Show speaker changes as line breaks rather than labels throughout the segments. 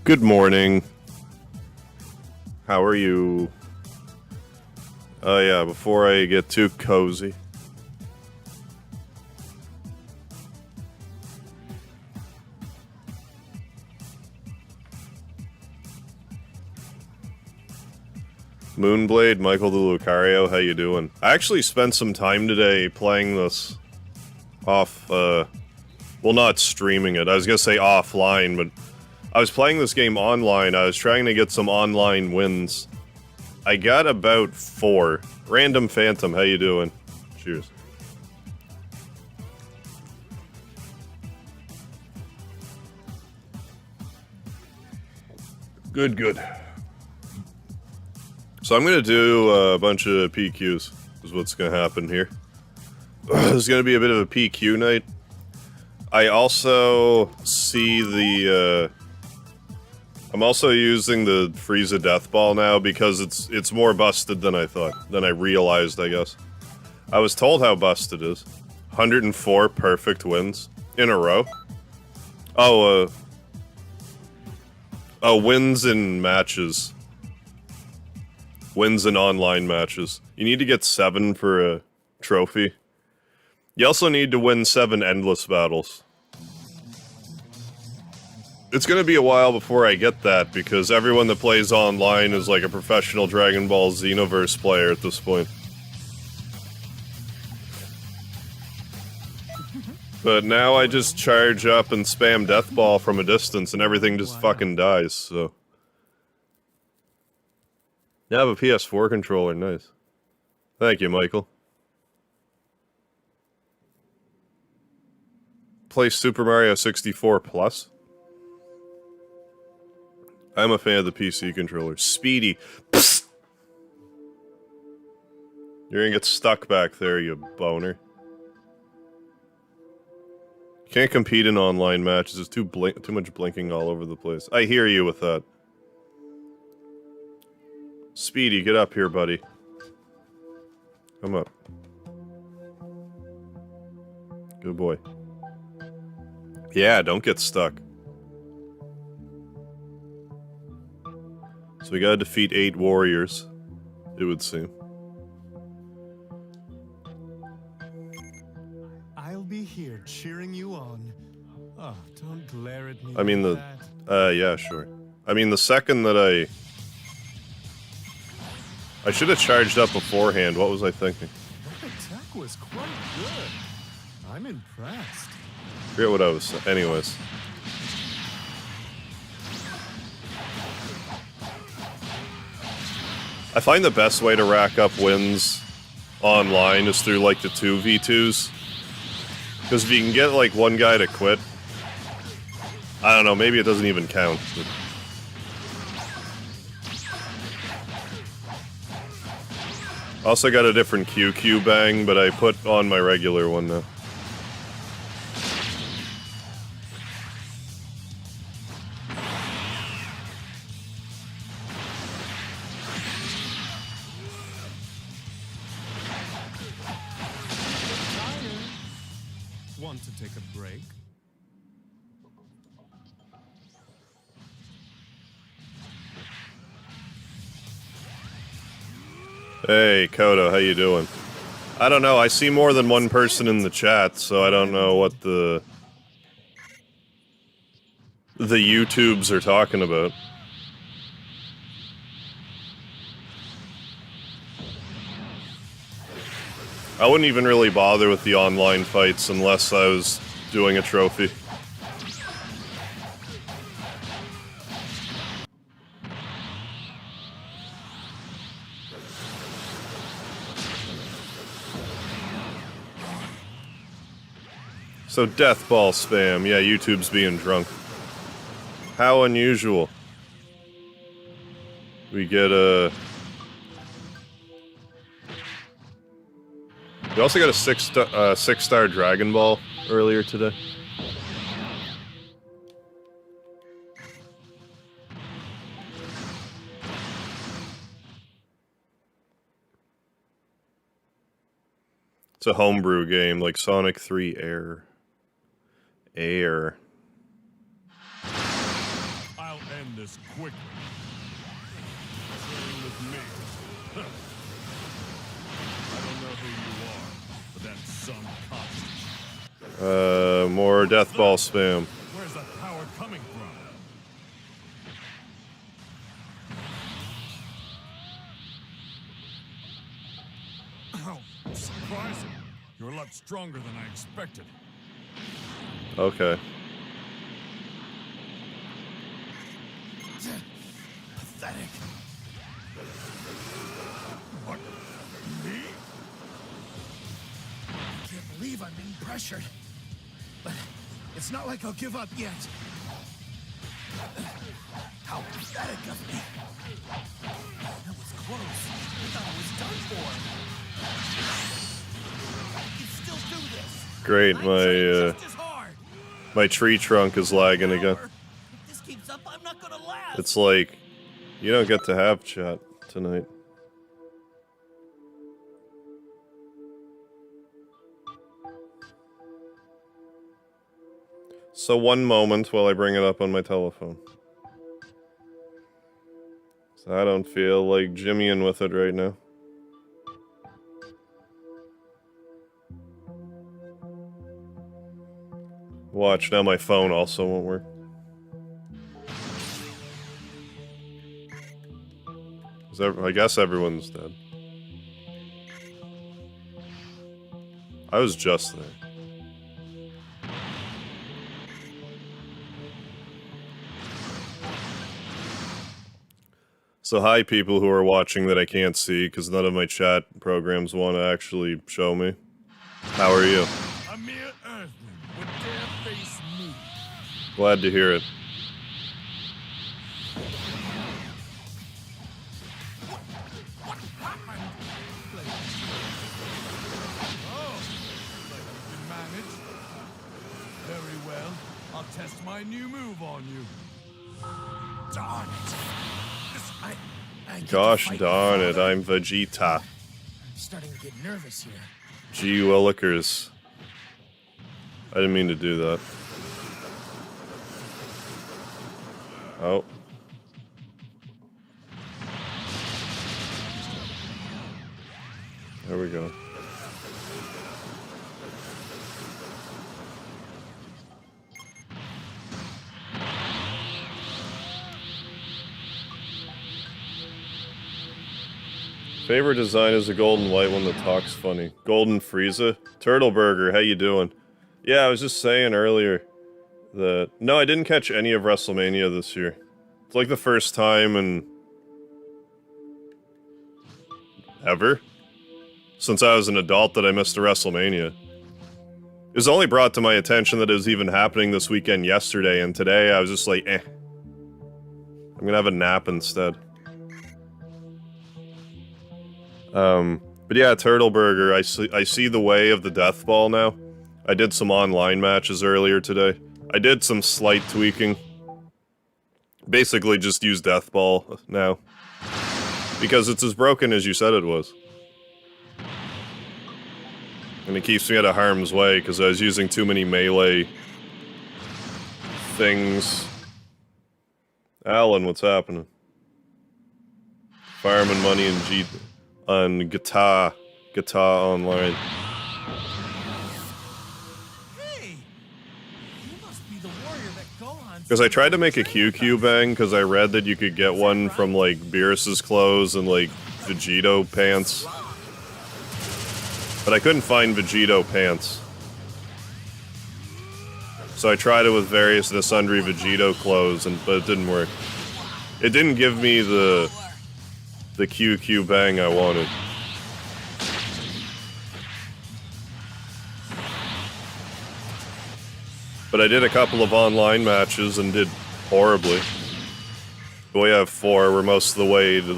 Good morning. How are you? Oh yeah, before I get too cozy. Moonblade, Michael the Lucario, how you doing? I actually spent some time today playing this off, well, not streaming it. I was gonna say offline, but I was playing this game online. I was trying to get some online wins. I got about 4. Random Phantom, how you doing? Cheers. Good, good. So I'm gonna do a bunch of PQs, is what's gonna happen here. There's gonna be a bit of a PQ night. I also see the, I'm also using the Frieza Death Ball now because it's more busted than I thought, than I realized, I guess. I was told how busted it is. 104 perfect wins in a row. Oh, wins in matches. Wins in online matches. You need to get 7 for a trophy. You also need to win 7 endless battles. It's gonna be a while before I get that, because everyone that plays online is like a professional Dragon Ball Xenoverse player at this point. But now I just charge up and spam Death Ball from a distance and everything just fucking dies, so... You have a PS4 controller, nice. Thank you, Michael. Play Super Mario 64 Plus? I'm a fan of the PC controller. Speedy. Psst. You're gonna get stuck back there, you boner. Can't compete in online matches, there's too much blinking all over the place. I hear you with that. Speedy, get up here, buddy. Come up. Good boy. Yeah, don't get stuck. So we gotta defeat 8 warriors, it would seem.
I'll be here cheering you on. Oh, don't glare at me.
I mean yeah, sure. I mean the second that I should have charged up beforehand. What was I thinking?
That attack was quite good. I'm impressed.
Forget what I was saying. Anyways. I find the best way to rack up wins online is through like the 2v2s. Because if you can get like one guy to quit, I don't know, maybe it doesn't even count. But... Also got a different QQ bang, but I put on my regular one now.
Want to take a break?
Hey, Kodo, how you doing? I don't know, I see more than one person in the chat, so I don't know what the YouTubes are talking about. I wouldn't even really bother with the online fights unless I was doing a trophy. So Death Ball spam, yeah, YouTube's being drunk. How unusual. We get a... We also got a 6-star Dragon Ball earlier today. It's a homebrew game, like Sonic 3 Air.
I'll end end this quickly. Train with me. Huh. I don't know who you are, but that's some constant.
More death ball spam.
Where's that power coming from? Oh, surprising. You're a lot stronger than I expected.
Okay.
Pathetic. What? Me? I can't believe I'm being pressured. But it's not like I'll give up yet. How pathetic of me. That was close. I thought it was done for. I can still do this.
Great, my tree trunk is lagging again.
If this keeps up, I'm not gonna last.
It's like, you don't get to have chat tonight. So one moment while I bring it up on my telephone. So I don't feel like jimmying with it right now. Watch, now my phone also won't work. I guess everyone's dead. I was just there. So hi people who are watching that I can't see because none of my chat programs want to actually show me. How are you?
A mere earthling would dare face me.
Glad to hear it.
What happened? Oh, like you can manage. Very well. I'll test my new move on you. Darn it. I
Gosh darn it, I'm Vegeta.
I'm starting to get nervous here.
Gee willikers. I didn't mean to do that. Oh. There we go. Favorite design is the golden white one that talks funny. Golden Frieza. Turtle Burger, how you doing? Yeah, I was just saying earlier that... No, I didn't catch any of WrestleMania this year. It's like the first time in... ever? Since I was an adult that I missed a WrestleMania. It was only brought to my attention that it was even happening this weekend yesterday, and today I was just like, eh. I'm gonna have a nap instead. But yeah, Turtle Burger, I see the way of the death ball now. I did some online matches earlier today. I did some slight tweaking. Basically just use death ball now. Because it's as broken as you said it was. And it keeps me out of harm's way, because I was using too many melee things. Alan, what's happening? Fireman money and G... on Guitar Online.
Hey, you must be the warrior that Gohan.
Because I tried to make a QQ bang, because I read that you could get one from, like, Beerus's clothes and, like, Vegito pants. But I couldn't find Vegito pants. So I tried it with various and sundry Vegito clothes, but it didn't work. It didn't give me the QQ bang I wanted. But I did a couple of online matches and did horribly. But we have 4, we're most of the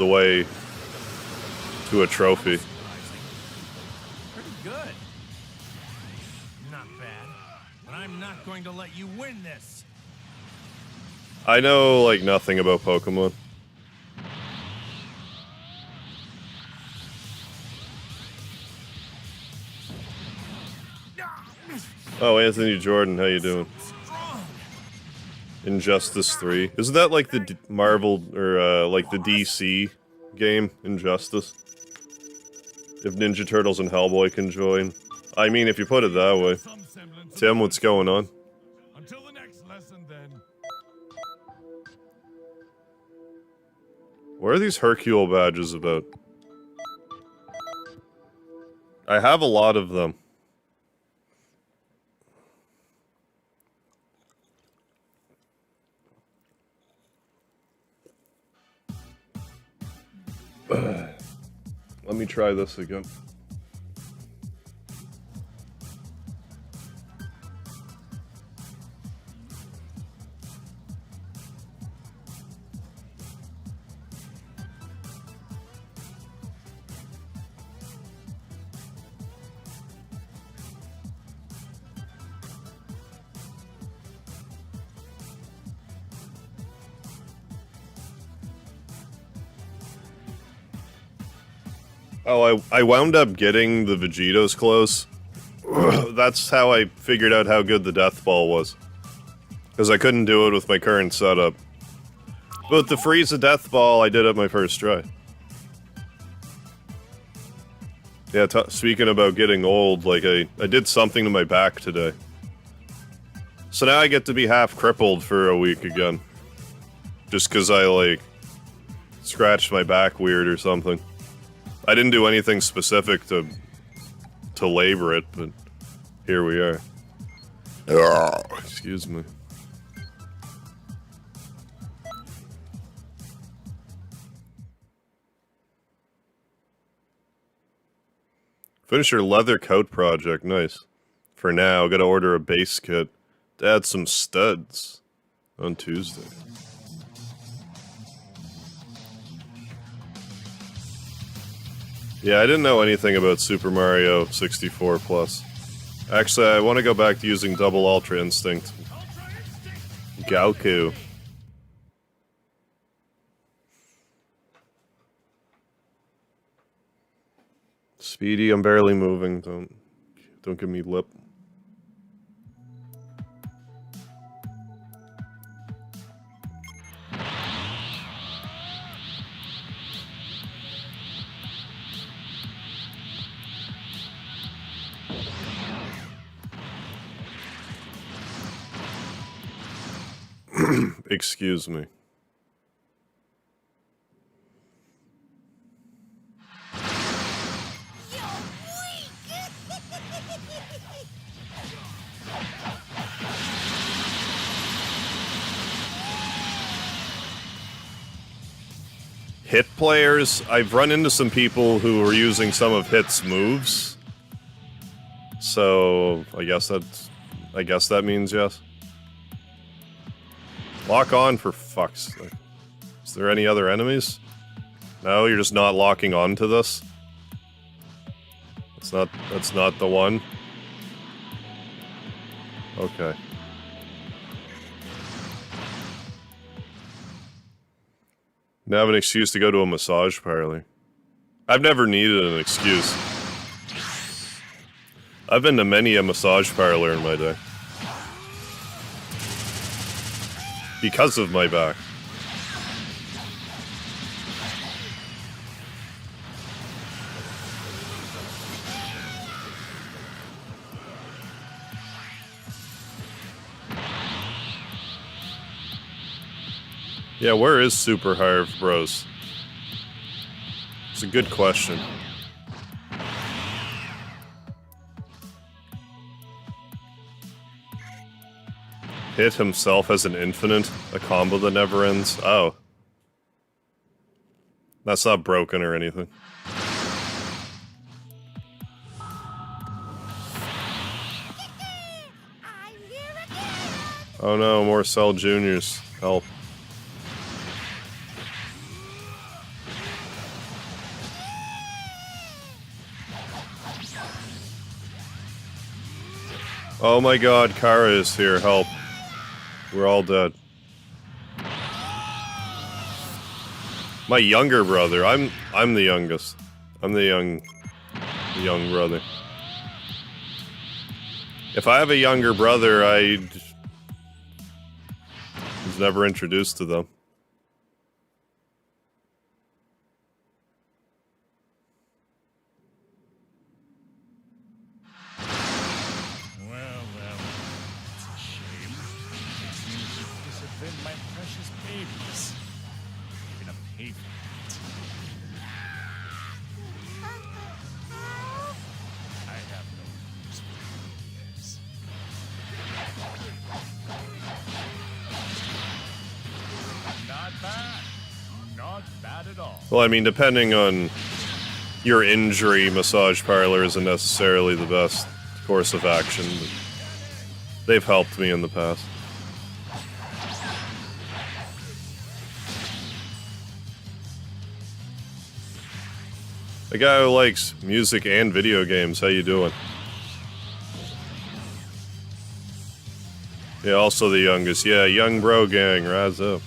way to a trophy.
Pretty good. Not bad. But I'm not going to let you win this.
I know, like, nothing about Pokemon. Oh, Anthony Jordan, how you doing? Injustice 3. Isn't that like the Marvel, or like the DC game, Injustice? If Ninja Turtles and Hellboy can join. I mean, if you put it that way. Tim, what's going on?
Until the next lesson, then.
What are these Hercule badges about? I have a lot of them. Let me try this again. Oh, I wound up getting the Vegito's close. That's how I figured out how good the Death Ball was. Because I couldn't do it with my current setup. But the Frieza Death Ball, I did it my first try. Yeah, speaking about getting old, like, I did something to my back today. So now I get to be half crippled for a week again. Just because I, like, scratched my back weird or something. I didn't do anything specific to labor it, but here we are. Excuse me. Finish your leather coat project, nice. For now, gotta order a base kit to add some studs on Tuesday. Yeah, I didn't know anything about Super Mario 64 Plus. Actually, I want to go back to using Double Ultra Instinct. Goku. Speedy, I'm barely moving. Don't give me lip. Excuse me. Hit players, I've run into some people who are using some of Hit's moves. So, I guess that means yes. Lock on, for fuck's sake. Is there any other enemies? No, you're just not locking on to this? That's not the one? Okay. Now I have an excuse to go to a massage parlor. I've never needed an excuse. I've been to many a massage parlor in my day. Because of my back. Yeah, where is Super Harv, bros? It's a good question. Hit himself as an infinite, a combo that never ends. Oh. That's not broken or anything. Oh no, more Cell Juniors. Help. Oh my god, Kara is here, help. We're all dead. My younger brother, I'm the youngest. I'm the young brother. If I have a younger brother, was never introduced to them.
Well, it's a shame. It seems that this have been my precious babies. I'm gonna pay for it. I have no use for years. Not bad. Not bad at all.
Well, I mean, depending on your injury, massage parlor isn't necessarily the best course of action, but they've helped me in the past. A guy who likes music and video games, how you doing? Yeah, also the youngest. Yeah, young bro gang, rise up.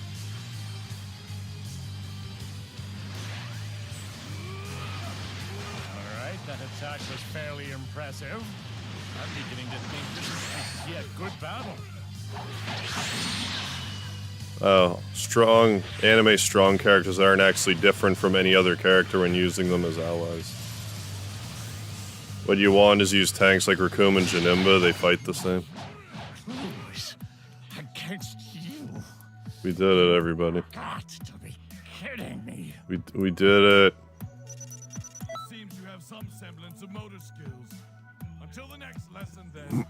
Alright, that attack was fairly impressive. I'm beginning to think this is going to be a good battle.
Anime strong characters aren't actually different from any other character when using them as allies. What you want is use tanks like Raccoon and Janemba, they fight the same.
Who's against you?
We did it, everybody.
Got to be kidding me.
We did it.
It seems you have some semblance of motor skills. Until the next lesson, then.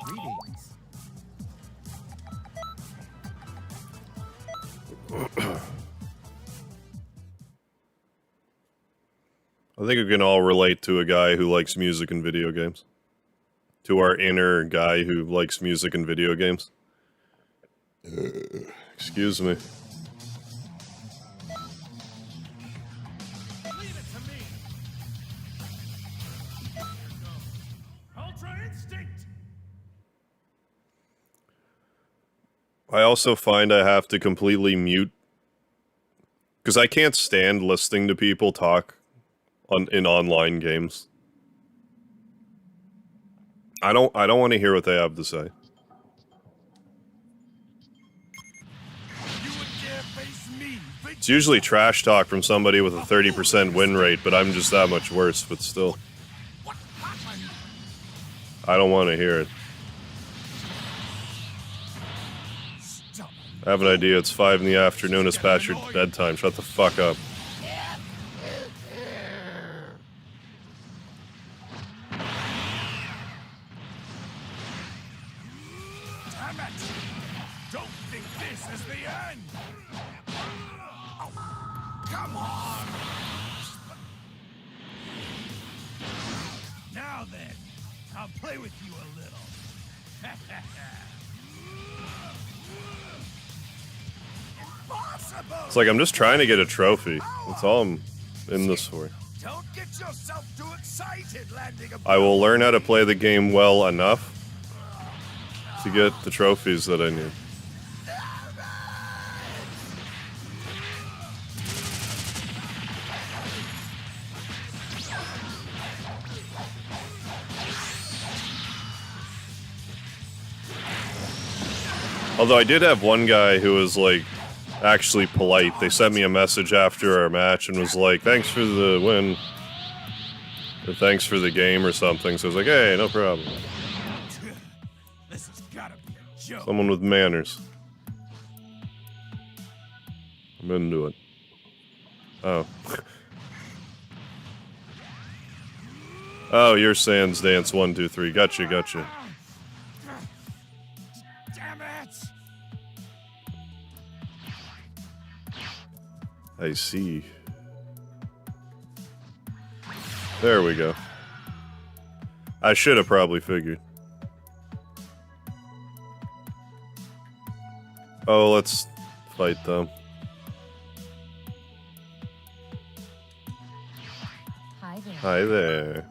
Greetings.
I think we can all relate to a guy who likes music and video games. To our inner guy who likes music and video games. Excuse me.
Leave it to me. Ultra instinct.
I also find I have to completely mute because I can't stand listening to people talk in online games. I don't want to hear what they have to say.
You would dare face me, big
It's usually trash talk from somebody with a 30% win rate, but I'm just that much worse, but still.
what happened?
I don't want to hear it.
Stop.
I have an idea, it's 5 in the afternoon, it's past your bedtime, shut the fuck up.
Damn it! Don't think this is the end! Oh, come on! Now then, I'll play with you a little. Impossible!
It's like I'm just trying to get a trophy. That's all I'm in this for.
Don't get yourself too excited landing a
I will learn how to play the game well enough to get the trophies that I need. Although I did have one guy who was like actually polite. They sent me a message after our match and was like, "Thanks for the win," or "Thanks for the game" or something. So I was like, "Hey, no problem."
This has gotta be a joke.
Someone with manners. I'm into it. Oh. Oh, you're Sans Dance 1, 2, 3. Gotcha, gotcha.
Damn it!
I see. There we go. I should have probably figured. Oh, let's fight them.
Hi there.
Hi there.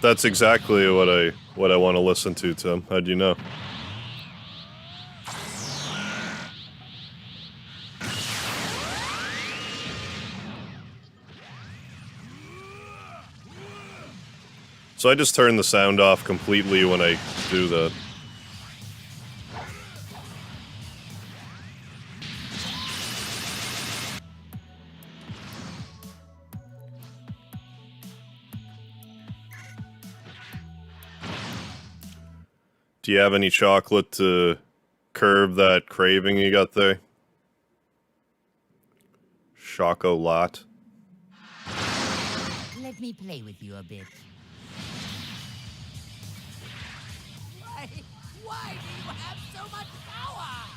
That's exactly what I want to listen to, Tim. How'd you know? So I just turn the sound off completely when I do that. Do you have any chocolate to curb that craving you got there? Chocolat.
Let me play with you a bit. Why do you have so much power?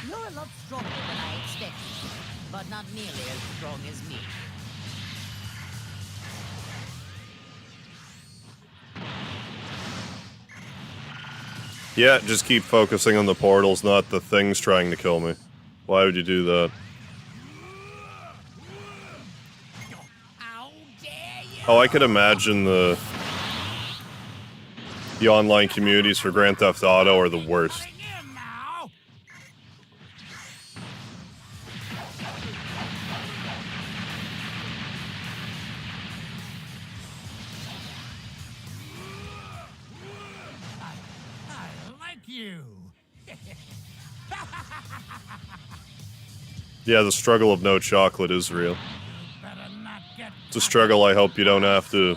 You're a lot stronger than I expected, but not nearly as strong as me.
Yeah, just keep focusing on the portals, not the things trying to kill me. Why would you do that?
How dare you!
Oh, I could imagine the online communities for Grand Theft Auto are the worst. Yeah, the struggle of no chocolate is real. It's a struggle I hope you don't have to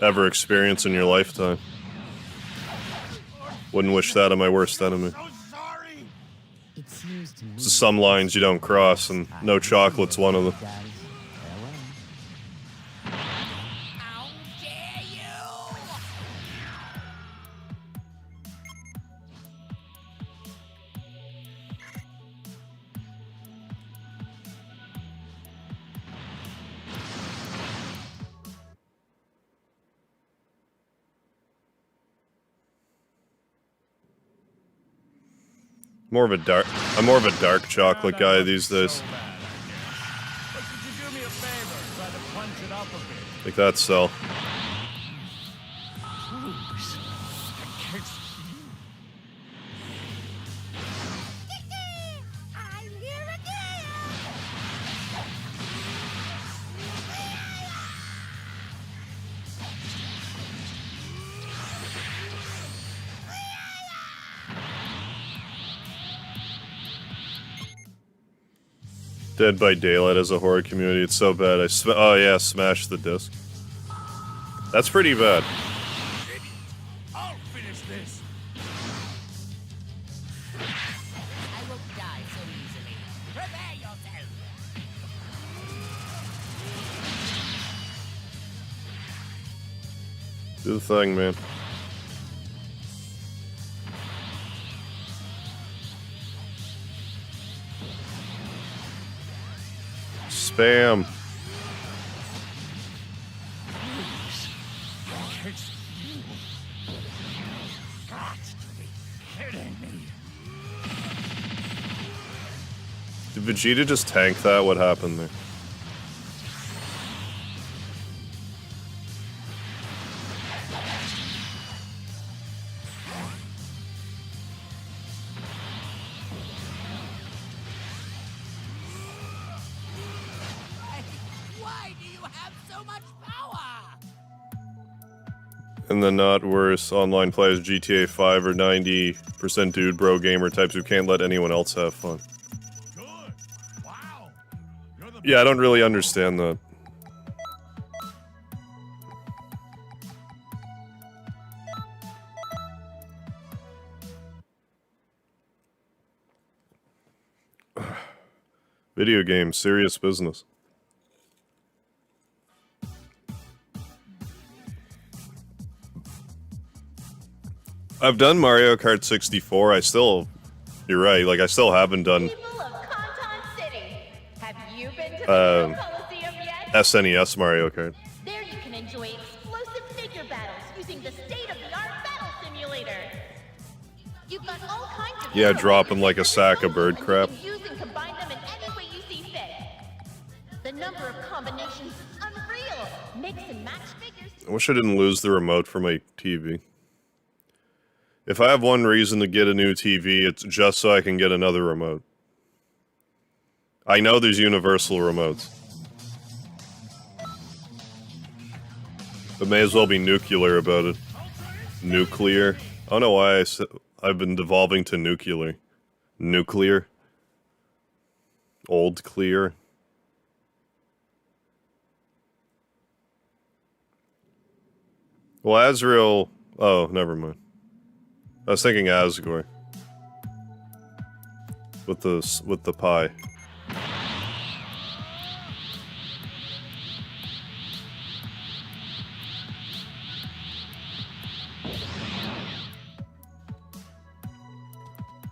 ever experience in your lifetime. Wouldn't wish that on my worst enemy.
It seems to me
There's some lines you don't cross, and no chocolate's one of them.
How dare you!
I'm more of a dark chocolate guy these days. Like that sell.
I'm here again!
Dead by Daylight as a horror community, it's so bad. Oh yeah, smash the disc. That's pretty bad.
I'll finish this.
I won't die so easily. Prepare yourself!
Do the thing, man. Spam. Did Vegeta just tank that? What happened there?
Why do you have so much power?
And the not worse online players GTA 5 or 90% dude bro gamer types who can't let anyone else have fun.
Good. Wow. You're the
Yeah, I don't really understand that. Video games, serious business. I've done Mario Kart 64. You're right. Like I still haven't done
People of Conton City, have you been to the Coliseum yet?
SNES Mario Kart.
There you can enjoy explosive figure battles using the state-of-the-art battle simulator. You've got all kinds of
Yeah, dropping like a sack of bird crap.
You can use and combine them in any way you see fit. The number of combinations is unreal. Mix and match figures.
I wish I didn't lose the remote for my TV. If I have one reason to get a new TV, it's just so I can get another remote. I know there's universal remotes. But may as well be nuclear about it. Nuclear? I don't know why I've been devolving to nuclear. Nuclear? Old clear? Well, Azrael... Oh, never mind. I was thinking Asgore. With the pie.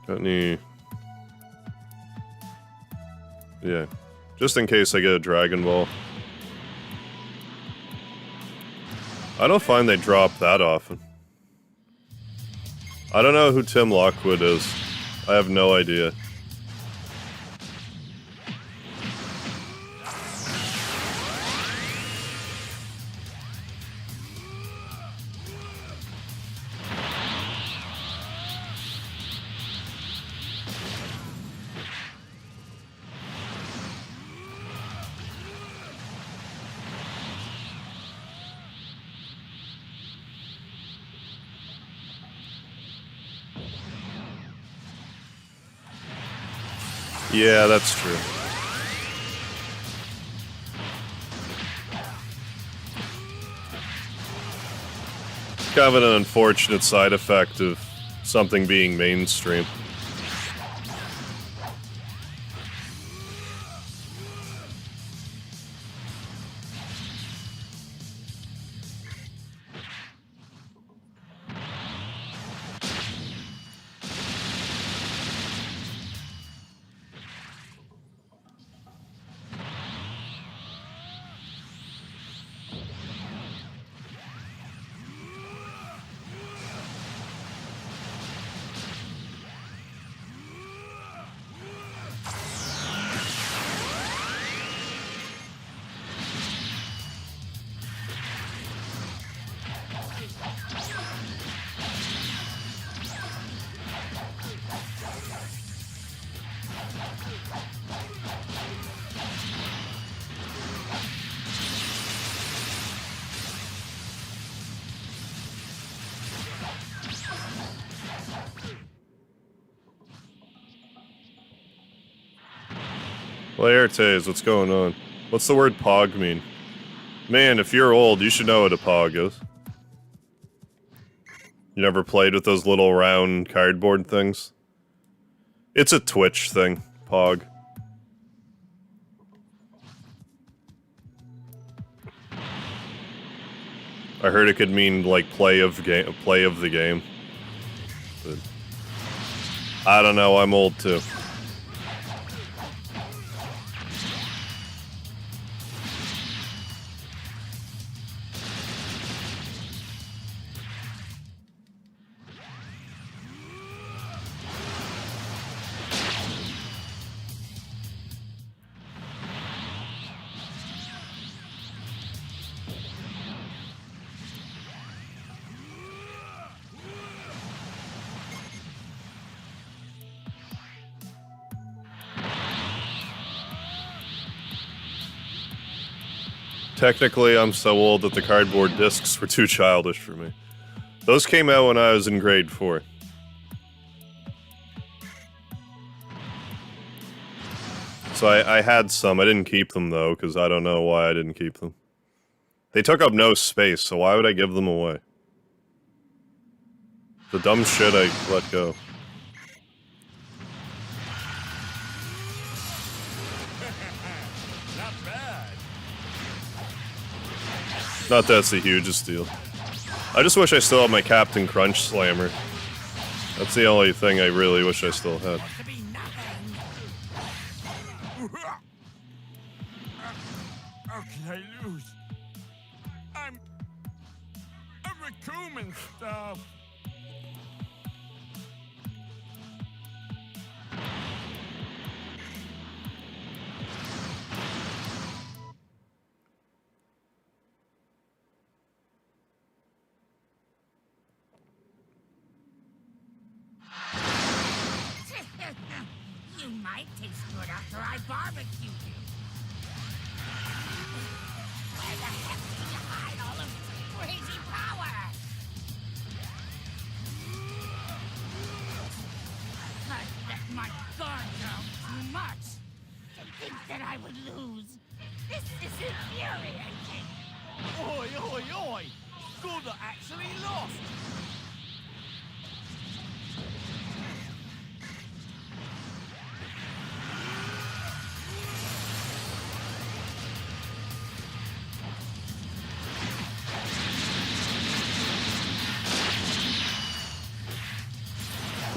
Got any... Yeah. Just in case I get a Dragon Ball. I don't find they drop that often. I don't know who Tim Lockwood is. I have no idea. Yeah, that's true. Kind of an unfortunate side effect of something being mainstream. Laertes, what's going on? What's the word pog mean? Man, if you're old, you should know what a pog is. You never played with those little round cardboard things? It's a Twitch thing, pog. I heard it could mean like play of the game. But I don't know, I'm old too. Technically, I'm so old that the cardboard discs were too childish for me. Those came out when I was in grade 4. So I had some. I didn't keep them, though, because I don't know why I didn't keep them. They took up no space, so why would I give them away? The dumb shit I let go. Not that's the hugest deal. I just wish I still had my Captain Crunch Slammer. That's the only thing I really wish I still had.
To be nothing. How can I lose? I'm a raccoon and stuff.
You might taste good after I barbecue you. Where the heck did you hide all of this crazy power? I let my guard down too much. To think that I would lose. This is infuriating.
Oi, oi, oi! Good actually lost.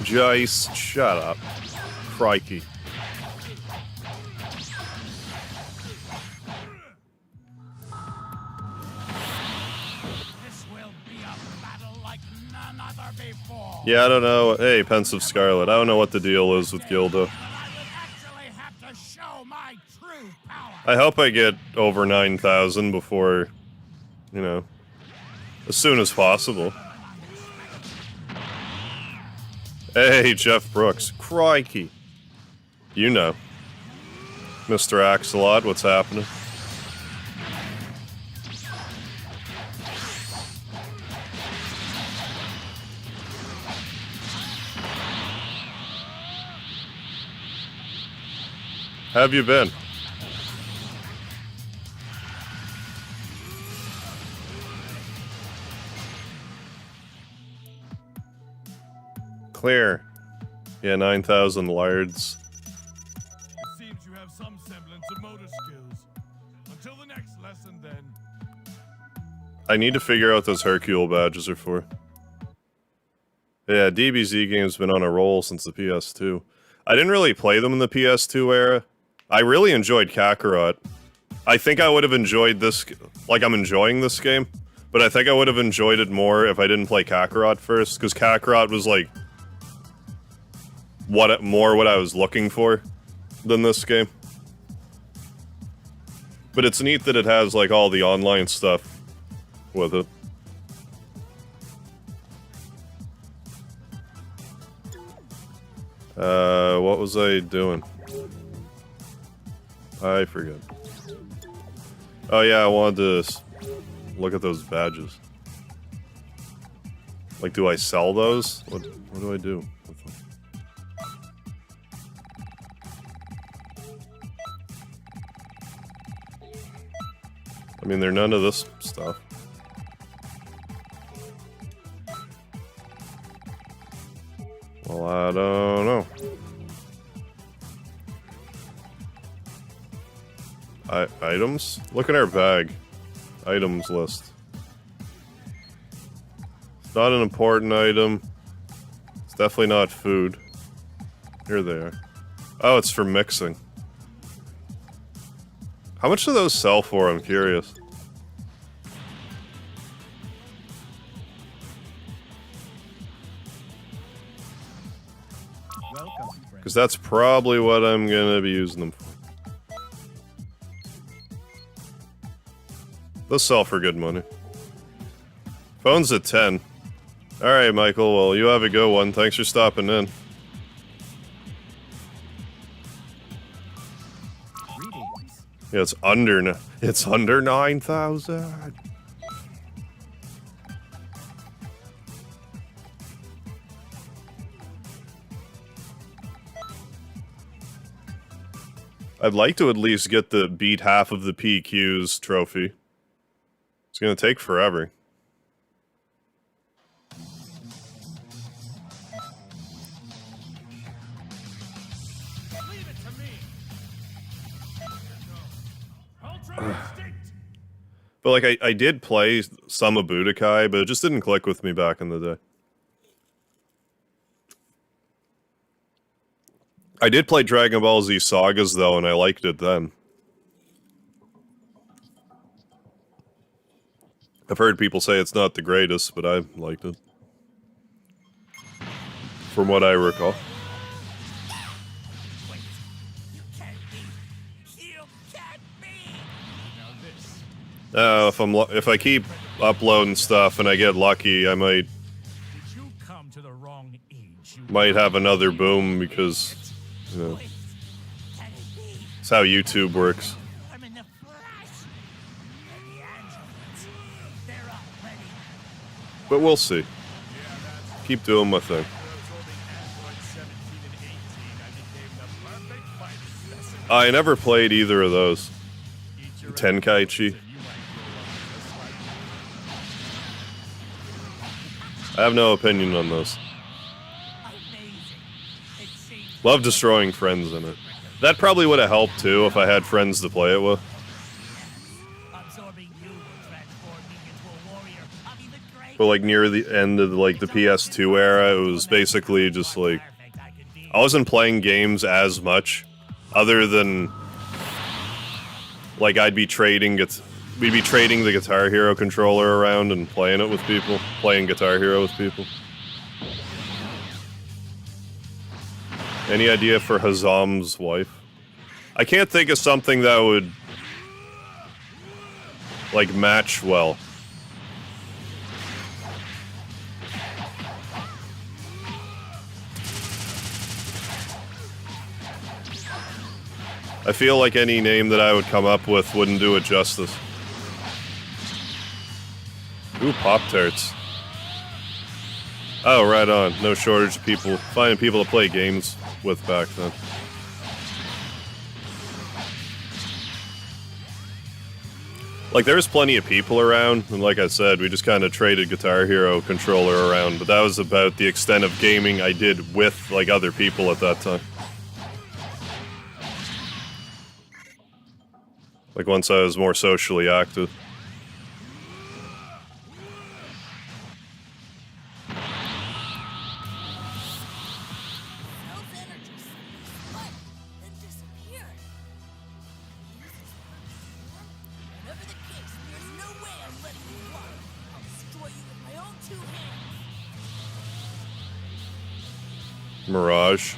Jace, shut up. Crikey.
This will be a battle like none other before.
Yeah, I don't know. Hey, Pensive Scarlet. I don't know what the deal is with Gilda.
But I will actually have to show my true power.
I hope I get over 9,000 before, you know, as soon as possible. Hey, Jeff Brooks. Crikey. You know. Mr. Axelot, what's happening? How have you been? Clear. Yeah, 9,000 lards.
It seems you have some semblance of motor skills. Until the next lesson, then.
I need to figure out what those Hercule badges are for. Yeah, DBZ game's been on a roll since the PS2. I didn't really play them in the PS2 era. I really enjoyed Kakarot. I think I would have enjoyed this, like I'm enjoying this game, but I think I would have enjoyed it more if I didn't play Kakarot first, because Kakarot was like what I was looking for than this game. But it's neat that it has like all the online stuff with it. What was I doing? I forget. Oh yeah, I wanted to look at those badges. Like, do I sell those? What do I do with them? I mean, they're none of this stuff. Well, I don't know. Items? Look at our bag. Items list. It's not an important item. It's definitely not food. Here they are. Oh, it's for mixing. How much do those sell for? I'm curious. Because that's probably what I'm gonna be using them for. They'll sell for good money. Phone's at 10. Alright, Michael, well, you have a good one. Thanks for stopping in. Yeah, it's under 9,000. I'd like to at least get the beat half of the PQs trophy. It's gonna take forever.
Leave it to me. Ultra instinct.
But like, I did play some of Budokai, but it just didn't click with me back in the day. I did play Dragon Ball Z Sagas, though, and I liked it then. I've heard people say it's not the greatest, but I liked it. From what I recall.
Wait, you can't be. You can't be.
Now this.
If I keep uploading stuff and I get lucky, I might
Did you come to the wrong age? You
might have another boom because, you know,
Wait, can it be?
it's how YouTube works.
I'm in the flesh. And the androids, they're all ready.
But we'll see. Keep doing my thing. I never played either of those. Tenkaichi. I have no opinion on those.
Amazing. It seems
Love destroying friends in it. That probably would have helped too if I had friends to play it with.
absorbing you will transform me into a warrior of even greater.
But like near the end of like the PS2 era, it was basically just like
Perfect I could be.
I wasn't playing games as much, other than like we'd be trading the Guitar Hero controller around and playing it with people, playing Guitar Hero with people. Any idea for Hazam's wife? I can't think of something that would like match well. I feel like any name that I would come up with wouldn't do it justice. Ooh, Pop-Tarts. Oh, right on. No shortage of people, finding people to play games with back then. Like, there's plenty of people around, and like I said, we just kind of traded Guitar Hero controller around, but that was about the extent of gaming I did with, like, other people at that time. Like, once I was more socially active.
Self energy spike and disappear. Whatever the case, there's no way I'm letting you walk. I'll destroy you with my own 2 hands.
Mirage.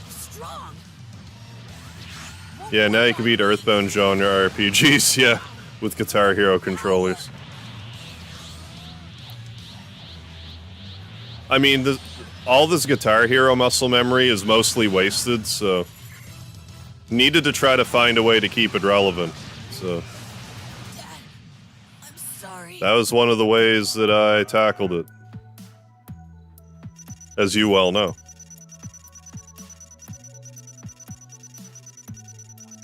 Strong.
Yeah, now you can beat Earthbound genre RPGs, yeah, with Guitar Hero controllers. I mean, all this Guitar Hero muscle memory is mostly wasted, so... Needed to try to find a way to keep it relevant, so...
Dad, I'm sorry.
That was one of the ways that I tackled it. As you well know.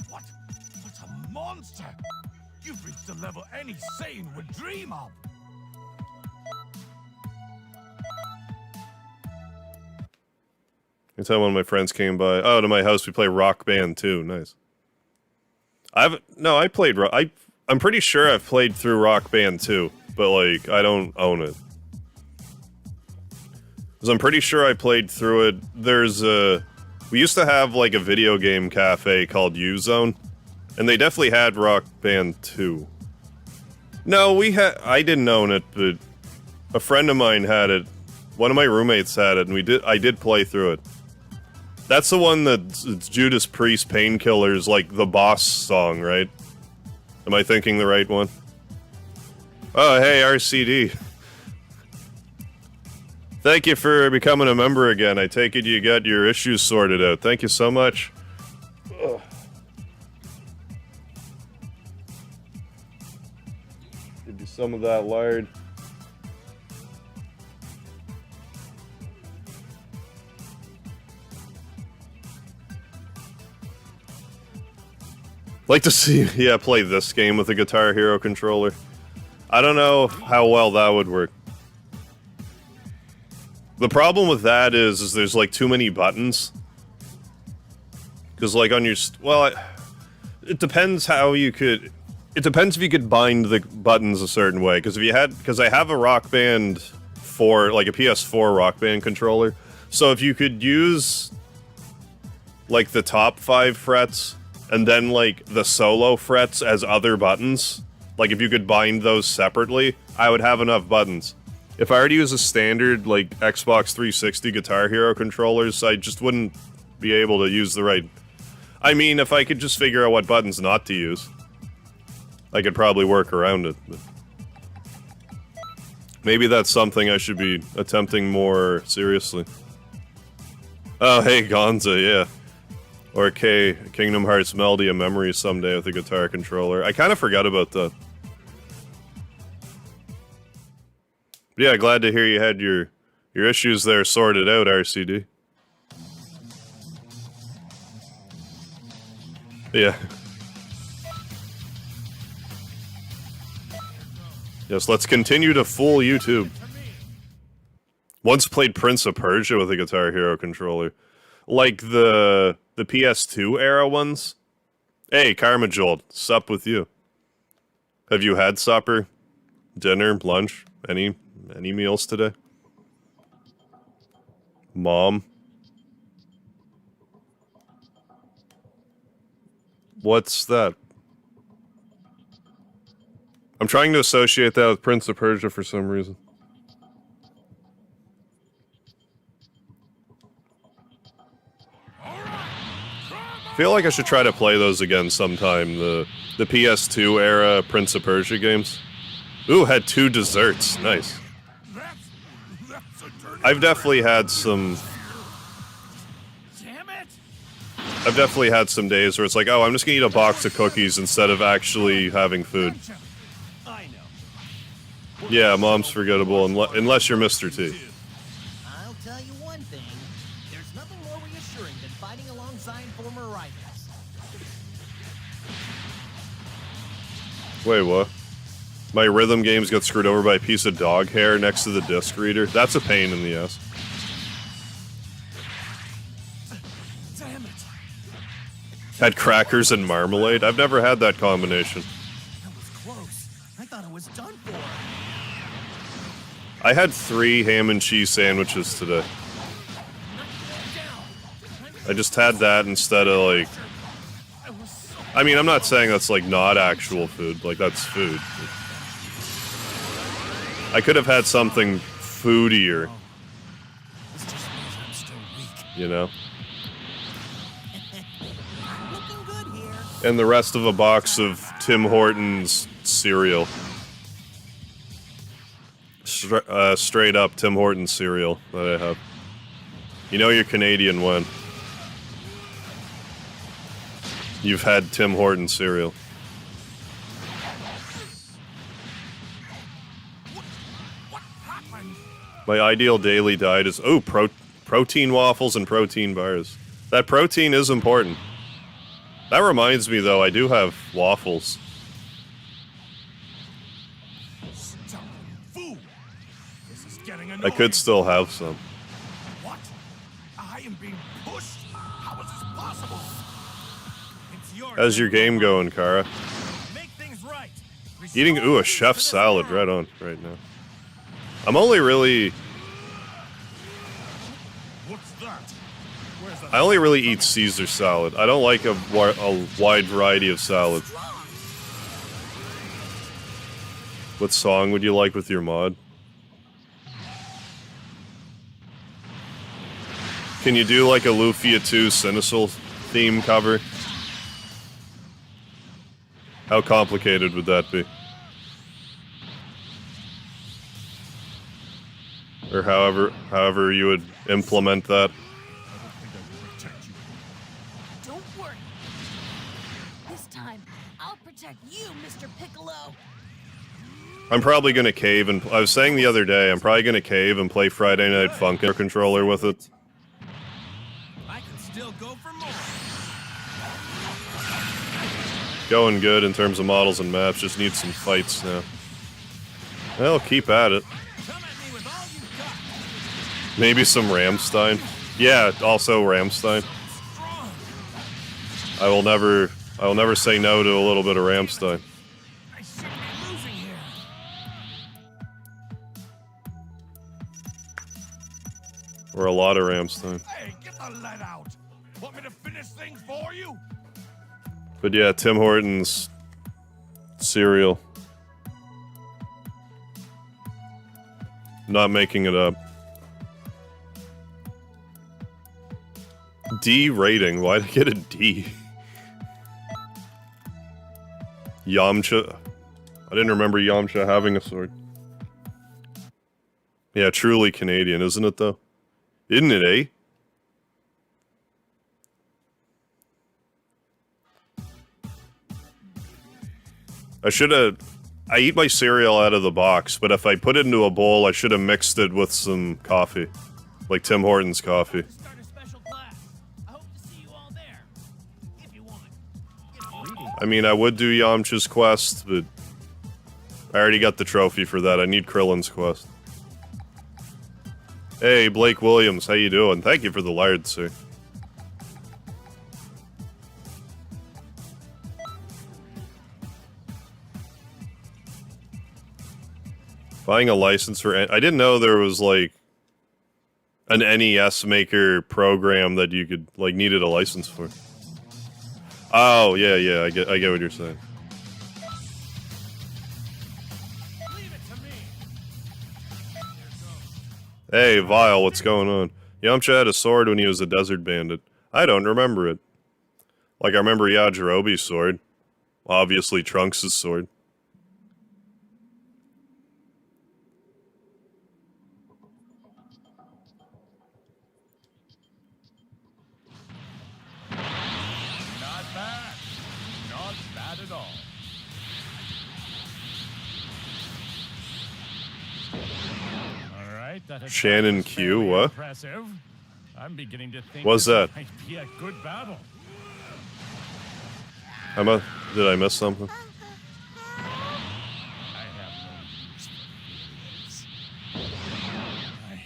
What? Such a monster! You've reached a level any sane would dream of.
Anytime one of my friends came by, oh, to my house, we play Rock Band 2. Nice. I played I'm pretty sure I've played through Rock Band 2, but like, I don't own it. Because I'm pretty sure I played through it. We used to have like a video game cafe called U-Zone, and they definitely had Rock Band 2. No, I didn't own it, but a friend of mine had it. One of my roommates had it, and I did play through it. That's the one that's it's Judas Priest Painkillers, like the boss song, right? Am I thinking the right one? Oh, hey, RCD. Thank you for becoming a member again. I take it you got your issues sorted out. Thank you so much. Ugh. Give you some of that lard. Like to see, yeah, play this game with a Guitar Hero controller. I don't know how well that would work. The problem with that is there's like too many buttons. Because like on your, it depends how you could, It depends if you could bind the buttons a certain way, because I have a Rock Band 4, like a PS4 Rock Band controller, so if you could use, like, the top 5 frets, and then, like, the solo frets as other buttons, like, if you could bind those separately, I would have enough buttons. If I were to use a standard, like, Xbox 360 Guitar Hero controllers, I just wouldn't be able to use the right... I mean, if I could just figure out what buttons not to use, I could probably work around it, but... Maybe that's something I should be attempting more seriously. Oh, hey, Gonza, yeah. Or Kingdom Hearts Melody of Memory someday with a guitar controller. I kind of forgot about that. But yeah, glad to hear you had your issues there sorted out, RCD. Yeah. Yes, let's continue to fool YouTube. Once played Prince of Persia with a Guitar Hero controller. Like the PS2 era ones. Hey, Karma Jolt, sup with you. Have you had supper, dinner, lunch, any meals today? Mom? What's that? I'm trying to associate that with Prince of Persia for some reason. I feel like I should try to play those again sometime, the PS2 era Prince of Persia games. Ooh, had 2 desserts. Nice. I've definitely had some... I've definitely had some days where it's like, oh, I'm just gonna eat a box of cookies instead of actually having food. Yeah, mom's forgettable unless you're Mr. T.
I'll tell you one thing. There's nothing more reassuring than fighting alongside former rivals.
Wait, what? My rhythm games got screwed over by a piece of dog hair next to the disc reader? That's a pain in the ass.
Damn it!
Had crackers and marmalade? I've never had that combination.
That was close. I thought it was done for.
I had 3 ham and cheese sandwiches today. I just had that instead of, like... I mean, I'm not saying that's, like, not actual food. Like, that's food. I could have had something foodier. You know?
Looking good here.
And the rest of a box of Tim Hortons cereal. Straight up Tim Hortons cereal that I have. You know you're Canadian when you've had Tim Hortons cereal. My ideal daily diet is, protein waffles and protein bars. That protein is important. That reminds me though, I do have waffles. I could still have some.
What? I am being pushed? How is this possible? It's your
How's your game going, Kara?
Make things right.
Eating, a chef salad right on, right now. I'm only really...
What's that? Where's that?
I only really eat Caesar salad. I don't like a wide variety of salad. What song would you like with your mod? Can you do like a Lufia 2 Cynical theme cover? How complicated would that be? Or however you would implement that.
Don't worry. This time, I'll protect you, Mr. Piccolo.
I'm probably gonna cave and... I was saying the other day, I'm probably gonna cave and play Friday Night Funkin' controller with it.
Still go for more.
Going good in terms of models and maps, just need some fights now. Well, keep at it.
Come at me with all you've got.
Maybe some Rammstein. Yeah, also Rammstein. I will never say no to a little bit of Rammstein. Or a lot of Ramstein.
Hey, get the lead out! Want me to finish things for you?
But yeah, Tim Hortons cereal. Not making it up. D rating. Why'd I get a D? Yamcha. I didn't remember Yamcha having a sword. Yeah, truly Canadian, isn't it though? Isn't it, eh? I eat my cereal out of the box, but if I put it into a bowl, I should have mixed it with some coffee. Like Tim Hortons coffee.
Start a special class. I hope to see you all there. If you want.
I mean, I would do Yamcha's quest, but I already got the trophy for that. I need Krillin's quest. Hey, Blake Williams, how you doing? Thank you for the lard, sir. Buying a license for... I didn't know there was, like, an NES Maker program that you could, like, needed a license for. Oh, yeah, I get what you're saying.
Leave it to me.
Hey, Vile, what's going on? Yamcha had a sword when he was a desert bandit. I don't remember it. Like, I remember Yajirobe's sword. Obviously, Trunks' sword.
Not bad. Not bad at all. All right, that has
Shannon
been
Q,
fairly
what?
Impressive. I'm beginning to think
What's
this
that?
might be a good battle.
Did I miss something?
I have no use for feelings. I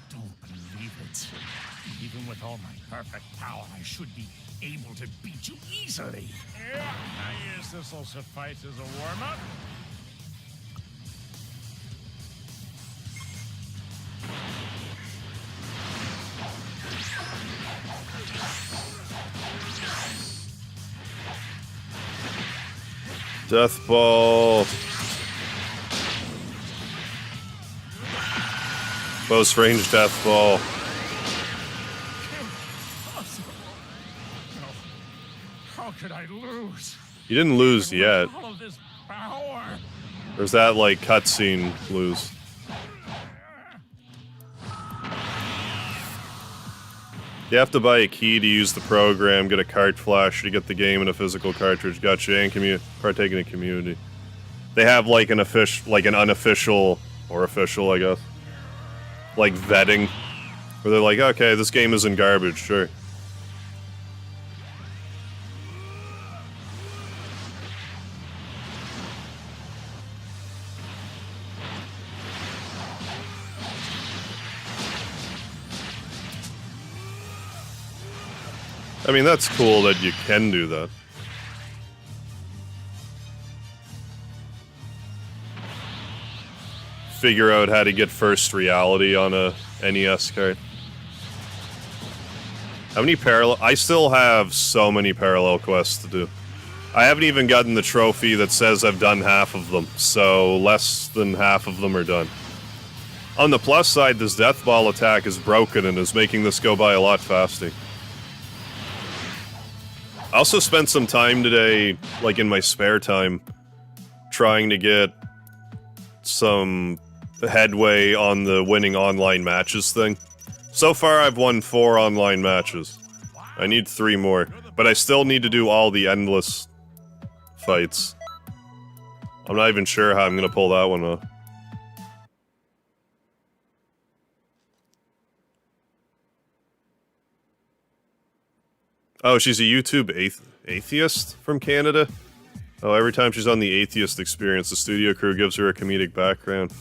don't believe it. Even with all my perfect power, I should be able to beat you easily. Yeah, I guess this will suffice as a warm-up.
Death Ball. Close range Death Ball.
How could I lose?
You didn't lose yet.
All of this power.
There's that, like, cutscene lose. You have to buy a key to use the program, get a cart flash to get the game in a physical cartridge. Gotcha, and partake in a community. They have, like, an unofficial, or official, I guess, like, vetting, where they're like, okay, this game isn't garbage, sure. I mean, that's cool that you can do that. Figure out how to get first reality on a NES card. How many parallel... I still have so many parallel quests to do. I haven't even gotten the trophy that says I've done half of them, so less than half of them are done. On the plus side, this Death Ball attack is broken and is making this go by a lot faster. I also spent some time today, like in my spare time, trying to get some headway on the winning online matches thing. So far, I've won 4 online matches. I need 3 more, but I still need to do all the endless fights. I'm not even sure how I'm gonna pull that one off. Oh, she's a YouTube atheist from Canada? Oh, every time she's on the Atheist Experience, the studio crew gives her a comedic background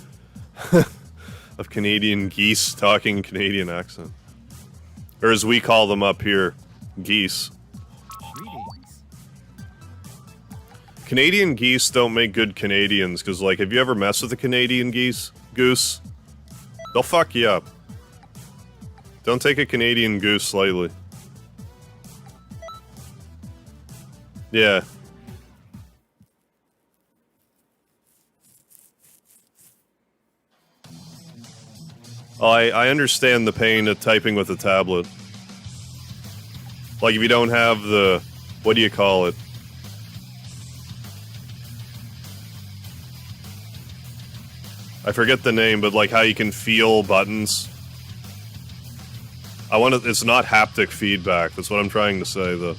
of Canadian geese talking Canadian accent. Or as we call them up here, geese.
Greetings.
Canadian geese don't make good Canadians, because, like, have you ever messed with a Canadian goose? They'll fuck you up. Don't take a Canadian goose lightly. Yeah. Oh, I understand the pain of typing with a tablet. Like if you don't have the... What do you call it? I forget the name, but like how you can feel buttons. I want to... It's not haptic feedback. That's what I'm trying to say, though.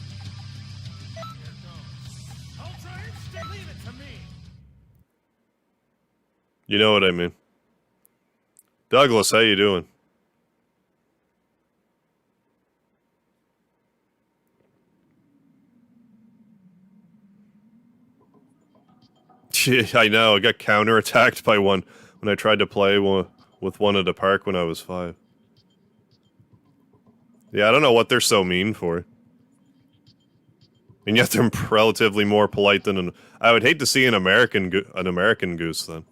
You know what I mean. Douglas, how you doing? I know, I got counterattacked by one when I tried to play with one at a park when I was 5. Yeah, I don't know what they're so mean for. And yet they're relatively more polite than I would hate to see an American goose then.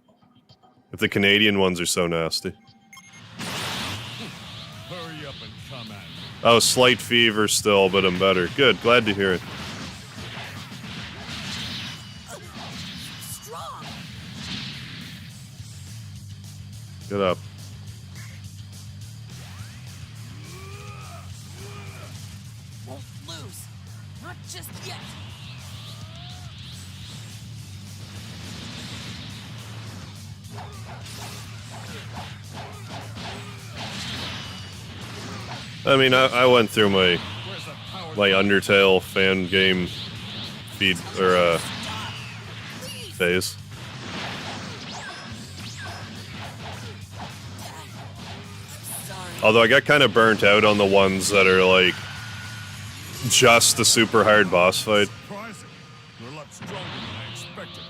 If the Canadian ones are so nasty.
Hurry up and come at me.
Oh, slight fever still, but I'm better. Good, glad to hear it.
Strong.
Get up.
Won't lose. Not just yet.
I mean, I went through my Undertale fan game feed or phase. Although I got kind of burnt out on the ones that are like just the super hard boss fight.
Surprising. You're a lot stronger than I expected.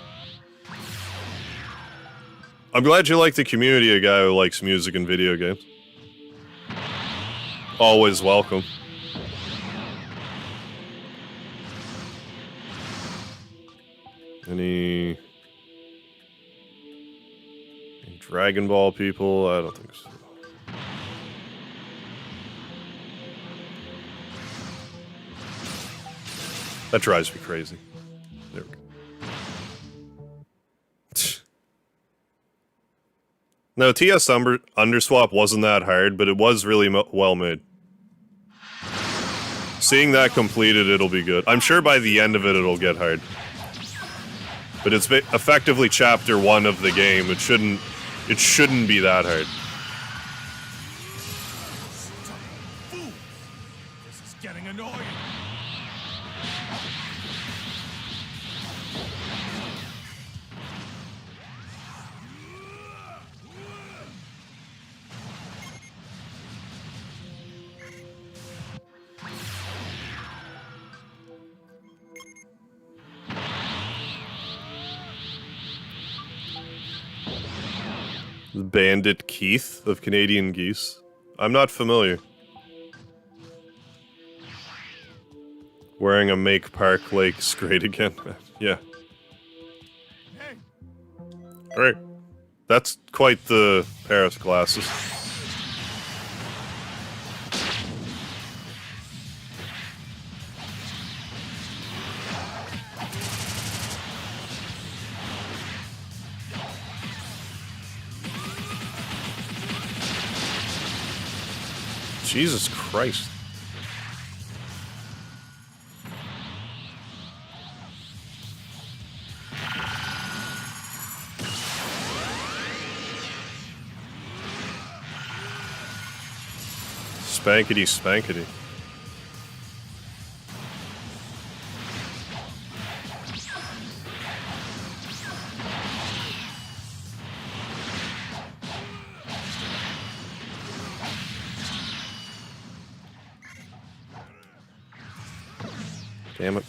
I'm glad you like the community, a guy who likes music and video games. Always welcome. Any Dragon Ball people? I don't think so. That drives me crazy. There we go. No, TS Underswap wasn't that hard, but it was really well made. Seeing that completed, it'll be good. I'm sure by the end of it, it'll get hard. But it's effectively chapter 1 of the game. It shouldn't be that hard.
This is getting annoying.
Bandit Keith of Canadian Geese. I'm not familiar. Wearing a Make Park Lakes great again. Yeah.
Hey,
Alright. That's quite the pair of glasses. Jesus Christ. Spankety spankety. Damn it.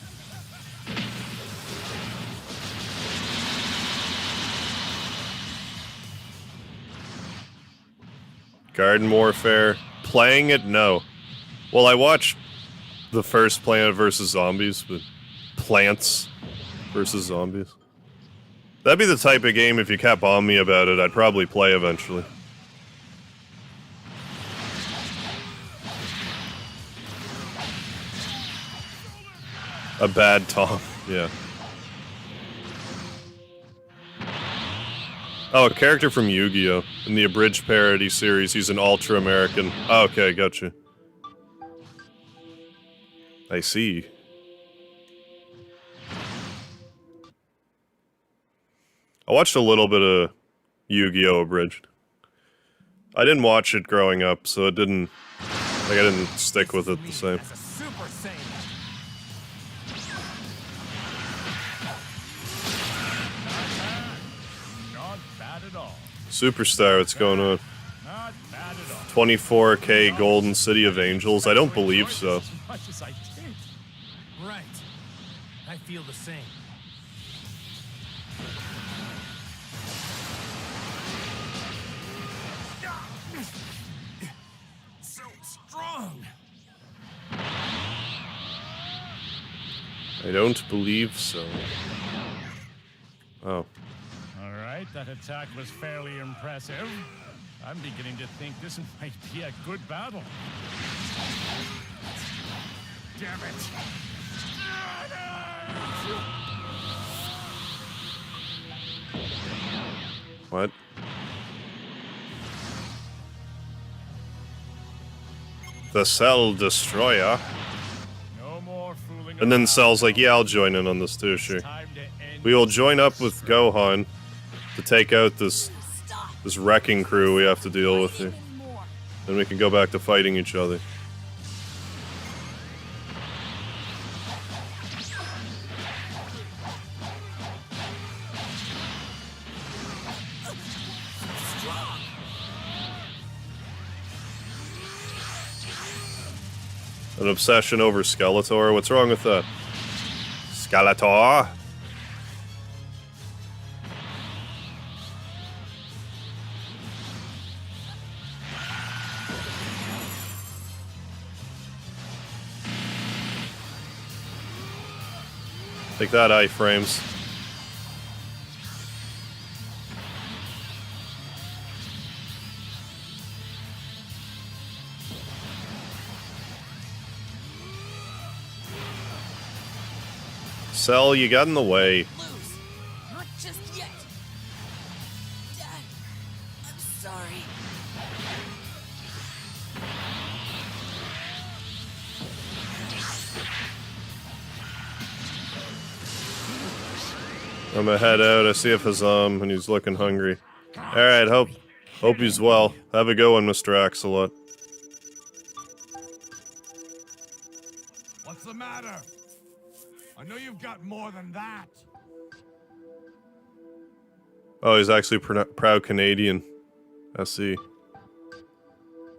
Garden Warfare. Playing it? No. Well, I watched the first Planet vs. Zombies, but Plants vs. Zombies. That'd be the type of game, if you kept on me about it, I'd probably play eventually. A bad Tom, yeah. Oh, a character from Yu-Gi-Oh! In the abridged parody series, he's an ultra-American. Oh, okay, gotcha. I see. I watched a little bit of Yu-Gi-Oh! Abridged. I didn't watch it growing up, so it didn't... Like, I didn't stick with it the same.
As a Super Saiyan. Not bad at all.
Superstar, what's going on?
Not bad at all.
24K Golden City of Angels? I don't believe so.
As much as I did.
Right. I feel the same.
So strong.
I don't believe so. Oh.
All right, that attack was fairly impressive. I'm beginning to think this might be a good battle. Damn it.
What? The Cell Destroyer.
No more fooling
And then
around.
Cell's like, yeah, I'll join in on this too, sure.
Time to end
We will join up with Gohan to take out this wrecking crew we have to deal with here. Then we can go back to fighting each other. An obsession over Skeletor? What's wrong with that? Skeletor? Take that, iframes. Cell, you got in the way.
Lose. Not just yet. Dad, I'm sorry.
I'm gonna head out. I see a Fazam, and he's looking hungry. Alright, hope he's well. Have a good one, Mr. Axelot.
What's the matter? I know you've got more than that.
Oh, he's actually proud Canadian. I see.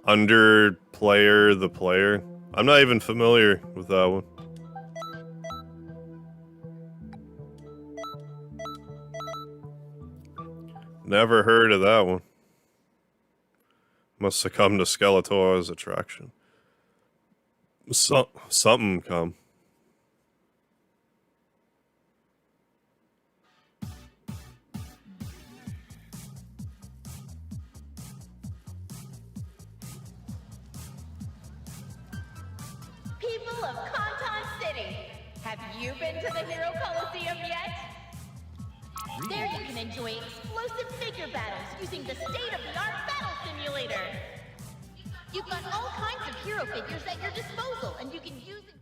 Underplayer the player. I'm not even familiar with that one. Never heard of that one. Must succumb to Skeletor's attraction. Something come.
People of Canton City, have you been to the Hero Coliseum yet? There you can enjoy explosive figure battles using the state-of-the-art battle simulator. You've got all kinds of hero figures at your disposal, and you can use them.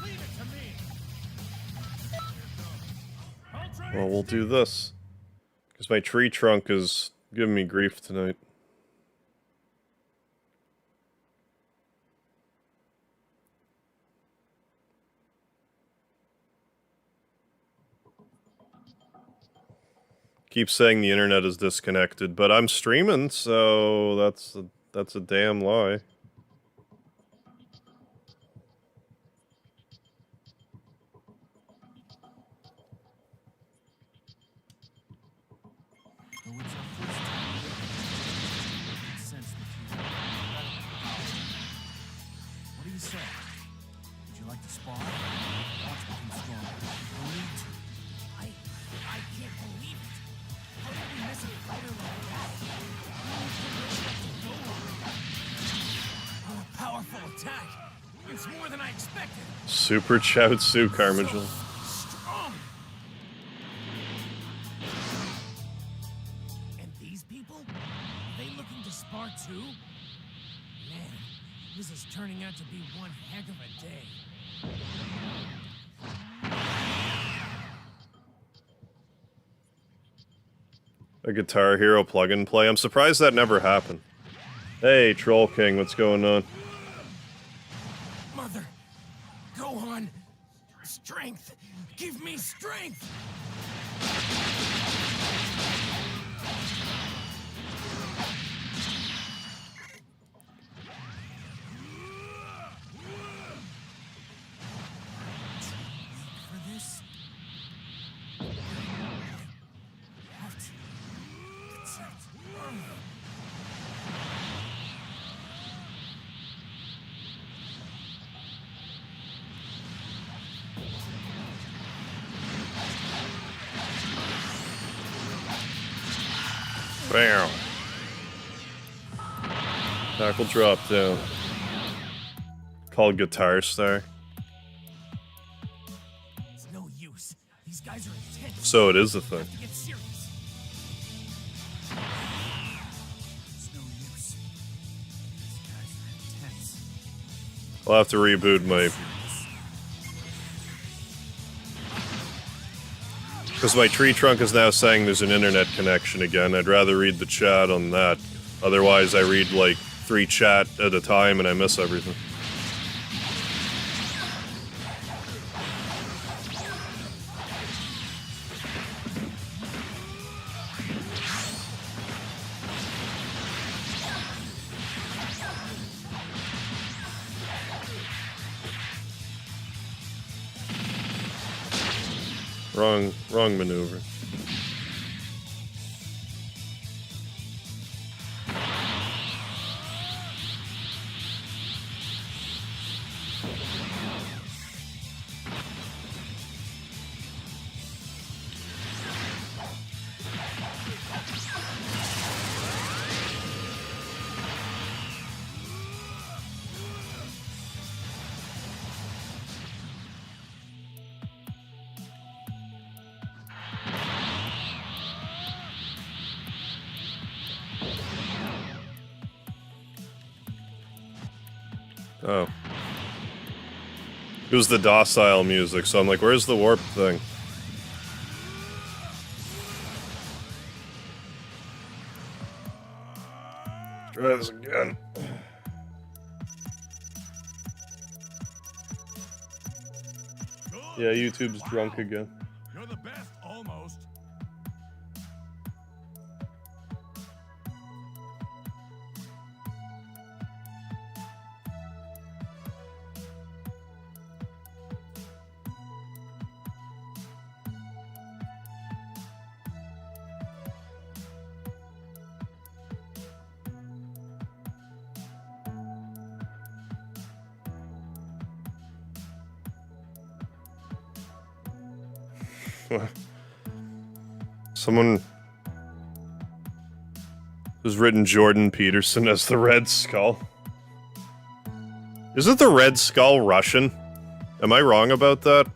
Leave it to me.
Well, we'll do this. Because my tree trunk is giving me grief tonight. Keep saying the internet is disconnected, but I'm streaming, so that's a damn lie.
Though it's our first time, I can sense that you What do you say? Would you like to spar? Watch become stronger. You'll need to.
I can't believe it. How
powerful attack. It's more than I expected.
Super Chaozu Carmagil.
Strong. And these people? Are they looking to spar too? Man, this is turning out to be one heck of a day.
A Guitar Hero plug-in play. I'm surprised that never happened. Hey, Troll King, what's going on?
Mother, go on. Strength. Give me strength. For this, have to protect Earth.
Bam. Tackle drop down. Called Guitar Star.
It's no use. These guys are intense.
So it is a thing.
Have to get serious. It's no use. These guys are intense.
I'll have to reboot my... Because my tree trunk is now saying there's an internet connection again. I'd rather read the chat on that. Otherwise, I read like 3 chat at a time and I miss everything. Wrong maneuver. Oh. It was the docile music, so I'm like, where's the warp thing? Try this again. Yeah, YouTube's drunk again.
You're the best, almost.
Someone has written Jordan Peterson as the Red Skull. Isn't the Red Skull Russian? Am I wrong about that?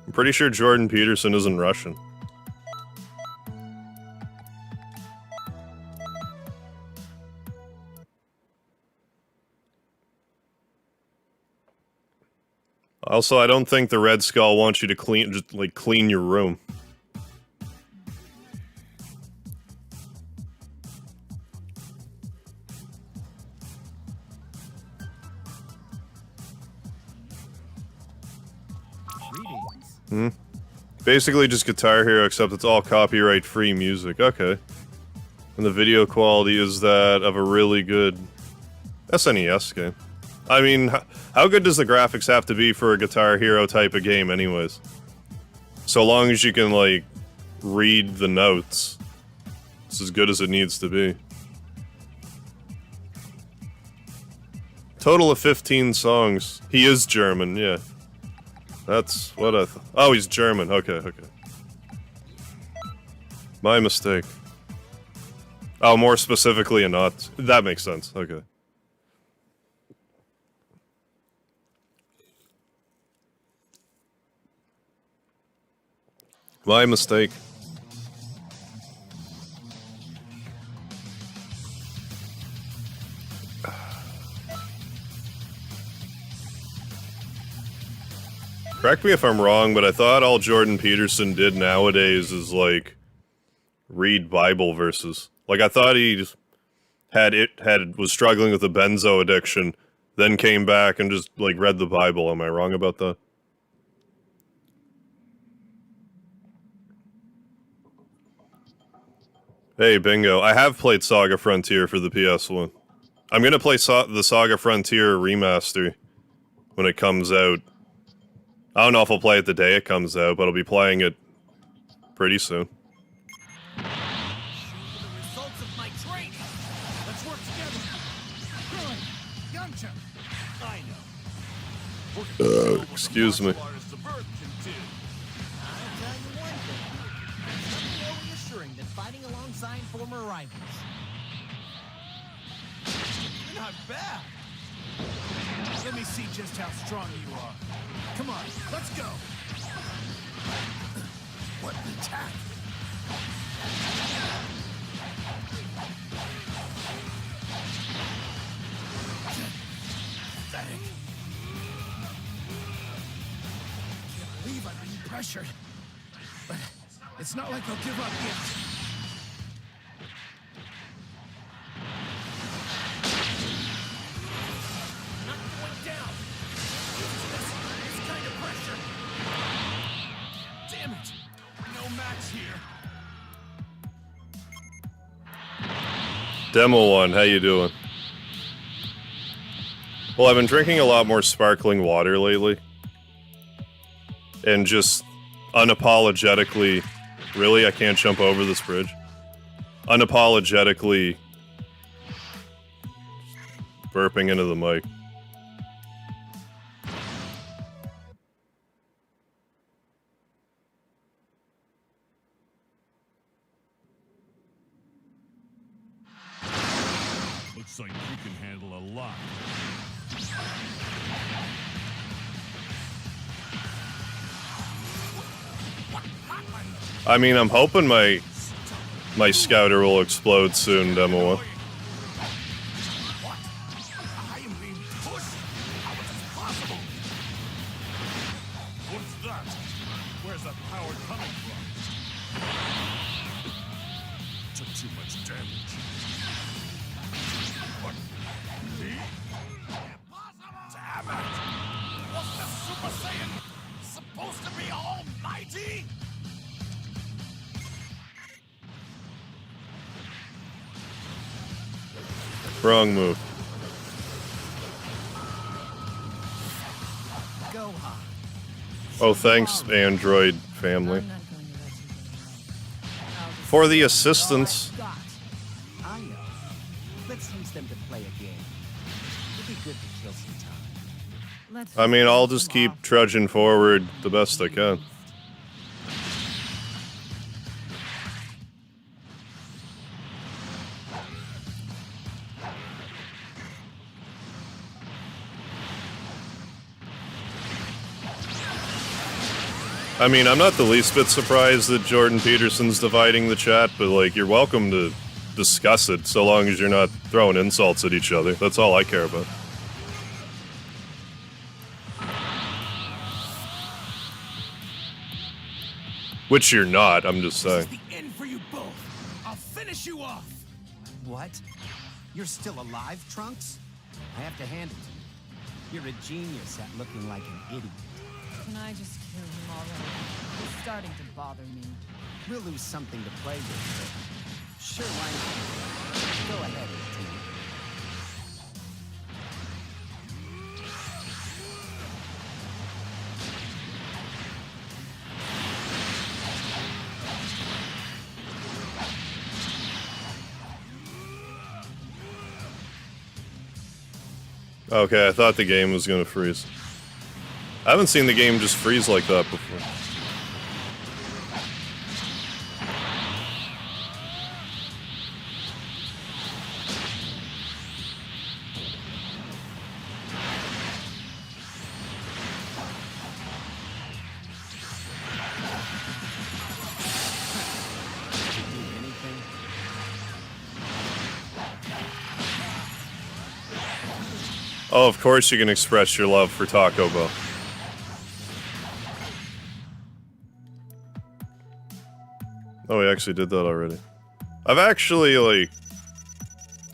I'm pretty sure Jordan Peterson isn't Russian. Also, I don't think the Red Skull wants you to clean your room. Basically just Guitar Hero, except it's all copyright-free music. Okay. And the video quality is that of a really good SNES game. I mean, how good does the graphics have to be for a Guitar Hero type of game anyways? So long as you can, like, read the notes, it's as good as it needs to be. Total of 15 songs. He is German, yeah. That's what I thought. Oh, he's German. Okay, okay. My mistake. Oh, more specifically a Nazi. That makes sense. Okay. My mistake. Correct me if I'm wrong, but I thought all Jordan Peterson did nowadays is, like, read Bible verses. Like, I thought he just was struggling with a benzo addiction, then came back and just, like, read the Bible. Am I wrong about that? Hey, bingo. I have played Saga Frontier for the PS1. I'm gonna play the Saga Frontier remaster when it comes out. I don't know if I'll play it the day it comes out, but I'll be playing it pretty soon.
The results of my training.
Let's work together. Really, Yamcha. I know.
Excuse me.
I'll tell you one thing. There's nothing more reassuring than fighting alongside former rivals.
You're not bad. Let me see just how strong you are. Come on, let's go. What an attack. Pathetic. Can't believe I'm being pressured. But it's not like I'll give up yet.
Demo 1, how you doing? Well, I've been drinking a lot more sparkling water lately. And just unapologetically... Really? I can't jump over this bridge? Unapologetically... burping into the mic.
Looks like you can handle a lot.
I mean, I'm hoping my scouter will explode soon, Demo 1.
What? I am being pushed? How is this possible? What's that? Where's that power coming from? Took too much damage. What? Me? Impossible! Damn it! Was the Super Saiyan supposed to be almighty?
Wrong move.
Go on.
Oh, thanks, Android family. For the assistance.
I know. Let's use them to play a game. It'd be good to kill some time.
I mean, I'll just keep trudging forward the best I can. I mean, I'm not the least bit surprised that Jordan Peterson's dividing the chat, but, like, you're welcome to discuss it so long as you're not throwing insults at each other. That's all I care about. Which you're not, I'm just saying.
This is the end for you both. I'll finish you off.
What? You're still alive, Trunks? I have to hand it to you. You're a genius at looking like an idiot.
Can I just kill him already? He's starting to bother me.
We'll lose something to play with, but sure, why not? Go ahead, 18.
Okay, I thought the game was gonna freeze. I haven't seen the game just freeze like that before. Oh, of course you can express your love for Taco Bell. Oh, we actually did that already. I've actually, like...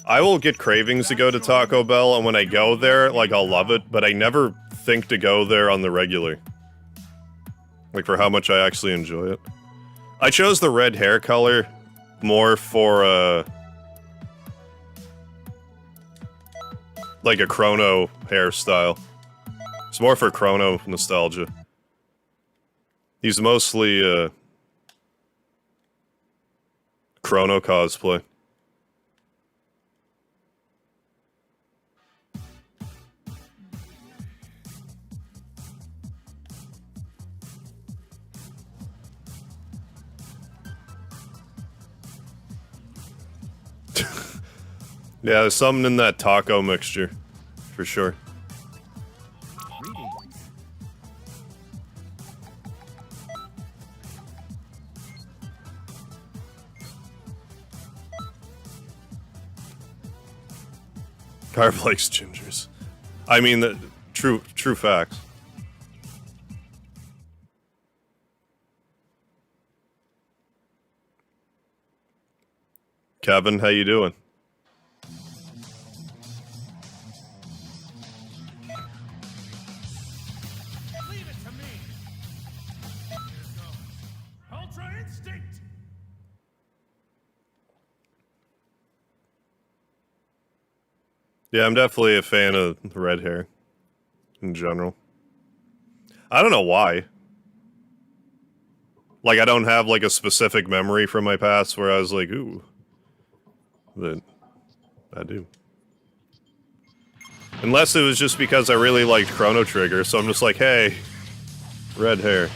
I will get cravings to go to Taco Bell, and when I go there, like, I'll love it, but I never think to go there on the regular. Like, for how much I actually enjoy it. I chose the red hair color more for, like a Chrono hairstyle. It's more for Chrono nostalgia. He's mostly, Chrono cosplay. Yeah, there's something in that taco mixture, for sure. Carb likes gingers. I mean, the true facts. Kevin, how you doing?
Leave it to me. Here goes. Ultra instinct.
Yeah, I'm definitely a fan of red hair. In general. I don't know why. Like, I don't have, like, a specific memory from my past where I was like, ooh. But I do. Unless it was just because I really liked Chrono Trigger, so I'm just like, hey, red hair.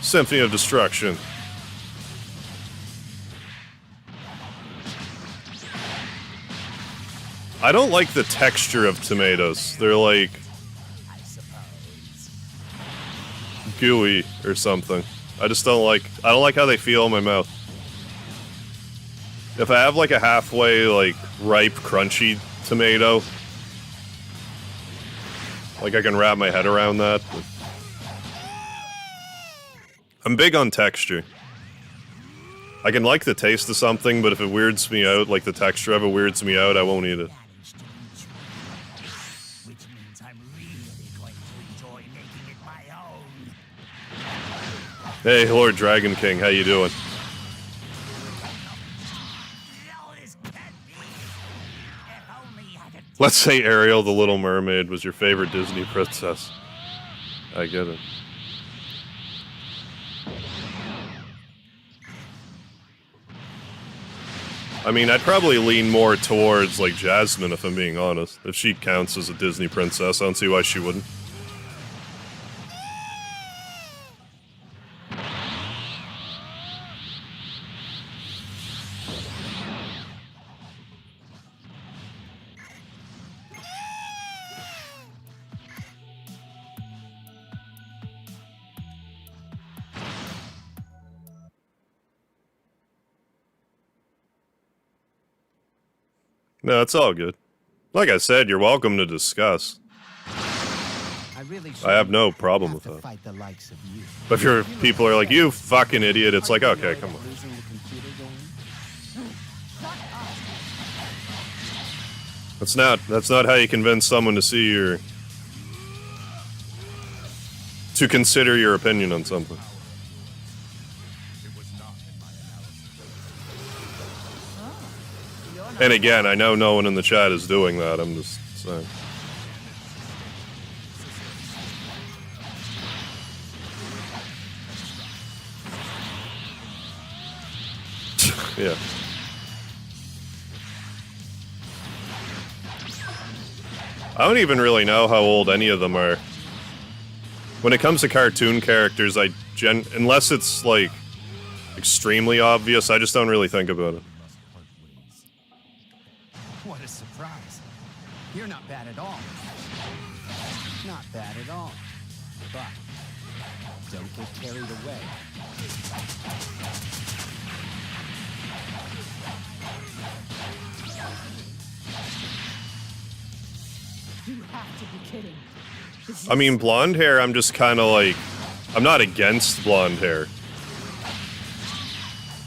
Symphony of Destruction. I don't like the texture of tomatoes. They're like gooey or something. I just don't like how they feel in my mouth. If I have like a halfway like ripe crunchy tomato, like I can wrap my head around that. But I'm big on texture. I can like the taste of something, but if it weirds me out, like the texture of it weirds me out, I won't eat it.
Which means I'm really going to enjoy making it my own.
Hey, Lord Dragon King, how you doing? Let's say Ariel the Little Mermaid was your favorite Disney princess. I get it. I mean, I'd probably lean more towards, like, Jasmine, if I'm being honest. If she counts as a Disney princess, I don't see why she wouldn't. No, it's all good. Like I said, you're welcome to discuss. I have no problem with that. But if your people are like, you fucking idiot, it's like, okay, come on. That's not how you convince someone to see your... to consider your opinion on something. And again, I know no one in the chat is doing that, I'm just saying. Yeah. I don't even really know how old any of them are. When it comes to cartoon characters, unless it's, like, extremely obvious, I just don't really think about it.
What a surprise. You're not bad at all. Not bad at all. But don't get carried away.
You have to be kidding. This
I mean,
is-
blonde hair, I'm just kind of like... I'm not against blonde hair.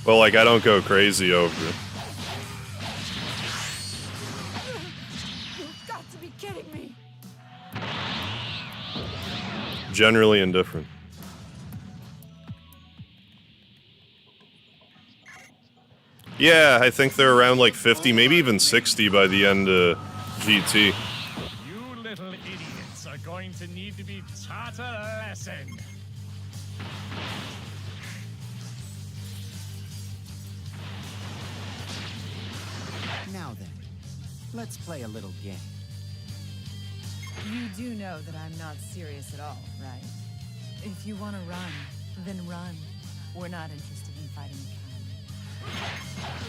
But, like, I don't go crazy over it.
You've got to be kidding me.
Generally indifferent. Yeah, I think they're around like 50, maybe even 60 by the end of GT.
You little idiots are going to need to be taught a lesson.
Now then, let's play a little game.
You do know that I'm not serious at all, right? If you want to run, then run. We're not interested in fighting kind.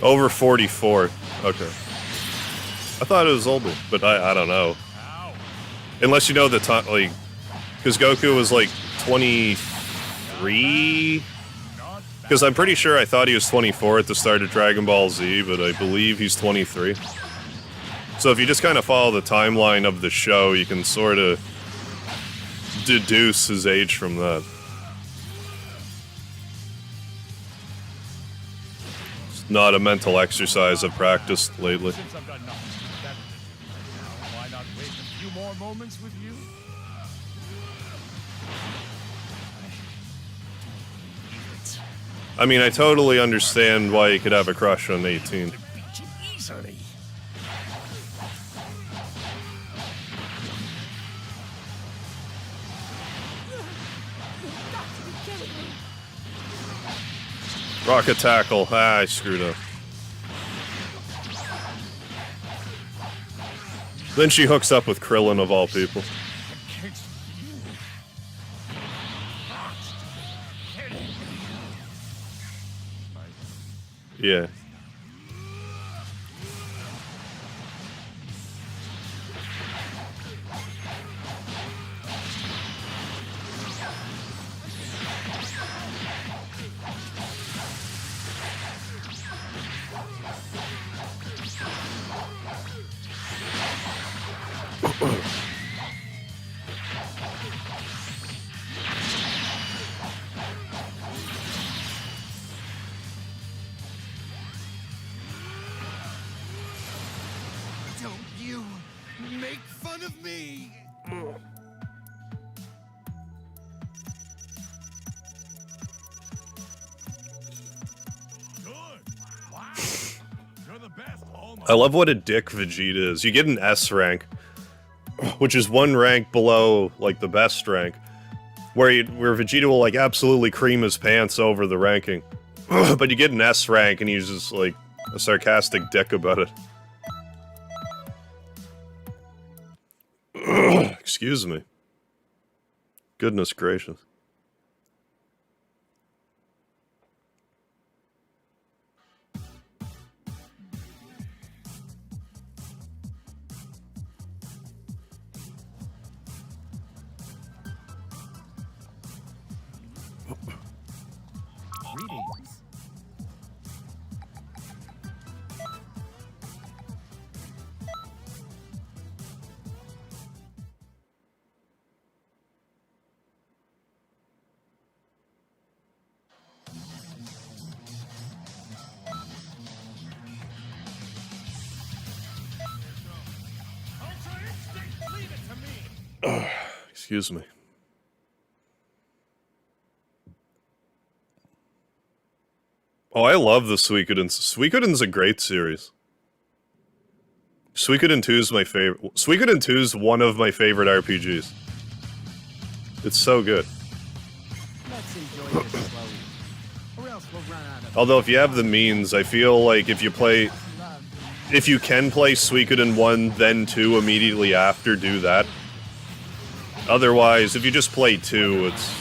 Over 44. Okay. I thought it was older, but I don't know.
Ow.
Unless you know the time, like... Because Goku was like 23?
Not
Because I'm pretty sure I thought he was 24 at the start of Dragon Ball Z, but I believe he's 23. So if you just kind of follow the timeline of the show, you can sort of deduce his age from that. It's not a mental exercise I've practiced lately.
Since I've got nothing better to do right now, why not waste a few more moments with you?
I mean, I totally understand why you could have a crush on 18.
To beat you easily.
You've got to be kidding me.
Rocket tackle. Ah, I screwed up. Then she hooks up with Krillin of all people.
Against you. Not kidding me.
Yeah.
Don't you make fun of me!
Good. Wow. You're the best. Almost.
I love what a dick Vegeta is. You get an S rank, which is one rank below, like, the best rank, where Vegeta will, like, absolutely cream his pants over the ranking. But you get an S rank, and he's just, like, a sarcastic dick about it. Excuse me. Goodness gracious.
Greetings.
Ultra instinct. Leave it to me.
Excuse me. Oh, I love the Suikoden. Suikoden's a great series. Suikoden 2 is my favorite. Suikoden 2 is one of my favorite RPGs. It's so good.
Let's enjoy this slowly, or else we'll run out of.
Although if you have the means, I feel like if you play... If you can play Suikoden 1, then 2 immediately after, do that. Otherwise, if you just play 2, it's...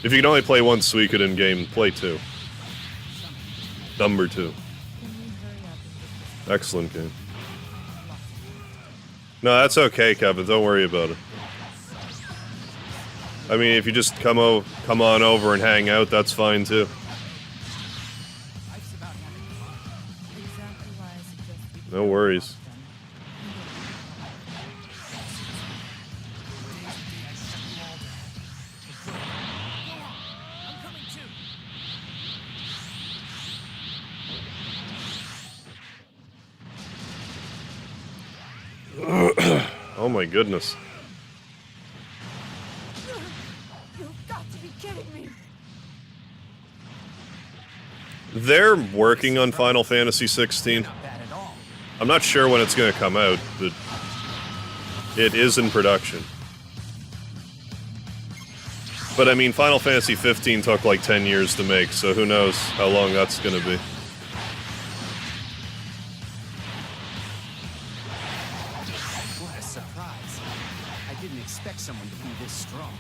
If you can only play one Suikoden game, play 2. Number 2.
Can we hurry up and get
Excellent game. No, that's okay, Kevin. Don't worry about it. I mean, if you just come on over and hang out, that's fine too.
Life's about having fun.
exactly why I suggest we
No worries. Oh my goodness.
You've got to be kidding me.
They're working on Final Fantasy 16.
Not bad at all.
I'm not sure when it's going to come out, but it is in production. But I mean, Final Fantasy 15 took like 10 years to make, so who knows how long that's going to be.
What a surprise. I didn't expect someone to be this strong.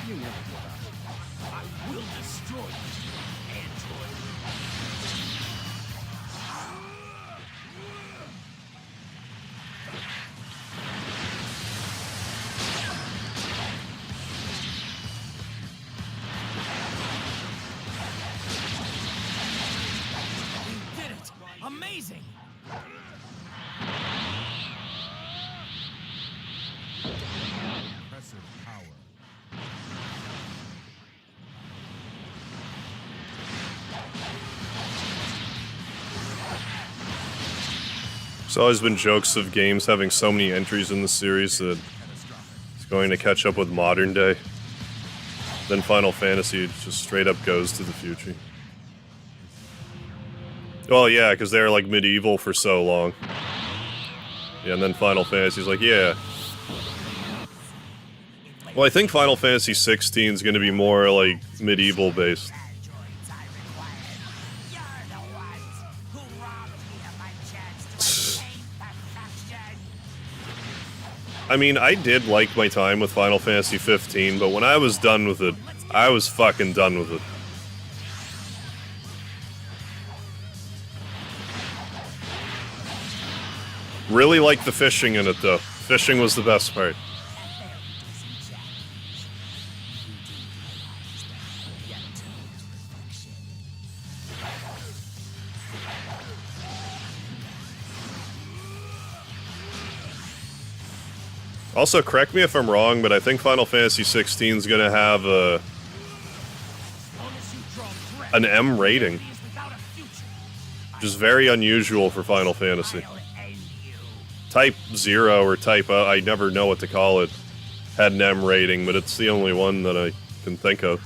You never give up.
I will destroy you, android. You did it! Amazing! Impressive power.
There's always been jokes of games having so many entries in the series that it's going to catch up with modern day. Then Final Fantasy just straight up goes to the future. Well, yeah, because they're like medieval for so long. Yeah, and then Final Fantasy's like, yeah. Well, I think Final Fantasy 16 is going to be more like medieval based.
Androids I required. You're the ones who robbed me of my chance to attain perfection.
I mean, I did like my time with Final Fantasy 15, but when I was done with it, I was fucking done with it. Really liked the fishing in it, though. Fishing was the best part. Also, correct me if I'm wrong, but I think Final Fantasy 16 is going to have an M rating, which is very unusual for Final Fantasy. Type 0 or Type I never know what to call it, had an M rating, but it's the only one that I can think of.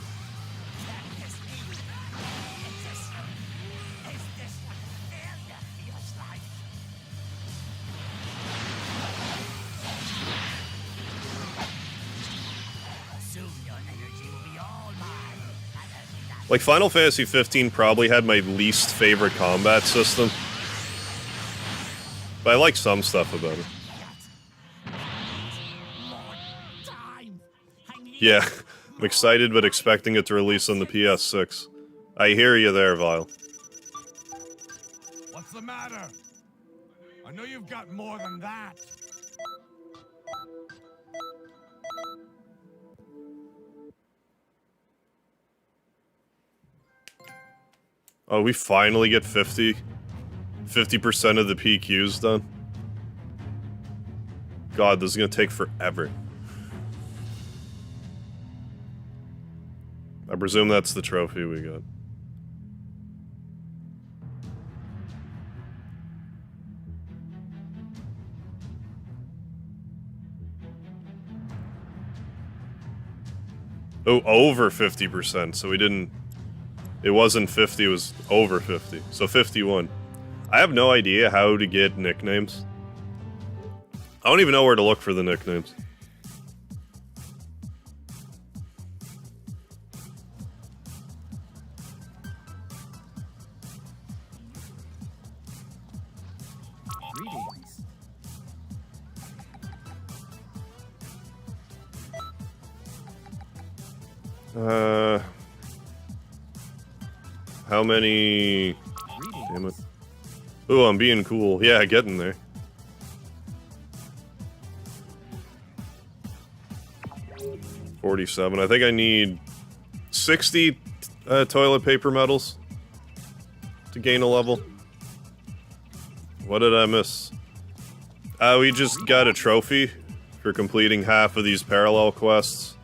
Like, Final Fantasy 15 probably had my least favorite combat system. But I like some stuff about it. Yeah, I'm excited but expecting it to release on the PS6. I hear you there, Vile.
What's the matter? I know you've got more than that.
Oh, we finally get 50% of the PQs done. God, this is gonna take forever. I presume that's the trophy we got. Oh, over 50%, so we didn't... It wasn't 50, it was over 50. So 51. I have no idea how to get nicknames. I don't even know where to look for the nicknames.
Greetings.
How many... Damn it. Ooh, I'm being cool. Yeah, getting there. $47. I think I need 60 toilet paper medals to gain a level. What did I miss? We just got a trophy for completing half of these parallel quests.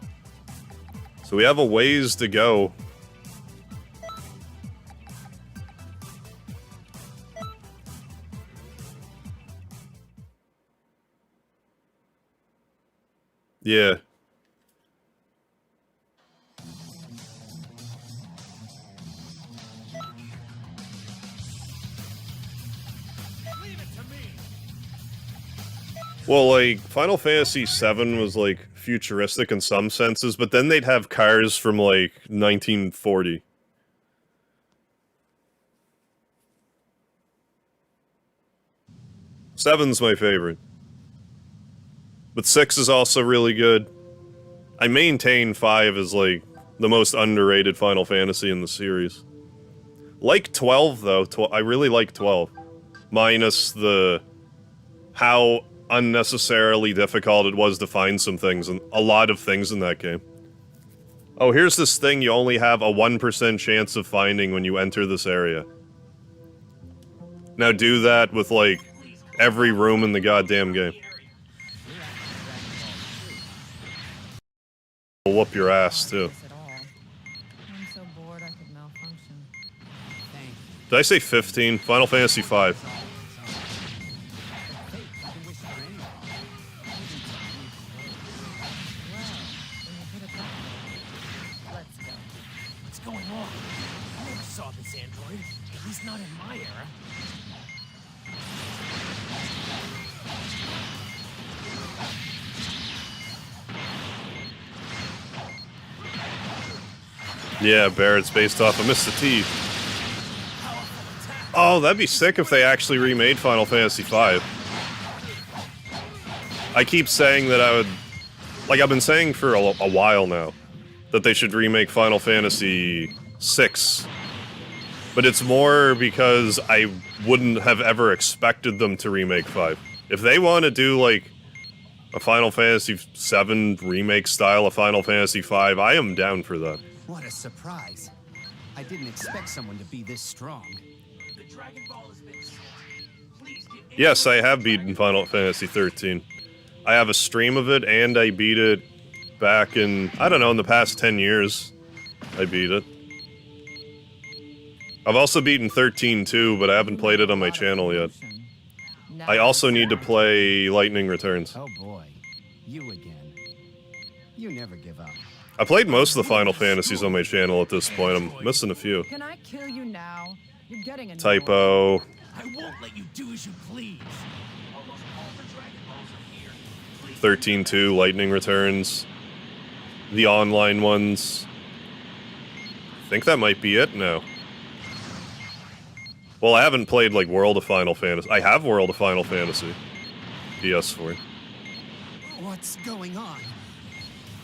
So we have a ways to go. Yeah. Well, like, Final Fantasy VII was, like, futuristic in some senses, but then they'd have cars from, like, 1940. Seven's my favorite. But 6 is also really good. I maintain 5 is, like, the most underrated Final Fantasy in the series. Like 12, though. I really like 12. Minus the... how unnecessarily difficult it was to find some things, and a lot of things in that game. Oh, here's this thing you only have a 1% chance of finding when you enter this area. Now do that with, like, every room in the goddamn game. Will whoop your ass, too.
I'm so bored I could malfunction.
Did I say 15? Final Fantasy V.
What's going on? I never saw this android. At least not in my era.
Yeah, Barrett's based off of Mr. T. Oh, that'd be sick if they actually remade Final Fantasy V. I keep saying that I would... Like, I've been saying for a while now that they should remake Final Fantasy VI. But it's more because I wouldn't have ever expected them to remake 5. If they want to do, like, a Final Fantasy VII remake style of Final Fantasy V, I am down for that.
What a surprise. I didn't expect someone to be this strong.
Yes, I have beaten Final Fantasy 13. I have a stream of it, and I beat it back in, I don't know, in the past 10 years. I beat it. I've also beaten 13 too, but I haven't played it on my channel yet. I also need to play Lightning Returns.
Oh boy, you again. You never give up.
I played most of the Final Fantasies on my channel at this point. I'm missing a few.
Can I kill you now? You're getting annoying.
Typo.
I won't let you do as you please.
13-2, Lightning Returns. The online ones. I think that might be it now. Well, I haven't played, like, World of Final Fantasy. I have World of Final Fantasy. PS4.
What's going on?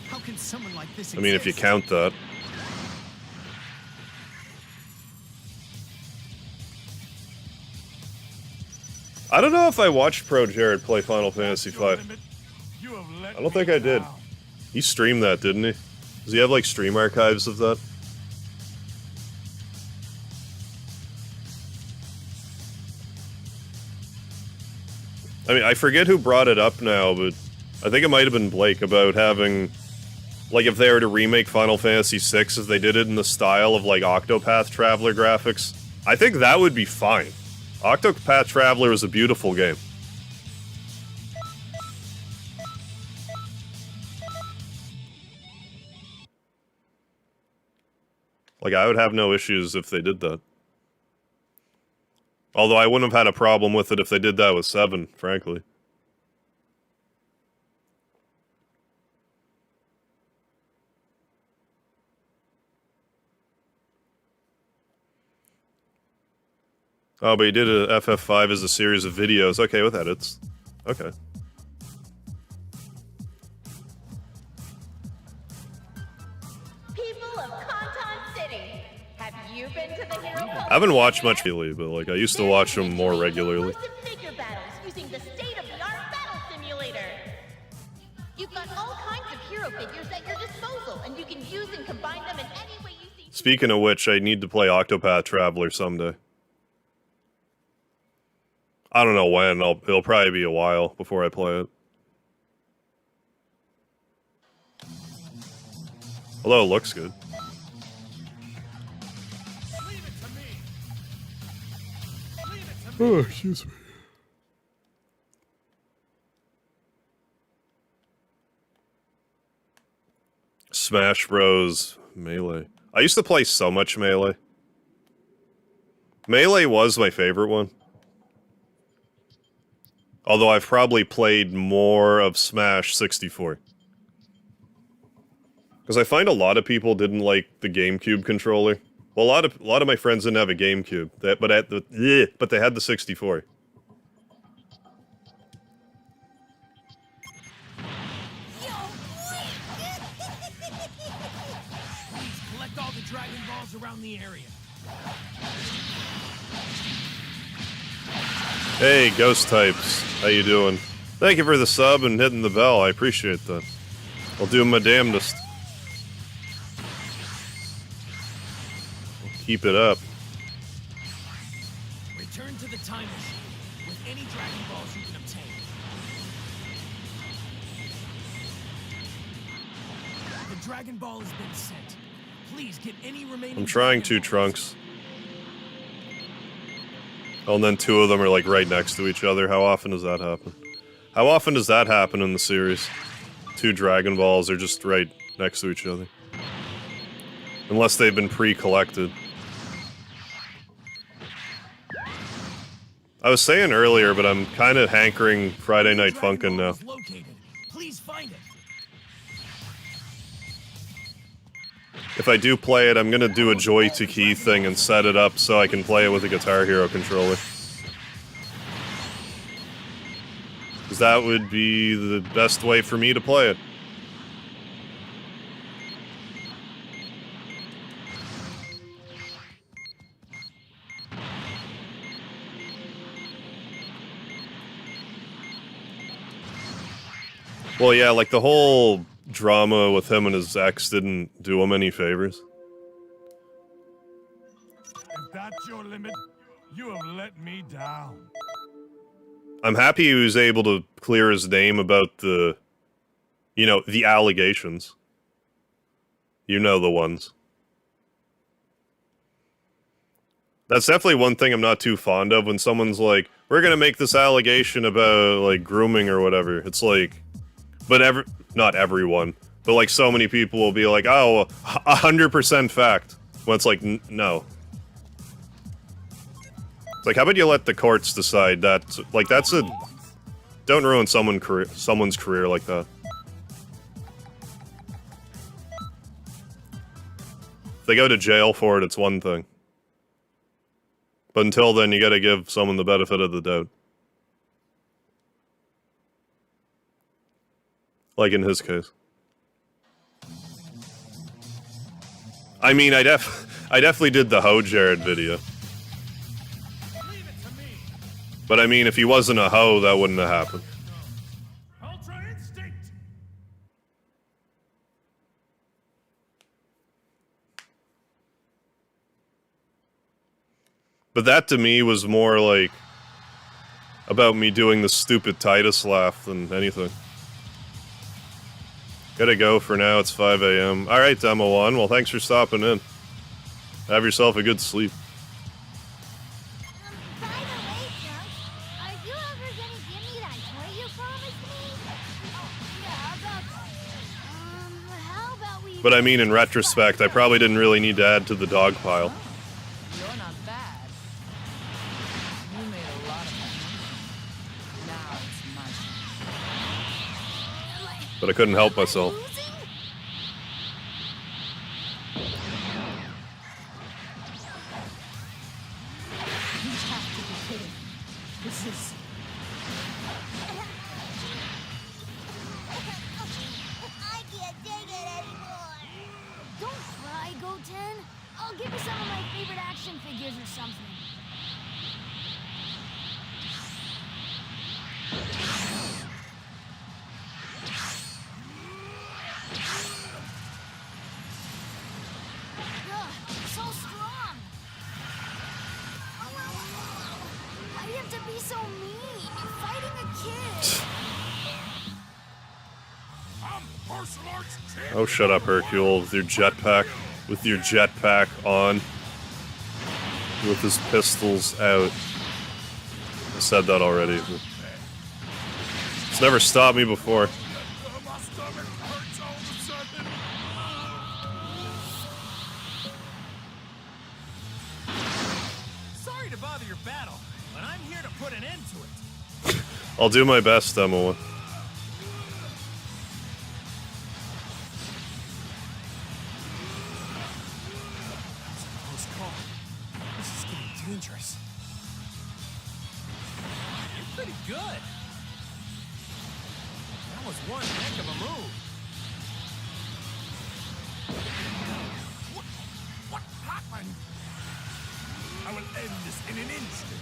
How can someone like this exist?
I mean, if you count that. I don't know if I watched Pro Jared play Final Fantasy V. I don't think I did. He streamed that, didn't he? Does he have, like, stream archives of that? I mean, I forget who brought it up now, but I think it might have been Blake about having, like, if they were to remake Final Fantasy VI, if they did it in the style of, like, Octopath Traveler graphics, I think that would be fine. Octopath Traveler is a beautiful game. Like, I would have no issues if they did that. Although I wouldn't have had a problem with it if they did that with 7, frankly. Oh, but he did a FF5 as a series of videos. Okay, with edits. Okay.
People of Canton City, have you been to the Hero Coliseum?
I haven't watched much lately, but like I used to watch them more regularly.
Exclusive figure battles using the state-of-the-art battle simulator. You've got all kinds of hero figures at your disposal, and you can use and combine them in any way you see.
Speaking of which, I need to play Octopath Traveler someday. I don't know when. It'll probably be a while before I play it. Although it looks good.
Leave it to me. Leave it to me.
Oh, excuse me. Smash Bros. Melee. I used to play so much Melee. Melee was my favorite one. Although I've probably played more of Smash 64. Because I find a lot of people didn't like the GameCube controller. Well, a lot of my friends didn't have a GameCube, but they had the 64.
Please collect all the Dragon Balls around the area.
Hey, Ghost Types. How you doing? Thank you for the sub and hitting the bell. I appreciate that. I'll do my damnedest. Keep it up.
Return to the time machine with any Dragon Balls you can obtain. The Dragon Ball has been sent. Please get any remaining.
I'm trying
Dragon
to,
Balls.
Trunks. Oh, and then two of them are like right next to each other. How often does that happen? How often does that happen in the series? Two Dragon Balls are just right next to each other. Unless they've been pre-collected. I was saying earlier, but I'm kind of hankering Friday Night Funkin' now.
Please find it.
If I do play it, I'm gonna do a Joy to Key thing and set it up so I can play it with a Guitar Hero controller. Because that would be the best way for me to play it. Well, yeah, like the whole drama with him and his ex didn't do him any favors.
If that's your limit, you have let me down.
I'm happy he was able to clear his name about the, you know, the allegations. You know the ones. That's definitely one thing I'm not too fond of when someone's like, we're gonna make this allegation about, like, grooming or whatever. It's like, but not everyone, but like so many people will be like, oh, 100% fact. When it's like, no. It's like, how about you let the courts decide that? Like, that's a... Don't ruin someone's career like that. If they go to jail for it, it's one thing. But until then, you gotta give someone the benefit of the doubt. Like in his case. I mean, I definitely did the Ho Jared video. But I mean, if he wasn't a hoe, that wouldn't have happened.
Ultra Instinct.
But that to me was more like about me doing the stupid Titus laugh than anything. Gotta go for now, it's 5 a.m. Alright, Demo 1, well thanks for stopping in. Have yourself a good sleep.
By the way, Trunks, are you ever gonna give me that toy you promised me? Oh, yeah, about that. How about we...
But I mean, in retrospect, I probably didn't really need to add to the dog pile.
You're not bad. You made a lot of money. Now it's my turn.
But I couldn't help myself.
Losing?
You have to be kidding. This is...
I can't take it anymore. Don't cry, Goten. I'll give you some of my favorite action figures or something. Don't be so mean. You're fighting a kid.
I'm martial arts champion.
Oh, shut up, Hercule, with your jetpack. With your jetpack on. With his pistols out. I said that already. But it's never stopped me before.
My stomach hurts all of a sudden. Sorry to bother your battle, but I'm here to put an end to it.
I'll do my best, Emma.
Close call. This is getting dangerous. You're pretty good. That was one heck of a move. What happened? I will end this in an instant.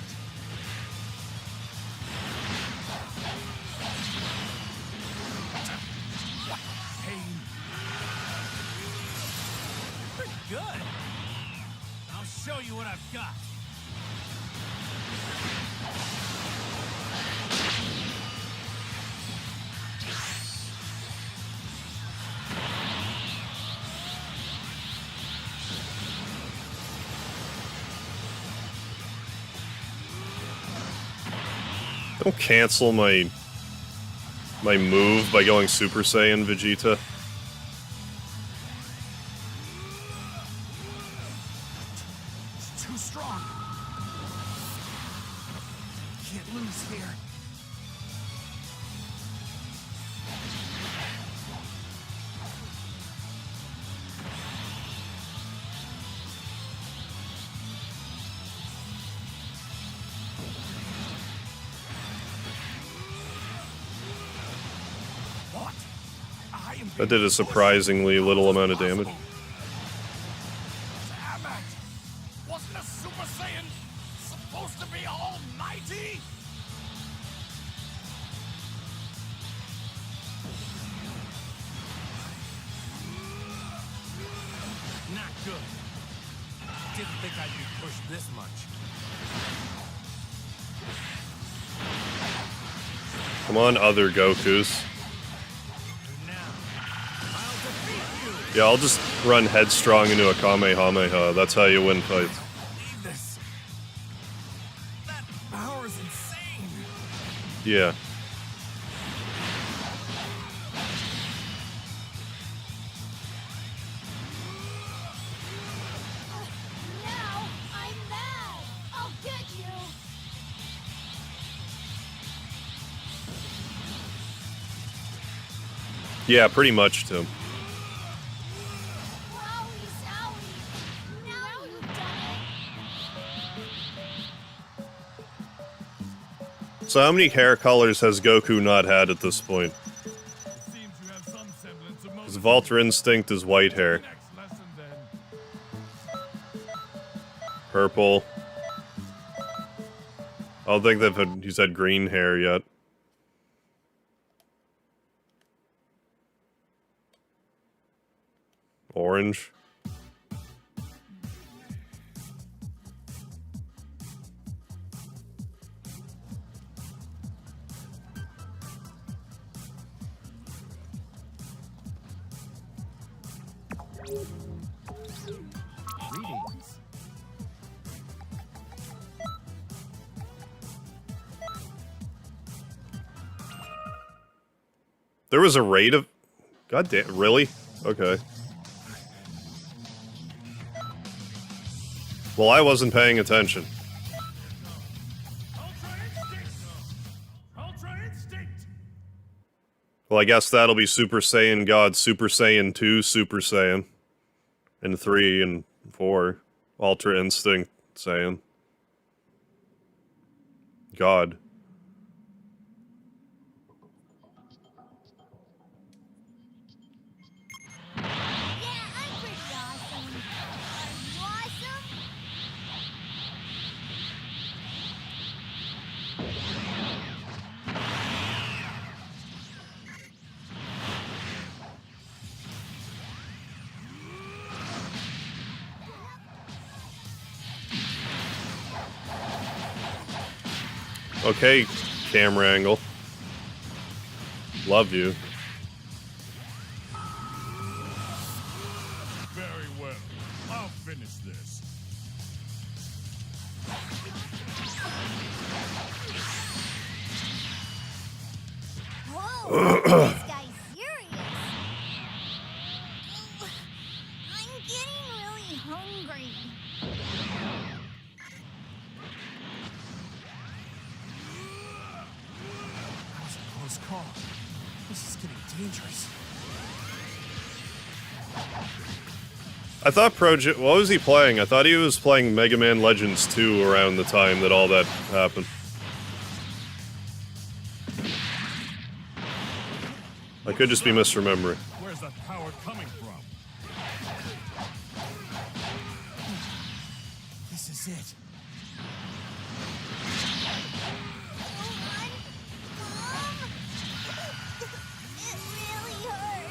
What pain. Pretty good. I'll show you what I've got.
Don't cancel my move by going Super Saiyan, Vegeta.
It's too strong. Can't lose here. What? I am
That did a surprisingly little amount of damage.
Damn it! Wasn't a Super Saiyan supposed to be almighty? Not good. Didn't think I'd be pushed this much.
Come on, other Gokus.
Now, I'll defeat you.
Yeah, I'll just run headstrong into a Kamehameha. That's how you win fights.
Leave this. That power is insane.
Yeah.
Now I'm mad. I'll get you.
Yeah, pretty much, Tim.
Wowie zowie. Now you've done it.
So how many hair colors has Goku not had at this point?
Seems you have some semblance of
His Volter Instinct is white hair.
next lesson then.
Purple. I don't think he's had green hair yet. Orange.
Greetings.
There was a rate of... God damn, really? Okay. Well, I wasn't paying attention.
Ultra Instinct! Ultra Instinct!
Well, I guess that'll be Super Saiyan God, Super Saiyan 2, Super Saiyan. And 3 and 4. Ultra Instinct Saiyan. God.
Yeah, I'm pretty awesome. Are you awesome?
Okay, camera angle. Love you.
Very well. I'll finish this.
Whoa, this guy's serious. I'm getting really hungry.
That was a close call. This is getting dangerous.
I thought Project. What was he playing? I thought he was playing Mega Man Legends 2 around the time that all that happened. I could just be misremembering.
Where's that power coming from?
This is it.
It really hurts.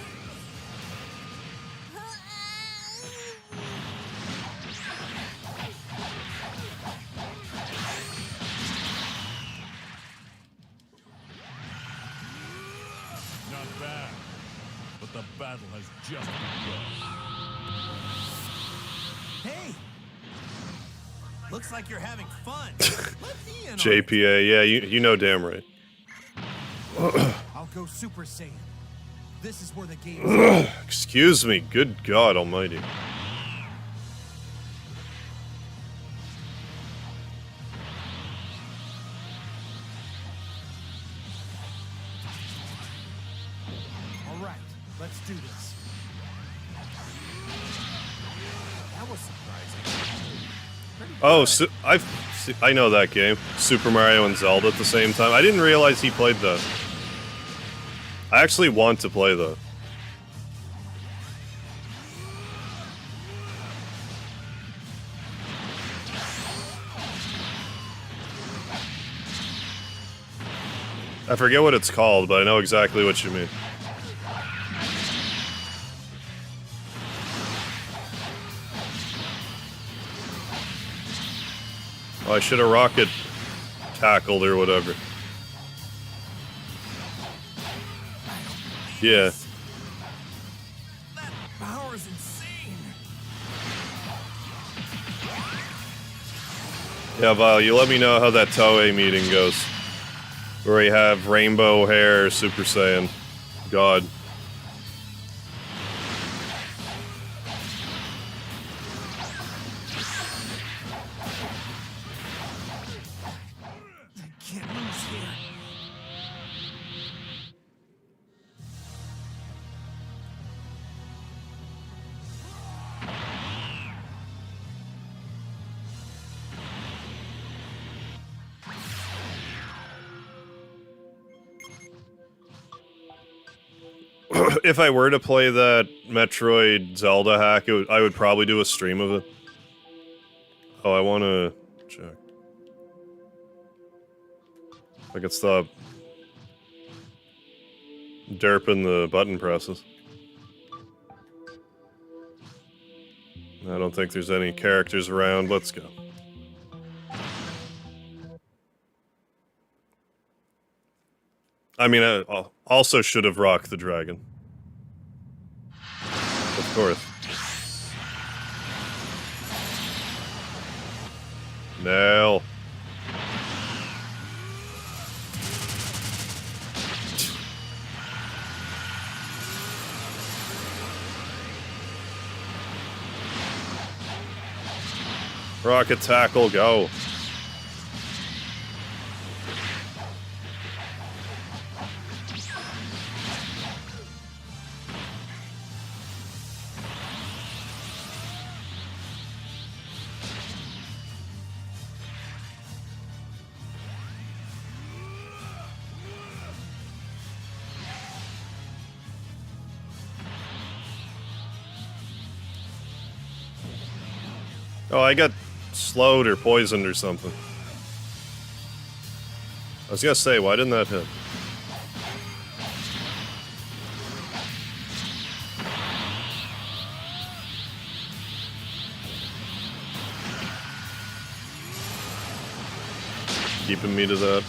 Not bad. But the battle has just begun.
Hey! Looks like you're having fun. Let me in on it.
JPA, yeah, you know damn right.
I'll go Super Saiyan. This is where the game is.
Excuse me, good God almighty.
All right, let's do this. That was surprising.
Oh, I know that game. Super Mario and Zelda at the same time. I didn't realize he played that. I actually want to play that. I forget what it's called, but I know exactly what you mean. Oh, I should have rocket tackled or whatever. Yeah.
That power is insane.
Yeah, Val, you let me know how that Toei meeting goes. Where you have rainbow hair, Super Saiyan. God.
I can't lose here.
If I were to play that Metroid Zelda hack, I would probably do a stream of it. Oh, I want to check. I could stop derping the button presses. I don't think there's any characters around. Let's go. I mean, I also should have rocked the dragon. Of course. Nail. Rocket tackle, go. Oh, I got slowed or poisoned or something. I was gonna say, why didn't that hit? Keeping me to that.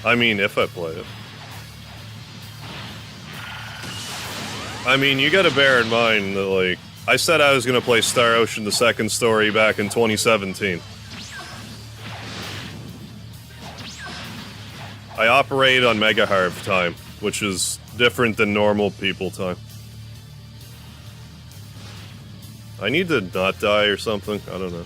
I mean, if I play it. I mean, you gotta bear in mind that, like, I said I was gonna play Star Ocean the second story back in 2017. I operate on MegaHarv time, which is different than normal people time. I need to not die or something, I don't know.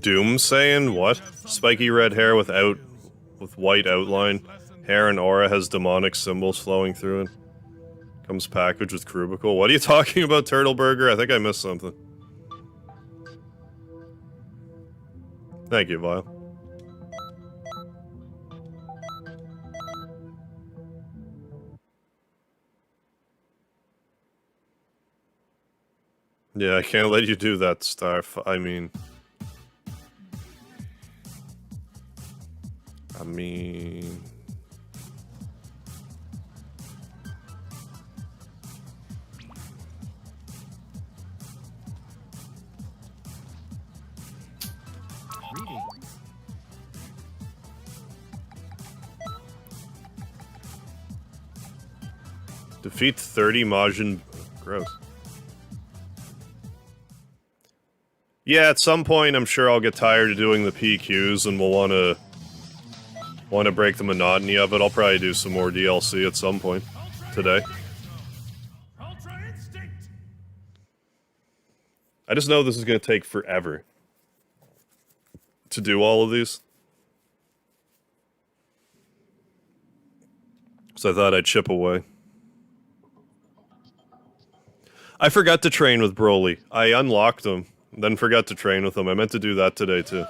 Doom saying what? Spiky red hair with white outline. Hair and aura has demonic symbols flowing through it. Comes packaged with Crubicle. What are you talking about, Turtle Burger? I think I missed something. Thank you, Vile. Yeah, I can't let you do that, Starf. I mean...
Greetings.
Defeat 30 Majin... Gross. Yeah, at some point I'm sure I'll get tired of doing the PQs and we'll wanna break the monotony of it. I'll probably do some more DLC at some point today.
Ultra Instinct!
I just know this is gonna take forever to do all of these. So I thought I'd chip away. I forgot to train with Broly. I unlocked him, then forgot to train with him. I meant to do that today too.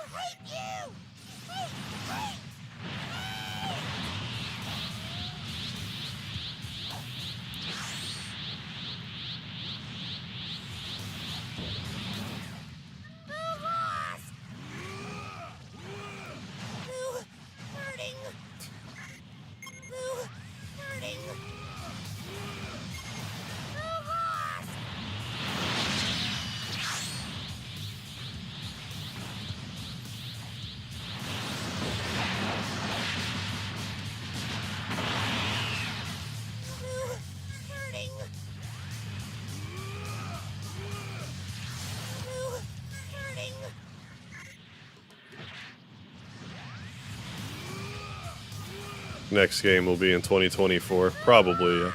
Next game will be in 2024. Probably, yeah.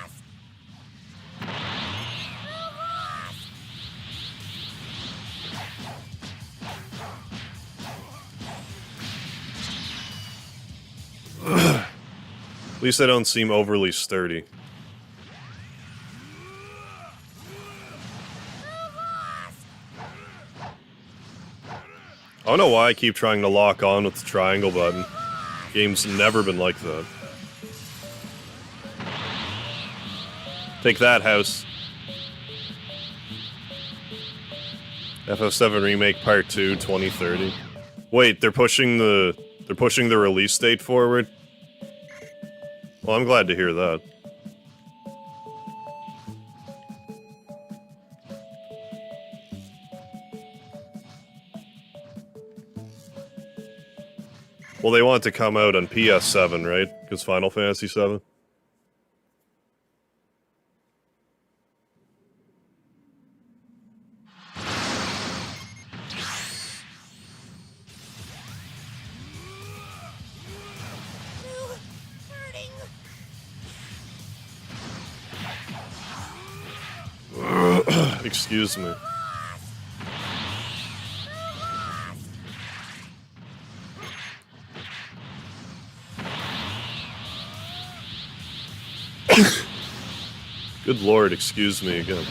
At least I don't seem overly sturdy. I don't know why I keep trying to lock on with the triangle button. Game's never been like that. Take that, house. FF7 Remake Part 2, 2030. Wait, they're pushing the release date forward? Well, I'm glad to hear that. Well, they want it to come out on PS7, right? Because Final Fantasy 7. Excuse me. Good lord, excuse me again.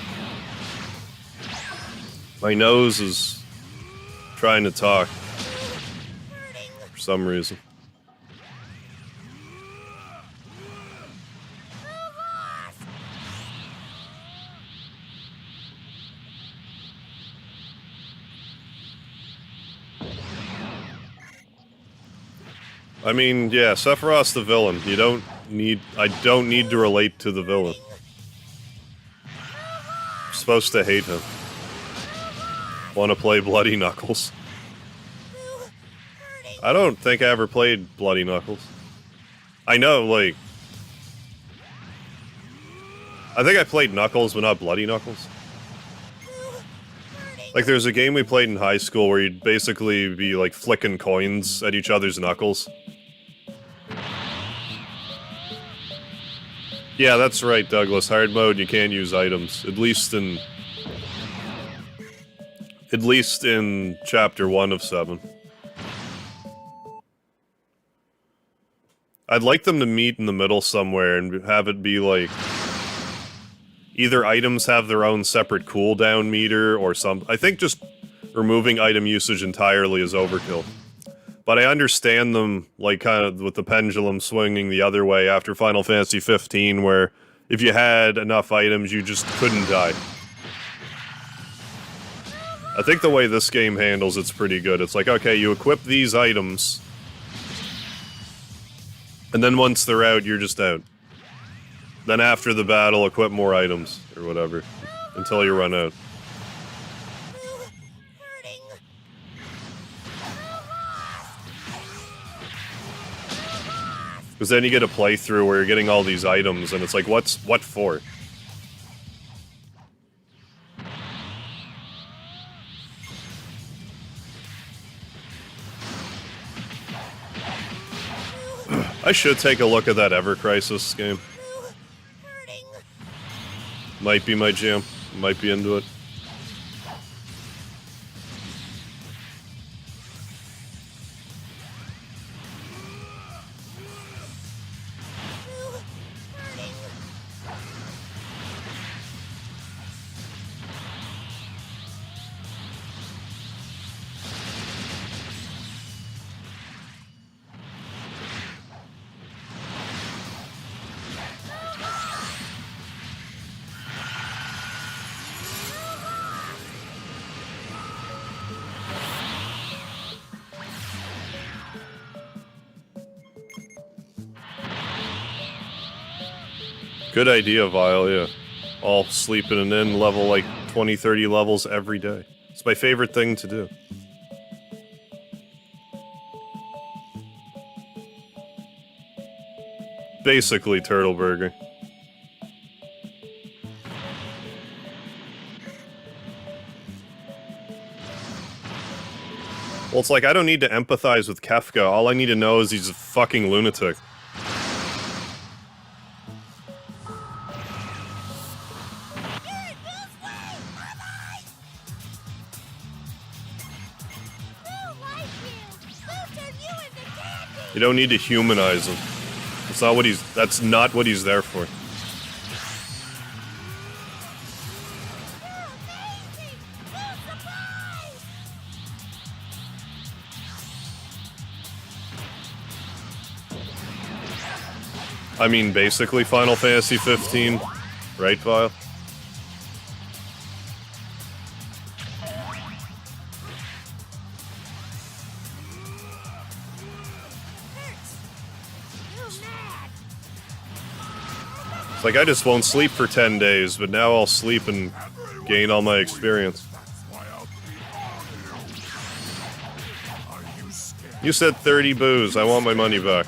My nose is trying to talk for some reason. I mean, yeah, Sephiroth's the villain. You don't need... I don't need to relate to the villain. I'm supposed to hate him. Want to play Bloody Knuckles. I don't think I ever played Bloody Knuckles. I know, like... I think I played Knuckles, but not Bloody Knuckles. Like, there's a game we played in high school where you'd basically be, like, flicking coins at each other's knuckles. Yeah, that's right, Douglas. Hard mode, you can't use items. At least in Chapter 1 of 7. I'd like them to meet in the middle somewhere and have it be, like... Either items have their own separate cooldown meter, or some... I think just removing item usage entirely is overkill. But I understand them, like, kind of with the pendulum swinging the other way after Final Fantasy 15, where if you had enough items, you just couldn't die. I think the way this game handles it's pretty good. It's like, okay, you equip these items, and then once they're out, you're just out. Then after the battle, equip more items, or whatever, until you run out. Because then you get a playthrough where you're getting all these items, and it's like, what for? I should take a look at that Ever Crisis game. Might be my jam. Might be into it. Good idea, Vile, yeah. All sleeping and in level like 20, 30 levels every day. It's my favorite thing to do. Basically Turtle Burger. Well, it's like, I don't need to empathize with Kefka. All I need to know is he's a fucking lunatic. You don't need to humanize him. That's not what he's there for. I mean, basically Final Fantasy 15, right, Vile? It's like, I just won't sleep for 10 days, but now I'll sleep and gain all my experience. You said 30 boos, I want my money back.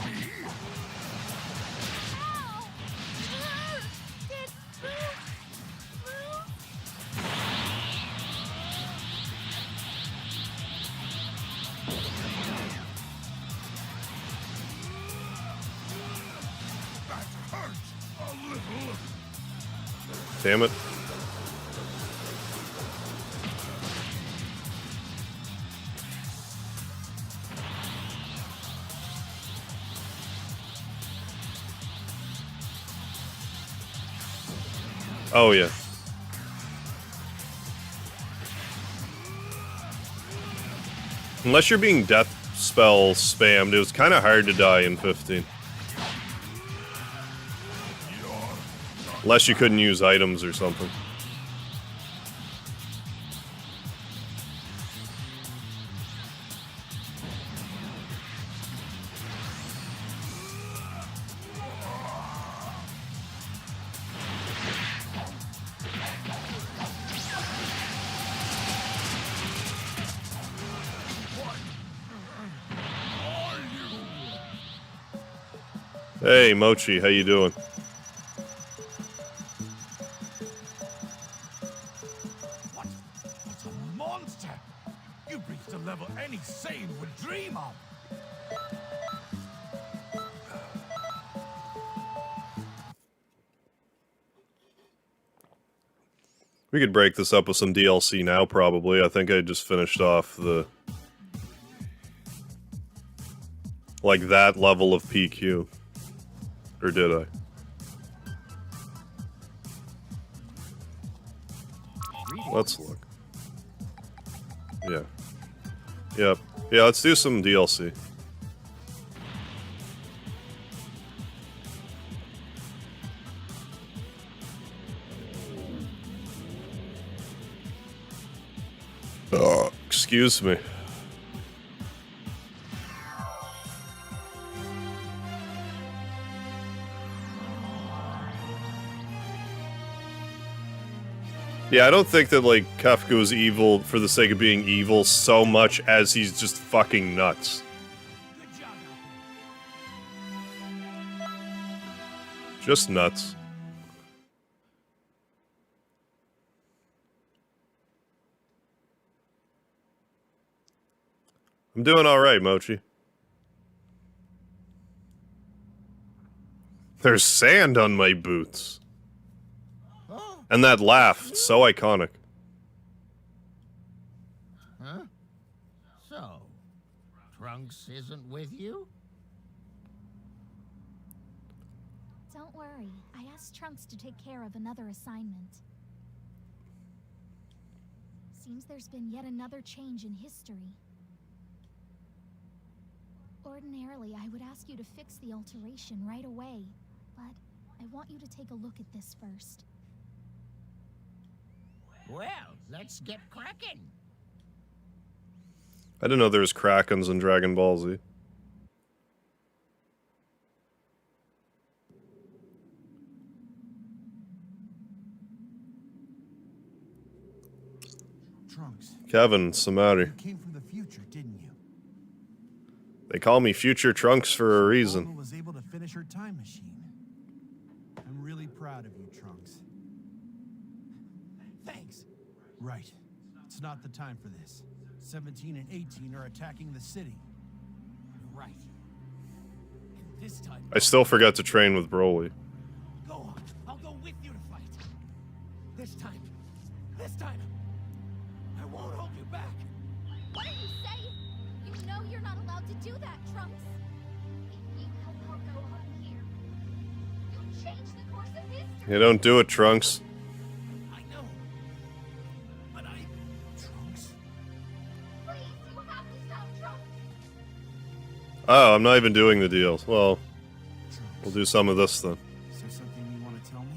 Damn it. Oh, yeah. Unless you're being death spell spammed, it was kind of hard to die in 15. Unless you couldn't use items or something. Hey, Mochi, how you doing?
What's a monster? You've reached a level any sane would dream of.
We could break this up with some DLC now, probably. I think I just finished off the... like, that level of PQ. Or did I? Let's look. Yeah. Yep. Yeah, let's do some DLC. Excuse me. Yeah, I don't think that, like, Kafka is evil for the sake of being evil so much as he's just fucking nuts. Just nuts. I'm doing alright, Mochi. There's sand on my boots. And that laugh, so iconic.
Huh? So, Trunks isn't with you?
Don't worry. I asked Trunks to take care of another assignment. Seems there's been yet another change in history. Ordinarily, I would ask you to fix the alteration right away, but I want you to take a look at this first.
Well, let's get cracking.
I didn't know there was Krakens in Dragon Ball Z.
Trunks,
Kevin, Samari.
you came from the future, didn't you?
They call me Future Trunks for a
Bulma
reason.
was able to finish her time machine. I'm really proud of you, Trunks.
Thanks.
Right. It's not the time for this. 17 and 18 are attacking the city.
Right. And this time,
I still forgot to train with Broly.
go on. I'll go with you to fight. This time, I won't hold you back.
What are you saying? You know you're not allowed to do that, Trunks. If you help our Gohan here, you'll change the course of history.
You don't do it, Trunks.
I know. But Trunks?
Please, you have to stop Trunks.
Oh, I'm not even doing the deals. Well,
Trunks,
we'll do some of this then.
is there something you want to tell me?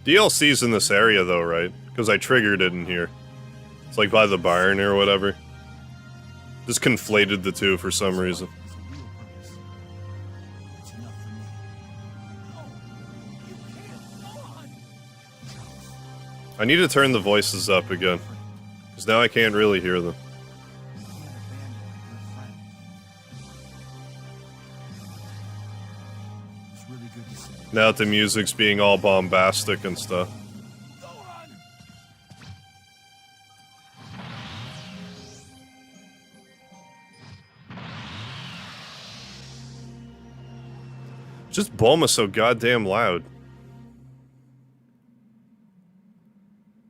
DLC's in this area though, right? Because I triggered it in here. It's like by the barn or whatever. Just conflated the two for some reason.
It's a real purpose. It's enough for me.
No. You can't go on.
I need to turn the voices up again. Because now I can't really hear them.
You can't abandon a good friend. It's really good to see you.
Now that the music's being all bombastic and stuff.
Go on.
Just Bulma so goddamn loud.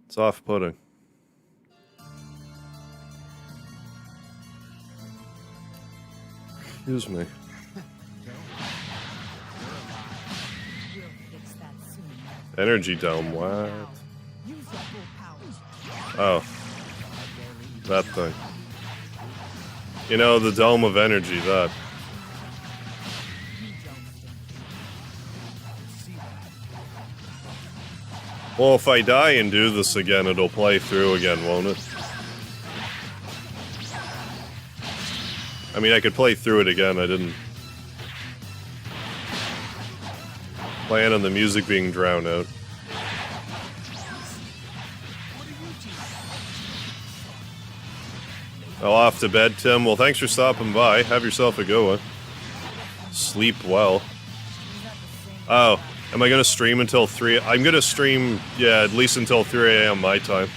It's off-putting. Excuse me.
We'll fix that soon.
Energy dome, what?
Use your full powers.
Oh. That thing. You know, the dome of energy, that.
You don't stand.
Well, if I die and do this again, it'll play through again, won't it? I mean, I could play through it again, I didn't plan on the music being drowned out. Oh, off to bed, Tim. Well, thanks for stopping by. Have yourself a good one. Sleep well. Oh, am I gonna stream until 3? I'm gonna stream, yeah, at least until 3 a.m. my time.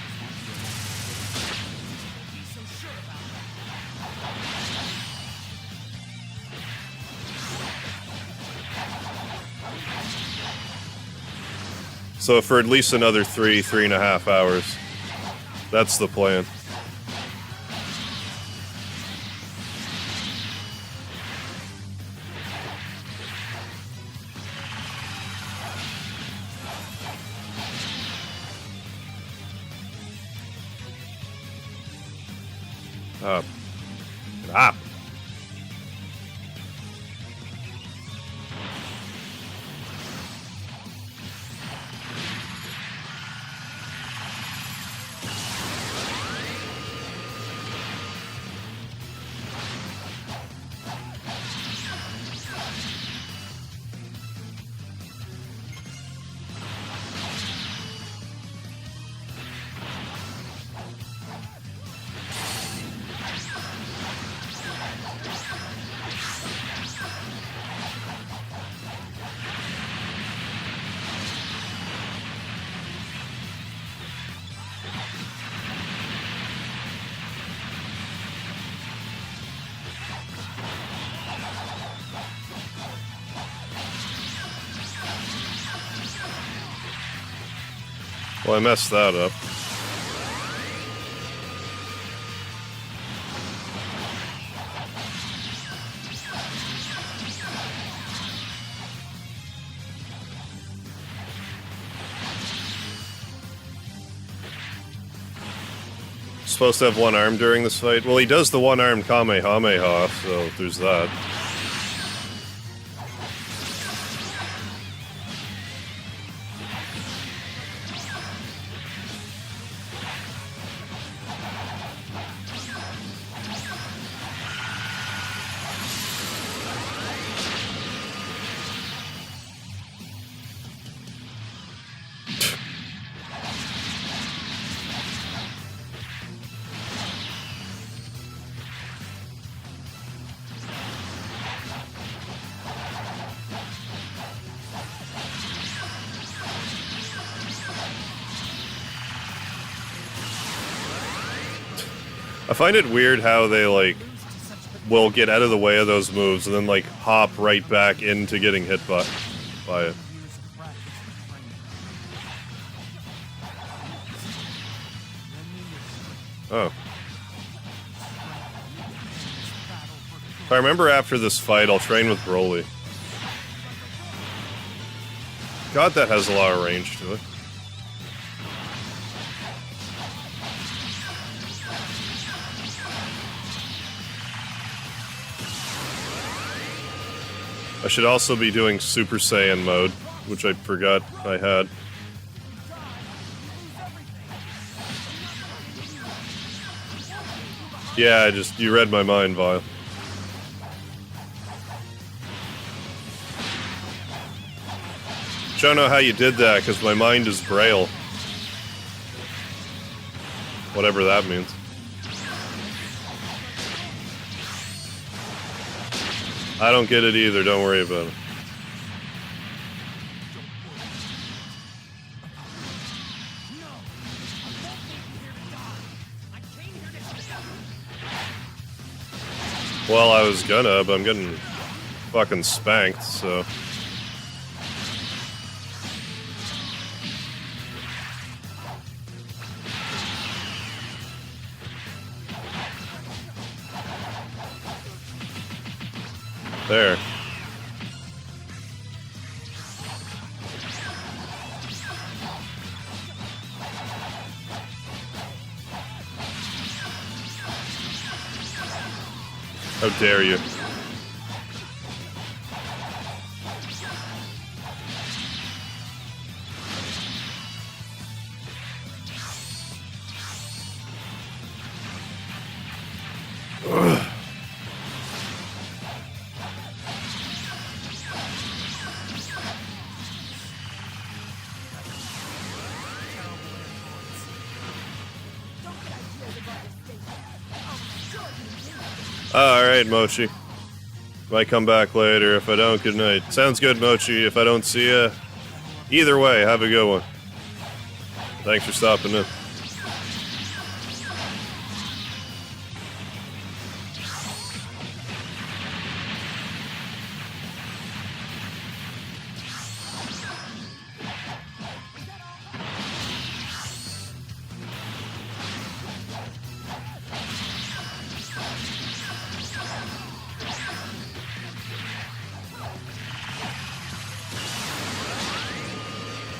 So for at least another 3.5 hours. That's the plan. Get up. Well, I messed that up. Supposed to have one arm during this fight? Well, he does the one-armed Kamehameha, so there's that. I find it weird how they, like, will get out of the way of those moves and then, like, hop right back into getting hit by it. Oh. If I remember after this fight, I'll train with Broly. God, that has a lot of range to it. I should also be doing Super Saiyan mode, which I forgot I had. Yeah, you read my mind, Vile. Don't know how you did that, because my mind is braille. Whatever that means. I don't get it either, don't worry about it. Well, I was gonna, but I'm getting fucking spanked, so... There. How dare you? Alright, Mochi. Might come back later. If I don't, good night. Sounds good, Mochi. If I don't see ya, either way, have a good one. Thanks for stopping in.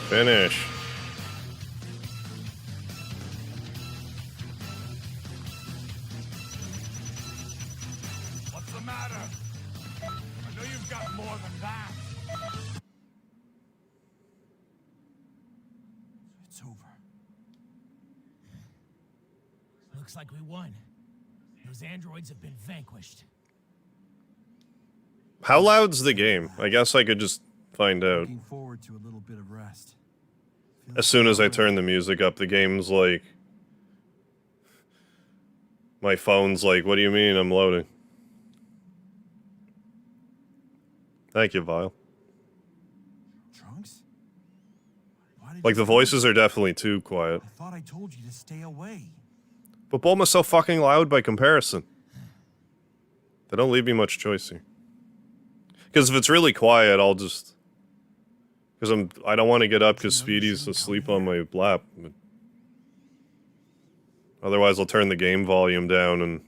Finish.
What's the matter? I know you've got more than that.
It's over.
Looks like we won. Those androids have been vanquished.
How loud's the game? I guess I could just find out.
Looking forward to a little bit of rest.
As soon as I turn the music up, the game's like... My phone's like, what do you mean I'm loading? Thank you, Vile.
Trunks? Why did
Like, the
you-
voices are definitely too quiet.
I thought I told you to stay away.
But Bulma's so fucking loud by comparison. They don't leave me much choice here. Because if it's really quiet, I'll just... Because I don't want to get up because Speedy's asleep on my lap. But otherwise, I'll turn the game volume down and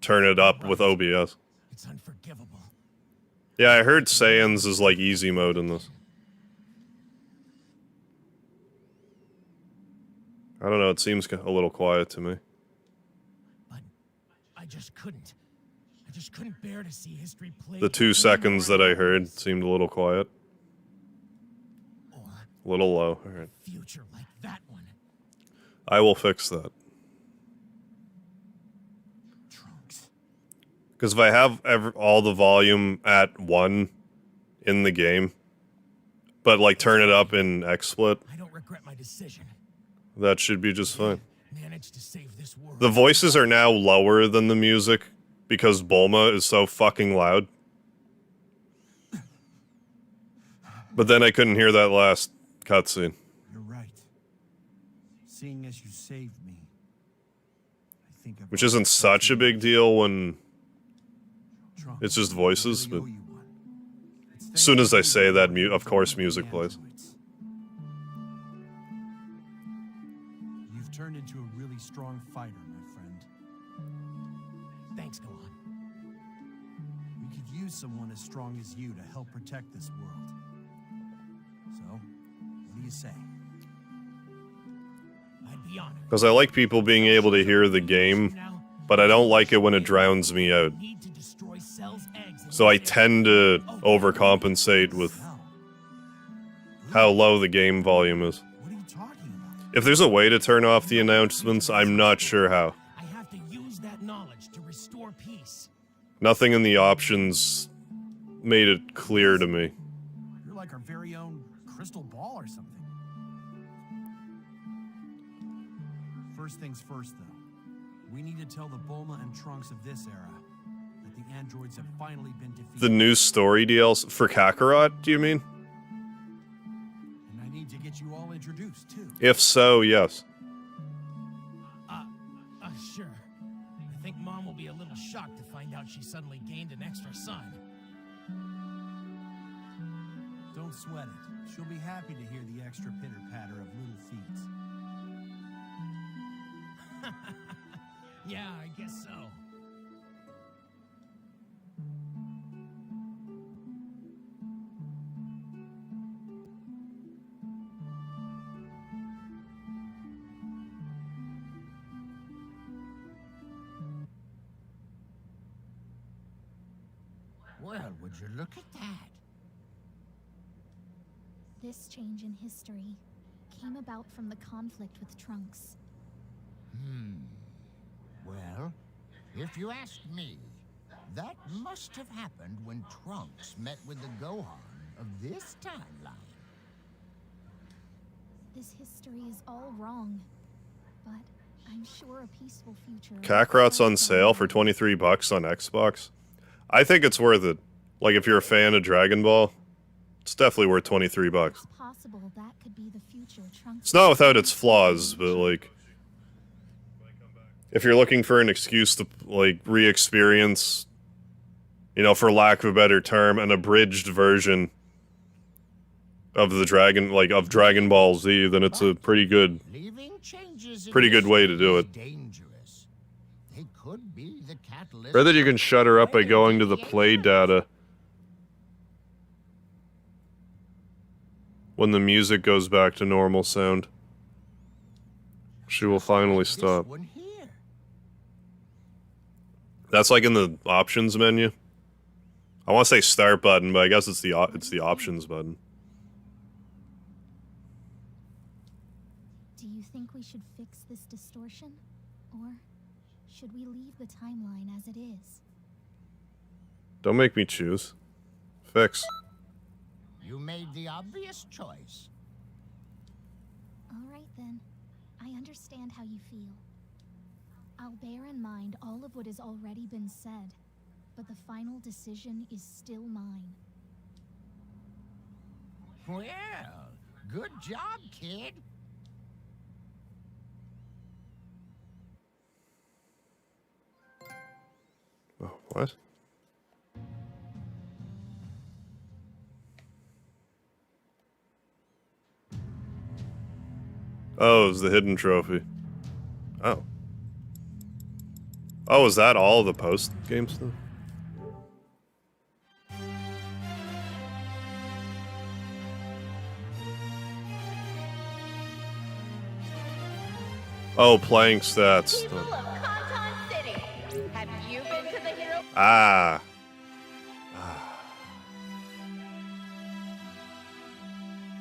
turn it up with OBS.
It's unforgivable.
Yeah, I heard Saiyans is like easy mode in this. I don't know, it seems a little quiet to me.
But I just couldn't. I just couldn't bear to see history played.
The 2 seconds that I heard seemed a little quiet.
Or
A little low. Alright.
future like that one.
I will fix that.
Trunks.
Because if I have all the volume at 1 in the game, but like turn it up in XSplit,
I don't regret my decision.
that should be just fine.
Managed to save this world.
The voices are now lower than the music because Bulma is so fucking loud. But then I couldn't hear that last cutscene.
You're right. Seeing as you saved me, I think I've
Which isn't such a big deal when
Trunks,
it's just
I
voices,
really
but
owe you one. It's
as soon as I
thanks to
say
you
that,
for
of course
the
music plays.
androids. You've turned into a really strong fighter, my friend.
Thanks, go on.
We could use someone as strong as you to help protect this world. So, what do you say?
I'd be honored.
Because I like people being able to hear the game, but I don't like it when it drowns me out.
Need to destroy Cell's eggs.
So I tend to overcompensate with
Well,
how low the game volume is.
what are you talking about?
If there's a way to turn off the announcements, I'm not sure how.
I have to use that knowledge to restore peace.
Nothing in the options made it clear to me.
You're like our very own crystal ball or something. First things first, though. We need to tell the Bulma and Trunks of this era that the androids have finally been defeated.
The new story DLC for Kakarot, do you mean?
And I need to get you all introduced, too.
If so, yes.
Sure. I think Mom will be a little shocked to find out she suddenly gained an extra son.
Don't sweat it. She'll be happy to hear the extra pitter-patter of little feet.
Yeah, I guess so.
Well, would you look at that?
This change in history came about from the conflict with Trunks.
Well, if you ask me, that must have happened when Trunks met with the Gohan of this timeline.
This history is all wrong, but I'm sure a peaceful future.
Kakarot's on sale for $23 on Xbox. I think it's worth it. Like if you're a fan of Dragon Ball, it's definitely worth $23.
It's possible that could be the future Trunks.
It's not without its flaws, but like, if you're looking for an excuse to like re-experience, you know, for lack of a better term, an abridged version of the of Dragon Ball Z, then it's a pretty good way to do it.
Dangerous. They could be the catalyst.
Or that you can shut her up by going to the play data when the music goes back to normal sound. She will finally stop. That's like in the options menu. I want to say start button, but I guess it's the options button.
Do you think we should fix this distortion? Or should we leave the timeline as it is?
Don't make me choose. Fix.
You made the obvious choice.
All right then. I understand how you feel. I'll bear in mind all of what has already been said, but the final decision is still mine.
Well, good job, kid.
Oh, what? Oh, it's the hidden trophy. Oh. Oh, is that all the post-game stuff? Oh, playing stats.
People of Canton City, have you been to the hero?
Ah.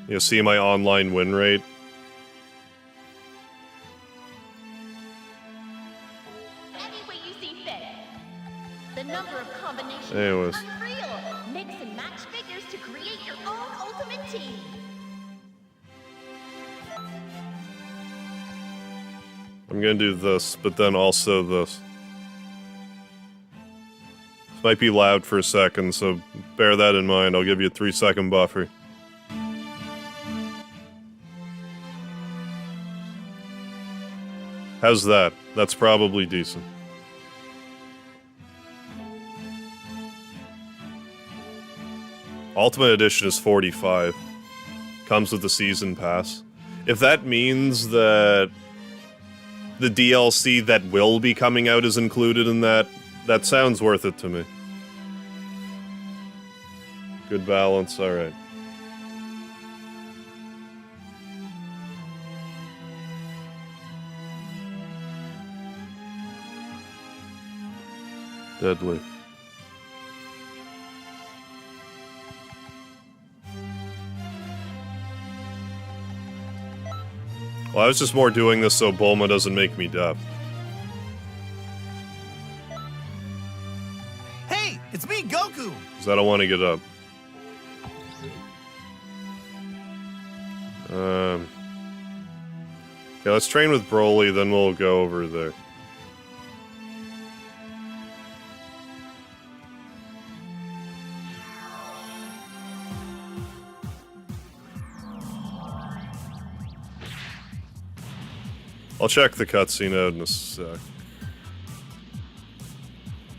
You see my online win rate?
Any way you see fit. The number of combinations
Anyways.
is unreal. Mix and match figures to create your own ultimate team.
I'm gonna do this, but then also this. This might be loud for a second, so bear that in mind. I'll give you a 3-second buffer. How's that? That's probably decent. Ultimate Edition is 45. Comes with the season pass. If that means that the DLC that will be coming out is included in that, that sounds worth it to me. Good balance, alright. Deadly. Well, I was just more doing this so Bulma doesn't make me deaf.
Hey, it's me, Goku!
Because I don't want to get up. Okay, let's train with Broly, then we'll go over there. I'll check the cutscene out in a sec.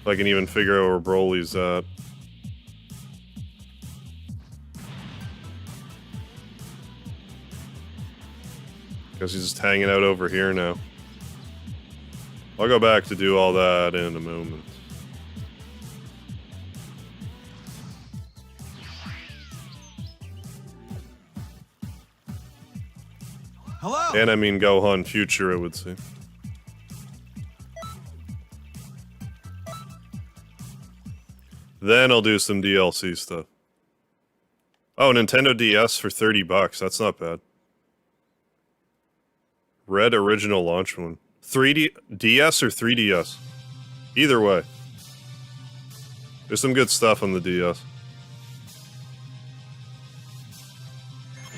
If I can even figure out where Broly's at. Guess he's just hanging out over here now. I'll go back to do all that in a moment.
Hello?
And I mean Gohan Future, it would seem. Then I'll do some DLC stuff. Oh, Nintendo DS for $30. That's not bad. Red original launch one. 3D DS or 3DS? Either way. There's some good stuff on the DS.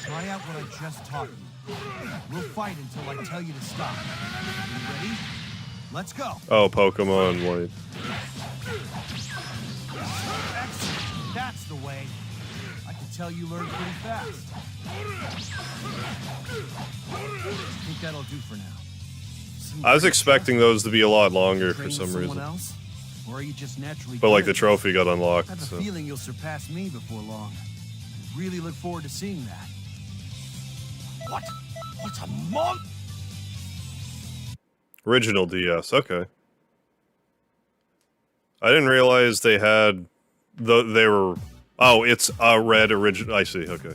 Try out what I just taught you. We'll fight until I tell you to stop. You ready? Let's go.
Oh, Pokemon White.
Excellent. the way. I can tell you learn pretty fast. I think that'll do for now.
I was expecting those to be a lot longer for
Train with
some
someone
reason.
else? Or are you just naturally
But like
good?
the trophy got
I
unlocked,
have a
so.
feeling you'll surpass me before long. I really look forward to seeing that.
What? What's a monk?
Original DS, okay. I didn't realize they had they were oh, it's a red original. I see, okay.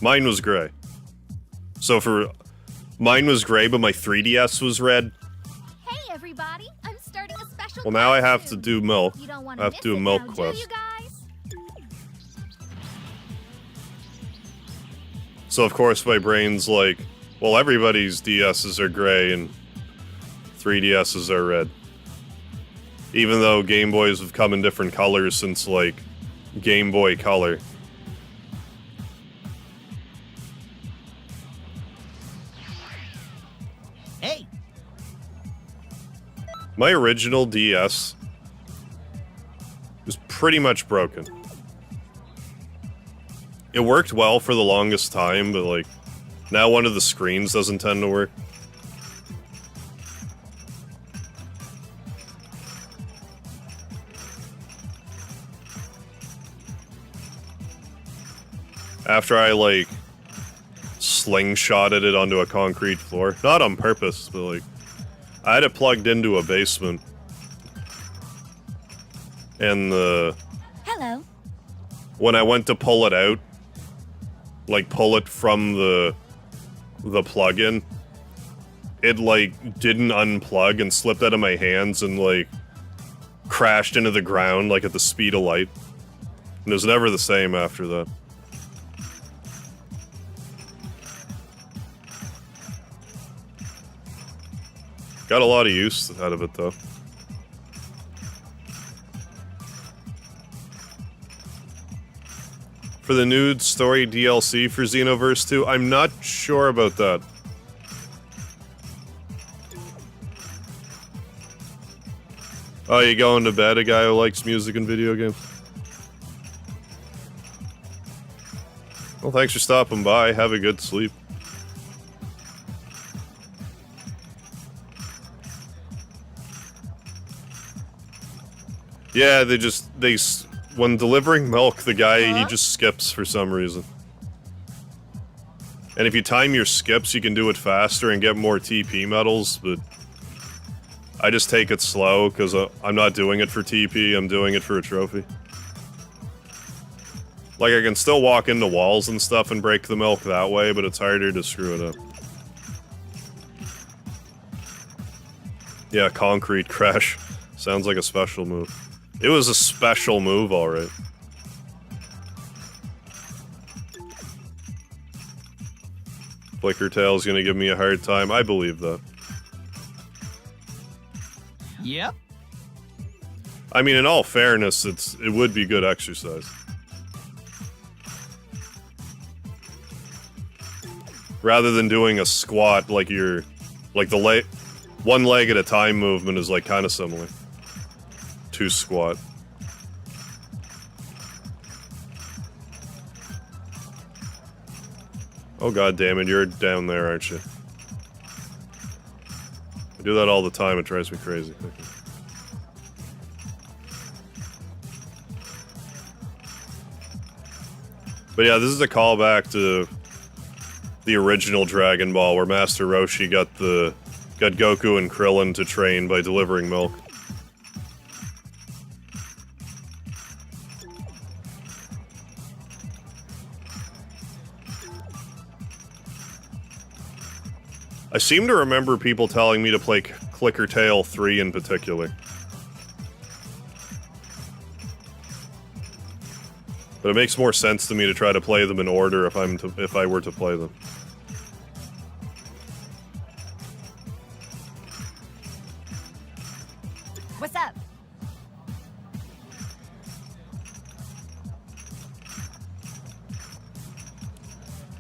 Mine was gray. So for mine was gray, but my 3DS was red.
Hey everybody, I'm starting a special
Well, now I have to
quest
do milk.
soon. You don't wanna
I have
miss
to do a
it
milk
now,
quest.
do you guys?
So of course my brain's like, well, everybody's DSs are gray and 3DSs are red. Even though Game Boys have come in different colors since, like, Game Boy Color.
Hey,
My original DS was pretty much broken. It worked well for the longest time, but, like, now one of the screens doesn't tend to work. After I, like, slingshotted it onto a concrete floor. Not on purpose, but, like, I had it plugged into a basement. And
Hello.
when I went to pull it out, like, pull it from the plug-in, it, like, didn't unplug and slipped out of my hands and, like, crashed into the ground, like, at the speed of light. And it was never the same after that. Got a lot of use out of it, though. For the nude story DLC for Xenoverse 2, I'm not sure about that. Oh, you going to bed, a guy who likes music and video games? Well, thanks for stopping by. Have a good sleep. Yeah, when delivering milk, the guy, he just skips for some reason. And if you time your skips, you can do it faster and get more TP medals, but I just take it slow, because I'm not doing it for TP, I'm doing it for a trophy. Like, I can still walk into walls and stuff and break the milk that way, but it's harder to screw it up. Yeah, concrete crash. Sounds like a special move. It was a special move, alright. Flickertail's gonna give me a hard time. I believe that.
Yep.
I mean, in all fairness, it would be good exercise. Rather than doing a squat like the one leg at a time movement is like kind of similar to squat. Oh god damn it, you're down there, aren't you? I do that all the time, it drives me crazy. But yeah, this is a callback to the original Dragon Ball, where Master Roshi got Goku and Krillin to train by delivering milk. I seem to remember people telling me to play Clicker Tail 3 in particular. But it makes more sense to me to try to play them in order if I were to play them.
What's up?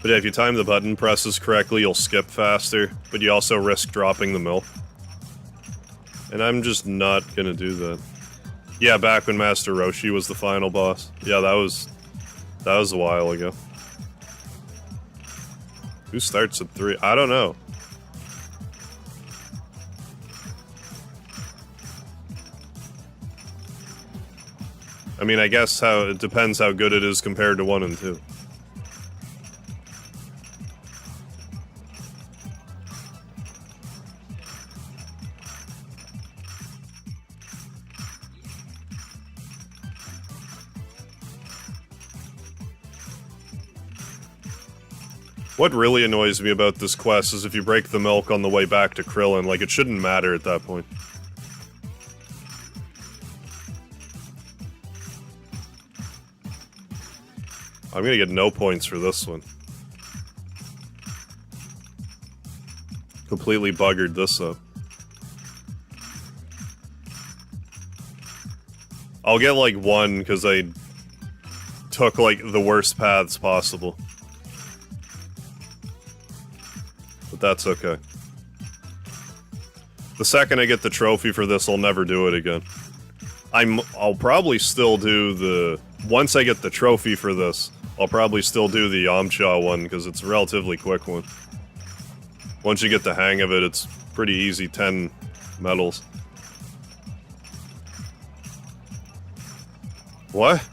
But yeah, if you time the button presses correctly, you'll skip faster, but you also risk dropping the milk. And I'm just not gonna do that. Yeah, back when Master Roshi was the final boss. Yeah, that was That was a while ago. Who starts at 3? I don't know. I mean, I guess it depends how good it is compared to 1 and 2. What really annoys me about this quest is if you break the milk on the way back to Krillin, like, it shouldn't matter at that point. I'm gonna get no points for this one. Completely buggered this up. I'll get like 1 because I took like the worst paths possible. But that's okay. The second I get the trophy for this, I'll never do it again. I'll probably still do the... Once I get the trophy for this, I'll probably still do the Yamcha one, because it's a relatively quick one. Once you get the hang of it, it's pretty easy, 10 medals. What?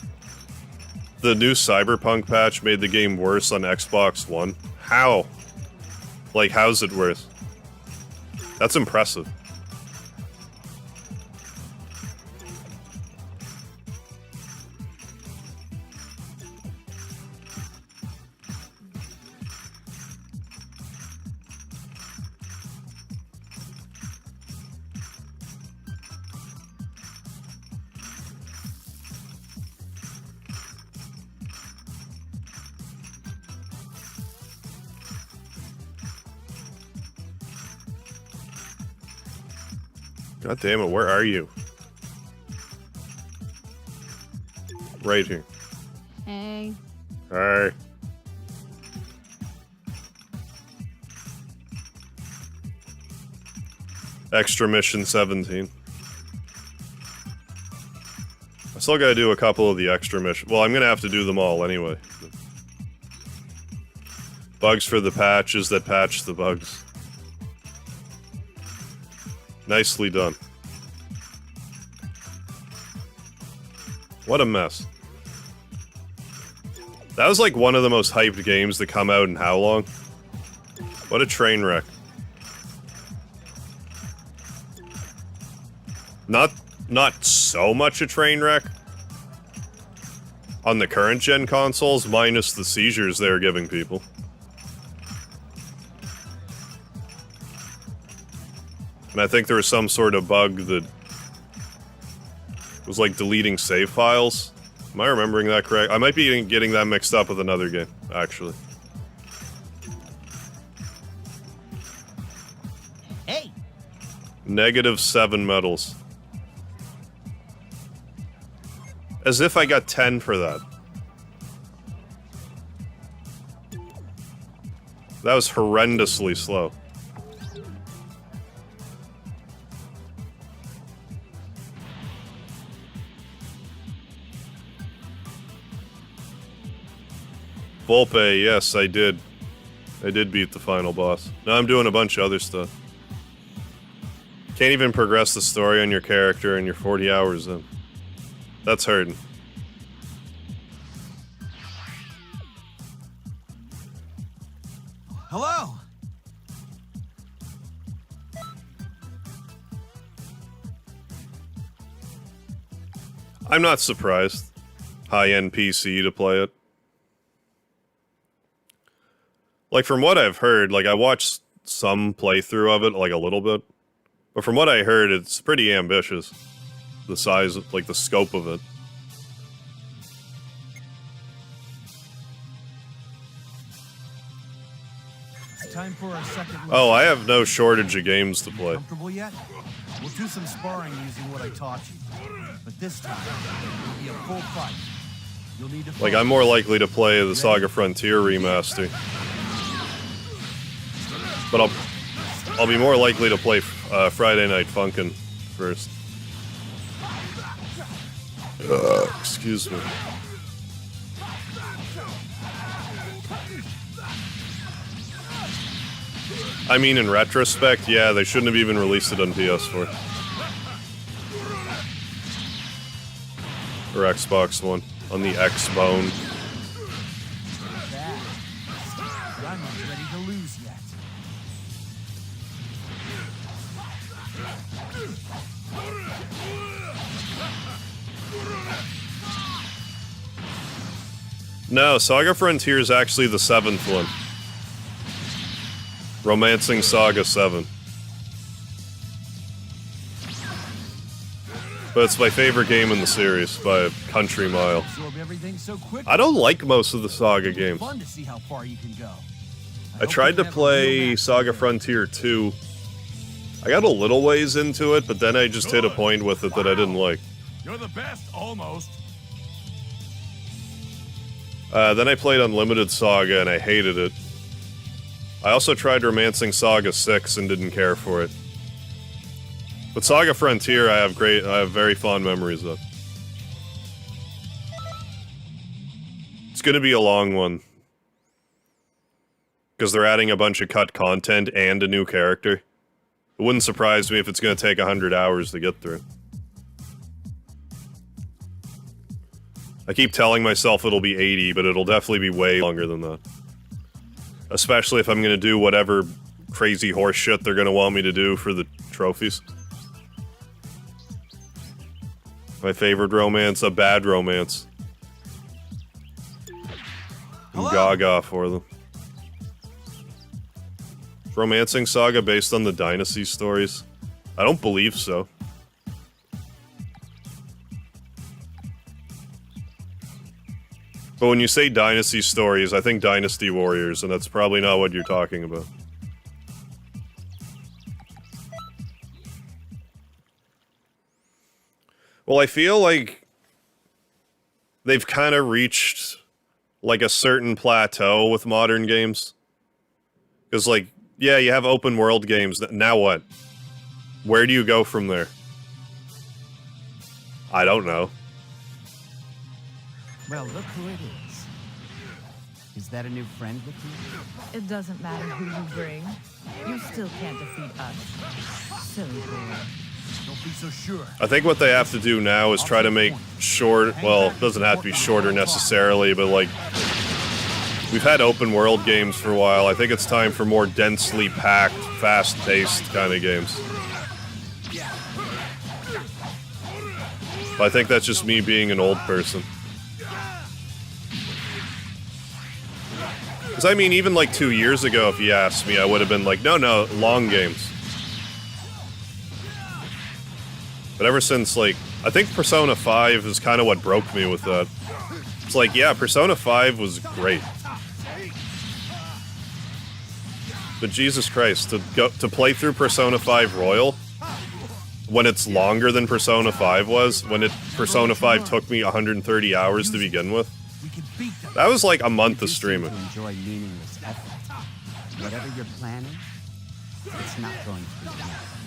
The new Cyberpunk patch made the game worse on Xbox One? How? Like, how's it worse? That's impressive. God damn it, where are you? Right here.
Hey.
Hey. Extra mission 17. I still gotta do a couple of the extra missions. Well, I'm gonna have to do them all anyway. Bugs for the patches that patch the bugs. Nicely done. What a mess. That was like one of the most hyped games to come out in how long? What a train wreck. Not so much a train wreck on the current gen consoles, minus the seizures they're giving people. And I think there was some sort of bug that was like deleting save files. Am I remembering that correct? I might be getting that mixed up with another game, actually.
Hey!
-7 medals. As if I got 10 for that. That was horrendously slow. Volpe, yes, I did. I did beat the final boss. Now I'm doing a bunch of other stuff. Can't even progress the story on your character and you're 40 hours in. That's hurting.
Hello?
I'm not surprised. High-end PC to play it. Like, from what I've heard, like, I watched some playthrough of it, like, a little bit. But from what I heard, it's pretty ambitious. The size, like, the scope of it.
It's time for our second look.
Oh, I have no shortage of games to play.
Comfortable yet? We'll do some sparring using what I taught you. But this time, it'll be a full fight. You'll need to
Like, I'm more likely to play the Saga Frontier remaster. But I'll be more likely to play Friday Night Funkin' first. Excuse me. I mean, in retrospect, yeah, they shouldn't have even released it on PS4. Or Xbox One. On the X-Bone.
Bad. But I'm not ready to lose yet.
No, Saga Frontier is actually the 7th one. Romancing Saga 7. But it's my favorite game in the series by a country mile.
Absorb everything so quick.
I don't like most of the Saga games.
Fun to see how far you can go.
I tried to play Saga Frontier 2. I got a little ways into it, but then I just hit a point with it that I didn't like.
You're the best, almost.
Then I played Unlimited Saga and I hated it. I also tried Romancing Saga 6 and didn't care for it. But Saga Frontier I have very fond memories of. It's gonna be a long one. Because they're adding a bunch of cut content and a new character. It wouldn't surprise me if it's gonna take 100 hours to get through. I keep telling myself it'll be 80, but it'll definitely be way longer than that. Especially if I'm gonna do whatever crazy horse shit they're gonna want me to do for the trophies. My favorite romance, a bad romance. I'm gaga for them. Is Romancing Saga based on the Dynasty stories? I don't believe so. But when you say Dynasty stories, I think Dynasty Warriors, and that's probably not what you're talking about. Well, I feel like they've kind of reached, like, a certain plateau with modern games. Because, like, yeah, you have open world games. Now what? Where do you go from there? I don't know.
Well, look who it is. Is that a new friend with you?
It doesn't matter who you bring. You still can't defeat us. Silly boy.
Don't be so sure.
I think what they have to do now is try to make short, well, it doesn't have to be shorter necessarily, but like, we've had open world games for a while. I think it's time for more densely packed, fast-paced kind of games. But I think that's just me being an old person. Because I mean, even like 2 years ago, if you asked me, I would have been like, no, long games. But ever since, like, I think Persona 5 is kind of what broke me with that. It's like, yeah, Persona 5 was great. But Jesus Christ, to play through Persona 5 Royal, when it's longer than Persona 5 was, when Persona 5 took me 130 hours to begin with, that was like a month of streaming.
To enjoy meaningless effort. Whatever you're planning, it's not going to be enough.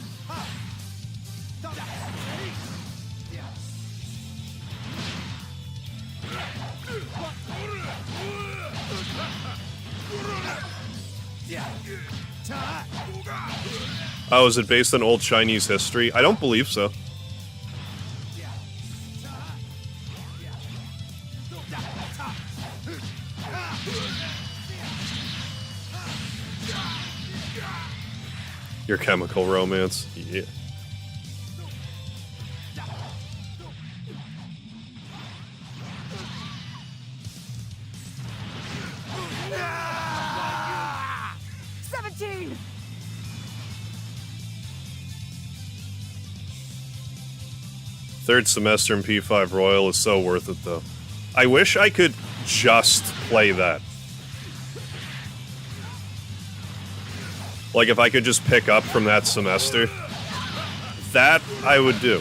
Oh, is it based on old Chinese history? I don't believe so. Your Chemical Romance. Yeah. Third semester in P5 Royal is so worth it, though. I wish I could just play that. Like, if I could just pick up from that semester, that I would do.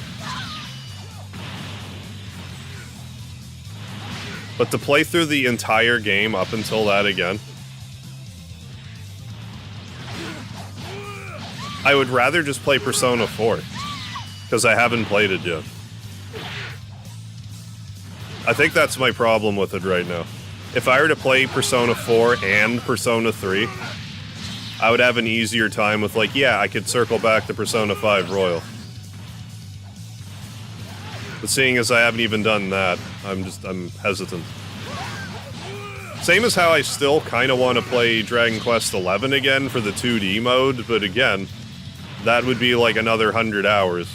But to play through the entire game up until that again, I would rather just play Persona 4, because I haven't played it yet. I think that's my problem with it right now. If I were to play Persona 4 and Persona 3, I would have an easier time with, like, yeah, I could circle back to Persona 5 Royal. But seeing as I haven't even done that, I'm hesitant. Same as how I still kind of want to play Dragon Quest XI again for the 2D mode, but again, that would be like another 100 hours.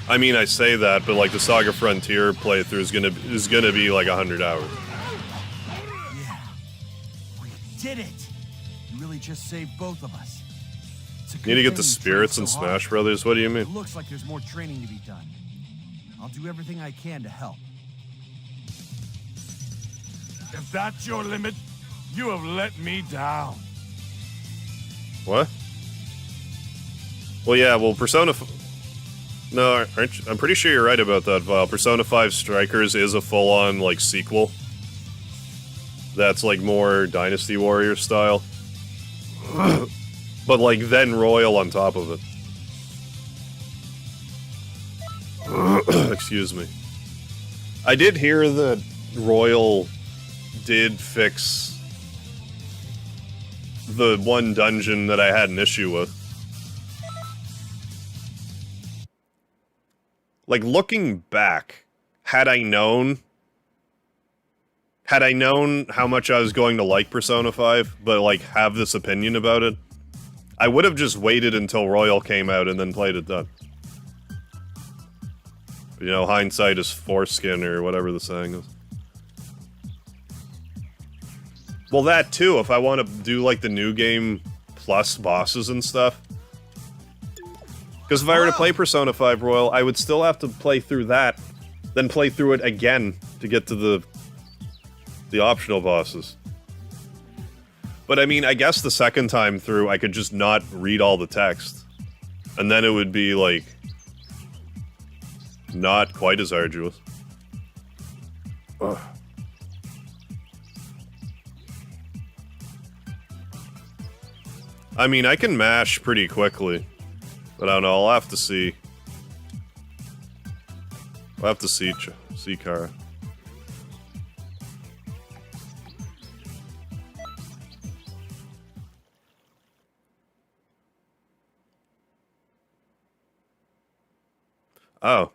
I mean, I say that, but like the Saga Frontier playthrough is gonna be like 100 hours.
Yeah, we did it. You really just saved both of us. It's a good
Need to get
thing
the
you
spirits in
trained so hard.
Smash Brothers? What do you mean?
It looks like there's more training to be done. I'll do everything I can to help.
If that's your limit, you have let me down.
What? Well, yeah, well, No, I'm pretty sure you're right about that, Vile. Persona 5 Strikers is a full-on, like, sequel. That's, like, more Dynasty Warrior style. But, like, then Royal on top of it. Excuse me. I did hear that Royal did fix the one dungeon that I had an issue with. Like, looking back, had I known how much I was going to like Persona 5, but, like, have this opinion about it, I would have just waited until Royal came out and then played it then. You know, hindsight is foreskin, or whatever the saying is. Well, that too, if I want to do, like, the new game plus bosses and stuff. Because if I were to play Persona 5 Royal, I would still have to play through that, then play through it again to get to the optional bosses. But I mean, I guess the second time through, I could just not read all the text. And then it would be, like, not quite as arduous. Ugh. I mean, I can mash pretty quickly. But I don't know, I'll have to see. I'll have to see Kara. Oh.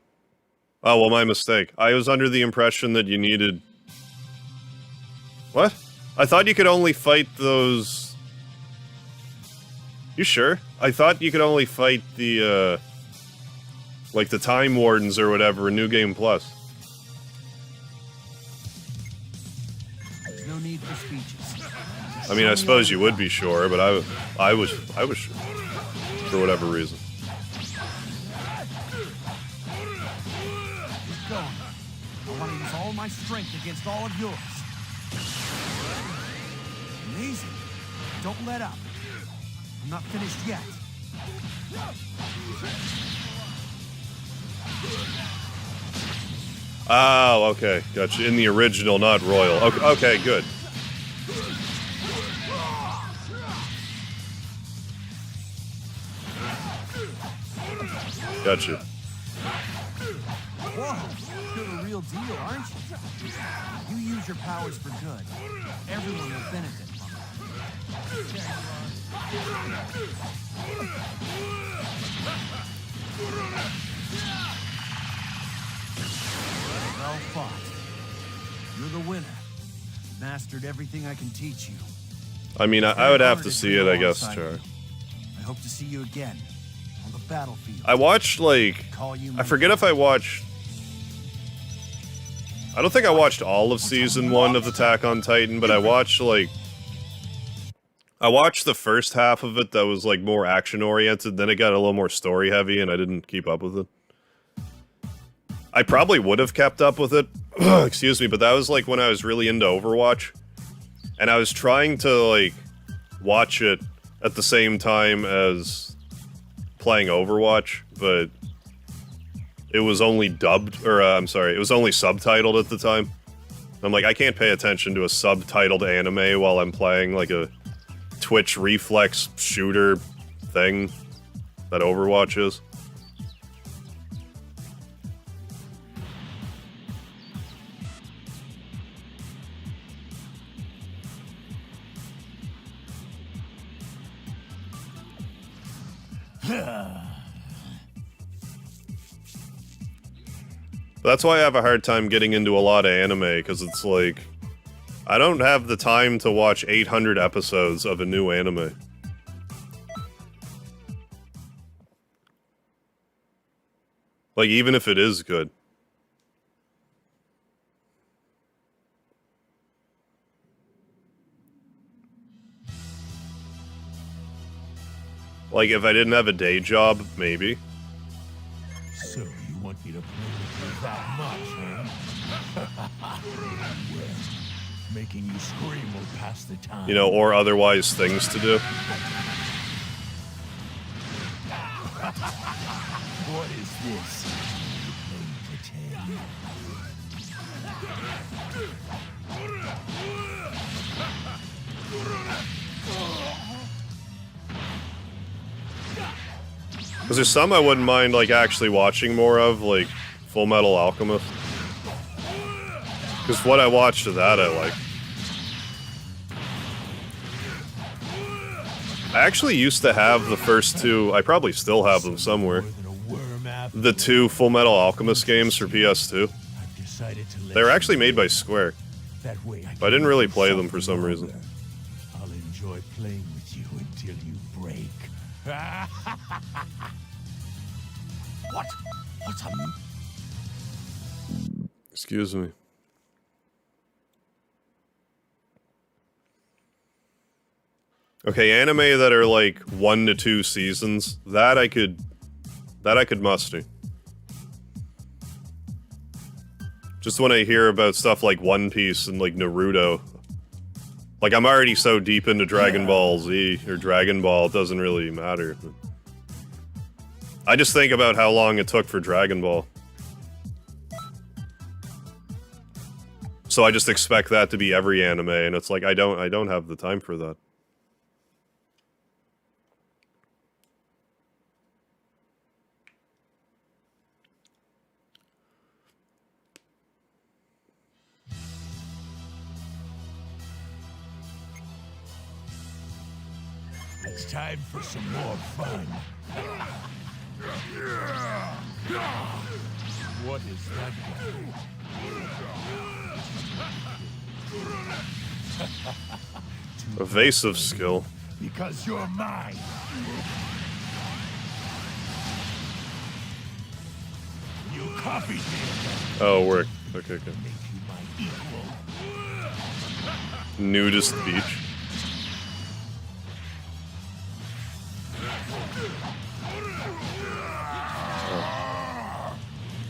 Oh, well, my mistake. I was under the impression that you needed... What? I thought you could only fight those... You sure? I thought you could only fight the, like the Time Wardens or whatever in New Game Plus.
There's no need for speeches.
I mean, I suppose you would be sure, but I was sure. For whatever reason.
Keep going. I want to use all my strength against all of yours. Amazing. Don't let up. I'm not finished yet.
Oh, okay. Gotcha. In the original, not Royal. Okay, okay, good. Gotcha.
Whoa, you're the real deal, aren't you? You use your powers for good. Everyone will benefit from it. Well fought. You're the winner. Mastered everything I can teach you.
I mean, I would have to see it, I guess, Char.
I hope to see you again on the battlefield.
I watched, like... I forget if I watched... I don't think I watched all of Season 1 of Attack on Titan, but I watched, like... I watched the first half of it that was, like, more action-oriented, then it got a little more story-heavy, and I didn't keep up with it. I probably would have kept up with it, excuse me, but that was, like, when I was really into Overwatch. And I was trying to, like, watch it at the same time as playing Overwatch, but it was only dubbed, or, I'm sorry, it was only subtitled at the time. I'm like, I can't pay attention to a subtitled anime while I'm playing, like, a Twitch reflex shooter thing that Overwatch is. That's why I have a hard time getting into a lot of anime, because it's like, I don't have the time to watch 800 episodes of a new anime. Like, even if it is good. Like, if I didn't have a day job, maybe.
So you want me to play with you that much, huh? Well, making you scream will pass the time.
You know, or otherwise things to do.
What is this? Playing pretend?
Because there's some I wouldn't mind, like, actually watching more of, like Full Metal Alchemist. Because what I watched of that, I like. I actually used to have the first two, I probably still have them somewhere. The two Full Metal Alchemist games for PS2. They were actually made by Square. But I didn't really play them for some reason.
I'll enjoy playing with you until you break. What? What's a...
Excuse me. Okay, anime that are like 1 to 2 seasons, that I could muster. Just when I hear about stuff like One Piece and like Naruto, like I'm already so deep into Dragon Ball Z or Dragon Ball, it doesn't really matter. I just think about how long it took for Dragon Ball. So I just expect that to be every anime, and it's like I don't have the time for that.
It's time for some more fun. What is that guy?
Evasive skill.
Because you're mine. You copied me.
Oh, work. Okay, good.
Make you my equal.
Nudist beach.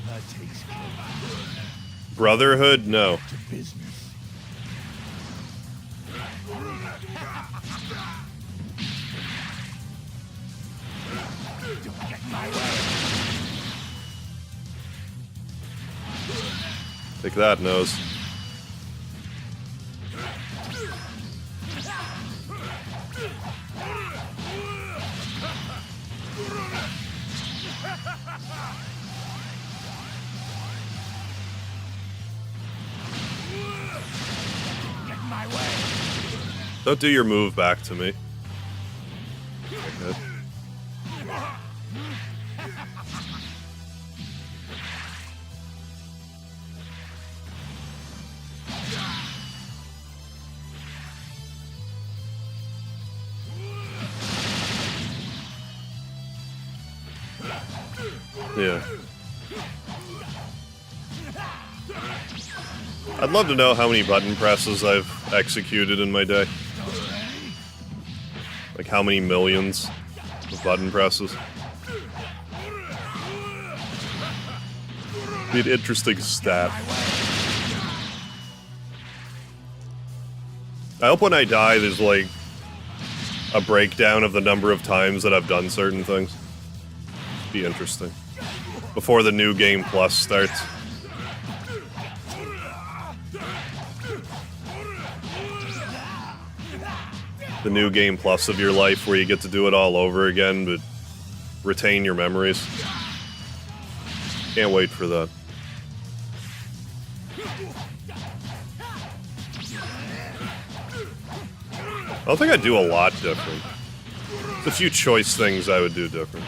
That takes care of
Brotherhood? No.
to business. Don't get in my way.
Take that, nose.
Get in my way.
Don't do your move back to me. Okay. Yeah. I'd love to know how many button presses I've executed in my day. Like how many millions of button presses. Be an interesting stat. I hope when I die there's like a breakdown of the number of times that I've done certain things. Be interesting. Before the new game plus starts. The new game plus of your life where you get to do it all over again, but retain your memories. Can't wait for that. I don't think I'd do a lot different. There's a few choice things I would do different.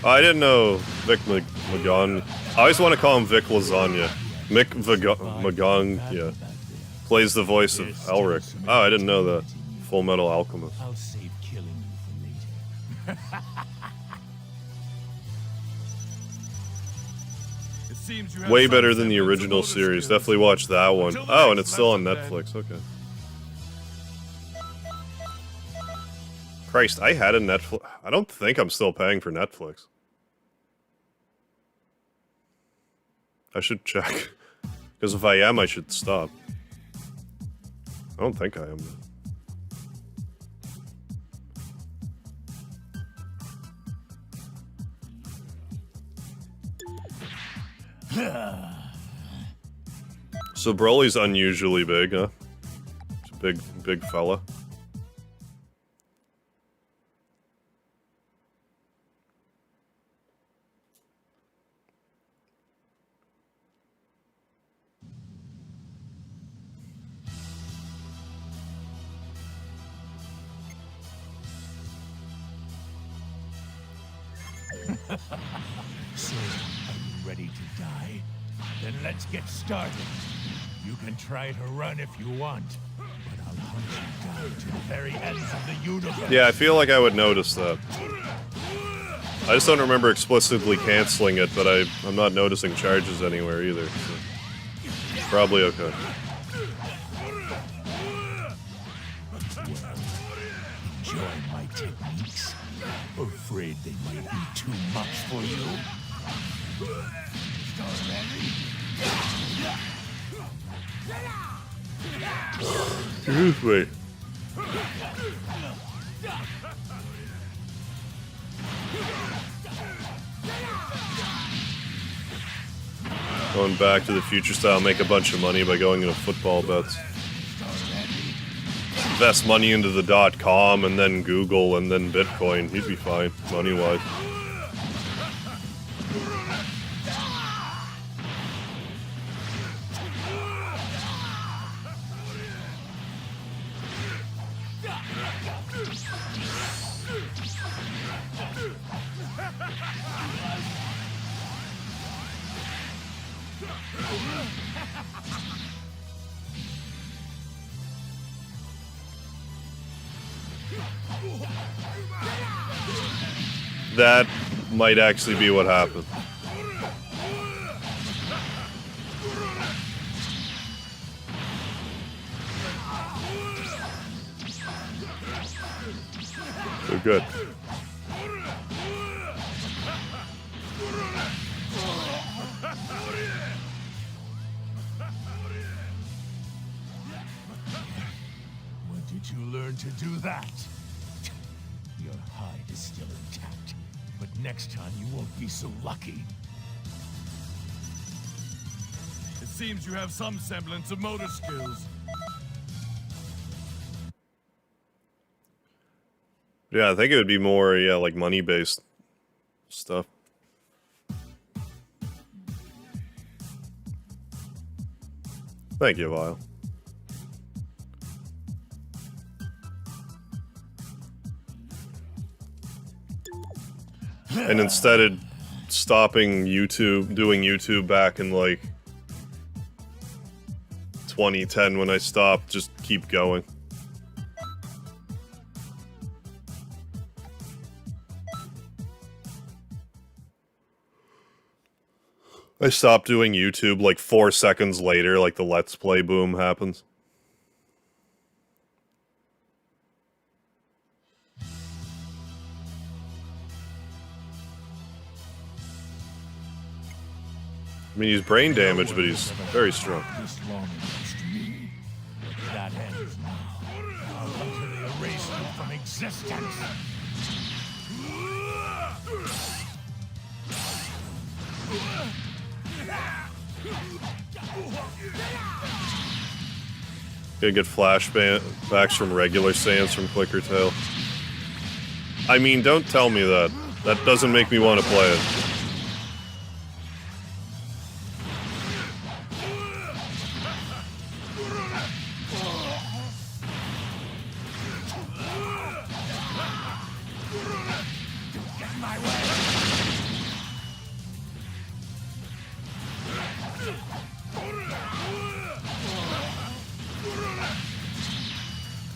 Oh, I didn't know Vic Magon. I always want to call him Vic Lasagna. Mick Magon, yeah. Plays the voice of Elric. Oh, I didn't know that. Full Metal Alchemist.
I'll save killing you for later.
It seems you have
Way
some
better than the
semblance of
original
motor
series.
skills.
Definitely watch that one.
Until the
Oh, and
next
it's still on
lesson, then.
Netflix. Okay. Christ, I had a Netflix. I don't think I'm still paying for Netflix. I should check. Because if I am, I should stop. I don't think I am. So Broly's unusually big, huh? It's a big fella.
So, are you ready to die? Then let's get started. You can try to run if you want, but I'll hunt you down to the very ends of the universe.
Yeah, I feel like I would notice that. I just don't remember explicitly canceling it, but I'm not noticing charges anywhere either. So probably okay.
Enjoy my techniques. Afraid they might be too much for you.
Excuse me. Going back to the future style, make a bunch of money by going into football bets. Invest money into the .com and then Google and then Bitcoin. He'd be fine, money-wise. That might actually be what happened. They're good.
When did you learn to do that? Your hide is still intact, but next time you won't be so lucky.
It seems you have some semblance of motor skills.
Yeah, I think it would be more, yeah, like money-based stuff. Thank you, Lyle. And instead of stopping YouTube, doing YouTube back in like 2010 when I stopped, just keep going. I stopped doing YouTube like 4 seconds later, like the Let's Play boom happens. I mean, he's brain damaged, but he's very strong.
This long against me. But that ends now. I'll utterly erase you from existence.
Gonna get flashbacks from regular Saiyans from Clicker Tail. I mean, don't tell me that. That doesn't make me want to play it.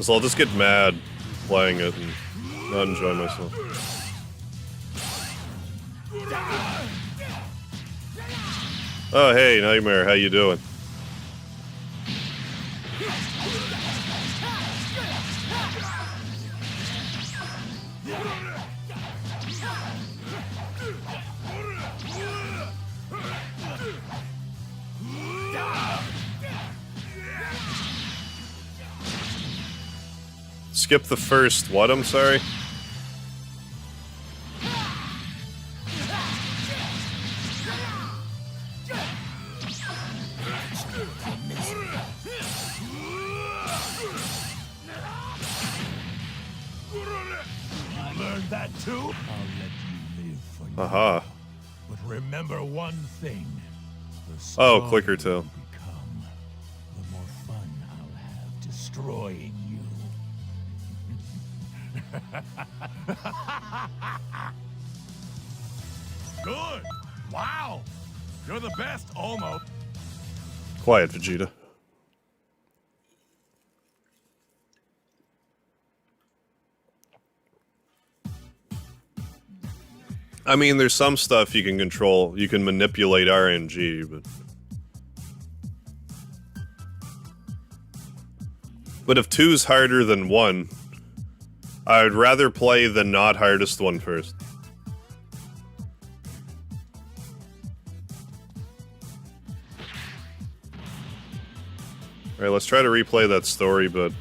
Because I'll just get mad playing it and not enjoy myself. Oh, hey, Nightmare, how you doing? Skip the first what, I'm sorry?
Learn that too? I'll let you live for you.
Aha.
But remember one thing. The
Oh,
stronger
clicker tail.
you become, the more fun I'll have destroying you. Good! Wow! You're the best, almost.
Quiet, Vegeta. I mean, there's some stuff you can control. You can manipulate RNG, but... But if 2's harder than 1, I would rather play the not hardest one first. Alright, let's try to replay that story, but...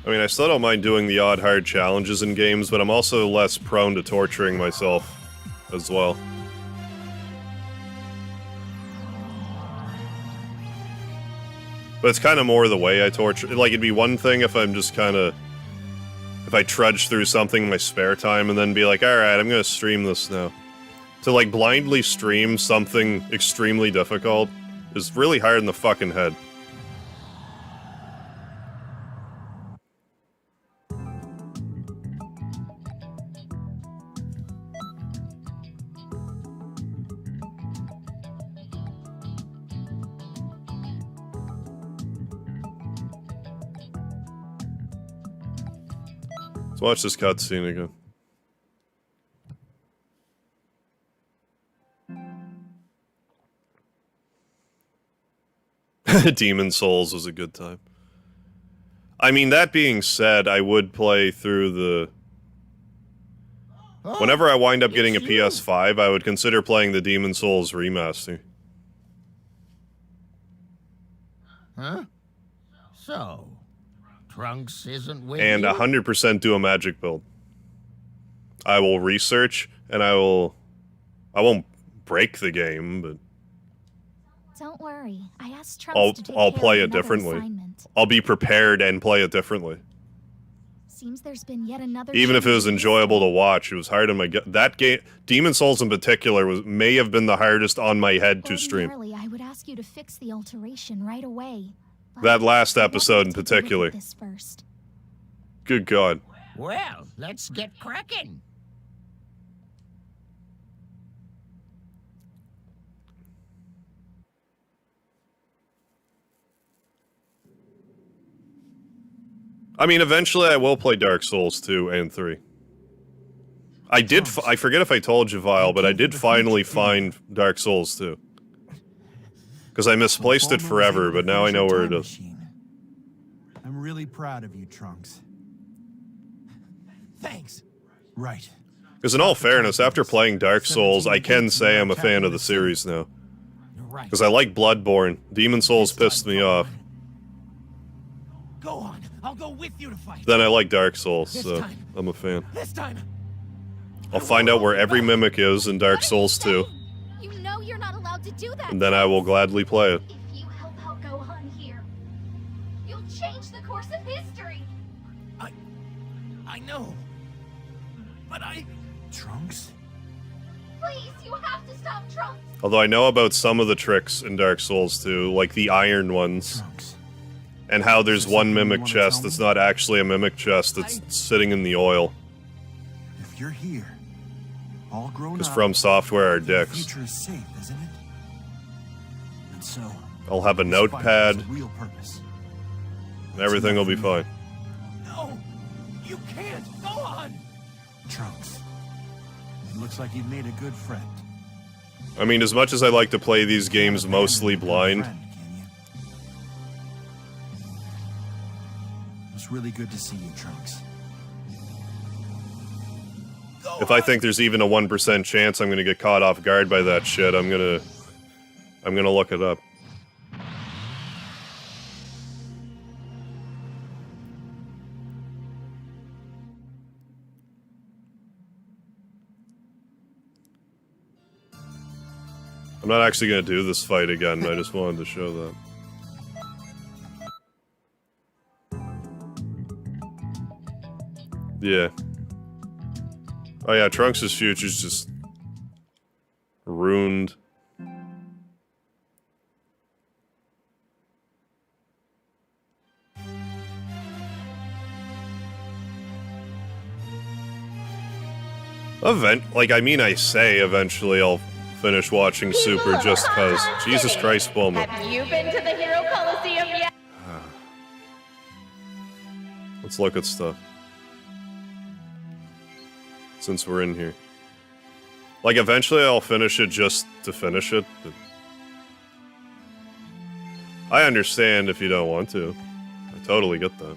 I mean, I still don't mind doing the odd hard challenges in games, but I'm also less prone to torturing myself as well. But it's kind of more the way I torture. Like, it'd be one thing if I'm just kind of... If I trudge through something in my spare time and then be like, alright, I'm gonna stream this now. To, like, blindly stream something extremely difficult is really hard in the fucking head. Let's watch this cutscene again. Demon Souls was a good time. I mean, that being said, I would play through the... Whenever I wind up getting a PS5, I would consider playing the Demon Souls remaster.
Huh? So, Trunks isn't with
And
you?
100% do a magic build. I will research, and I won't break the game, but...
Don't worry. I asked Trunks to take
I'll
care
play
of
it
another
differently.
assignment.
I'll be prepared and play it differently.
Seems there's been yet another
Even if it was
change in
enjoyable to
history.
watch, it was hard on my... That game... Demon Souls in particular may have been the hardest on my head to stream.
Ordinarily, I would ask you to fix the alteration right away. but
That last
I want
episode
you
in
to take a look at
particular.
this first.
Good God.
Well, let's get cracking.
I mean, eventually I will play Dark Souls 2 and 3. I did... I forget if I told you, Vile, but I did finally find Dark Souls 2. Because I misplaced it forever, but now I know where it is.
I'm really proud of you, Trunks.
Thanks.
Right.
Because in all fairness, after playing Dark Souls, I can say I'm a fan of the series now.
You're right.
Because I like Bloodborne. Demon Souls pissed me off.
Go on. I'll go with you to fight.
Then I like Dark Souls,
This
so
time.
I'm a fan.
This time.
I'll find out where every mimic is in Dark Souls 2,
You know you're not allowed to do that.
and then I will gladly play it.
If you help out Gohan here, you'll change the course of history.
I know. But
Trunks?
Please, you have to stop Trunks.
Although I know about some of the tricks in Dark Souls 2, like the iron ones,
Trunks.
and how there's one mimic chest that's not actually a mimic chest that's sitting in the oil.
If you're here, all grown up,
Because From Software are
the
dicks.
future is safe, isn't it? And so,
I'll have a
this fight has
notepad,
a real purpose.
and everything will be fine.
No, you can't. Go on. Trunks, it looks like you've made a good friend.
I mean, as much as I like to play these games mostly blind,
It's really good to see you, Trunks.
if I think there's even a 1% chance I'm gonna get caught off guard by that shit, I'm gonna look it up. I'm not actually gonna do this fight again, I just wanted to show that. Yeah. Oh yeah, Trunks' future's just ruined. I say eventually I'll finish watching Super just cause. Jesus Christ, Bulma.
Have you been to the Hero Coliseum yet?
Let's look at stuff. Since we're in here. Like, eventually I'll finish it just to finish it, but... I understand if you don't want to. I totally get that.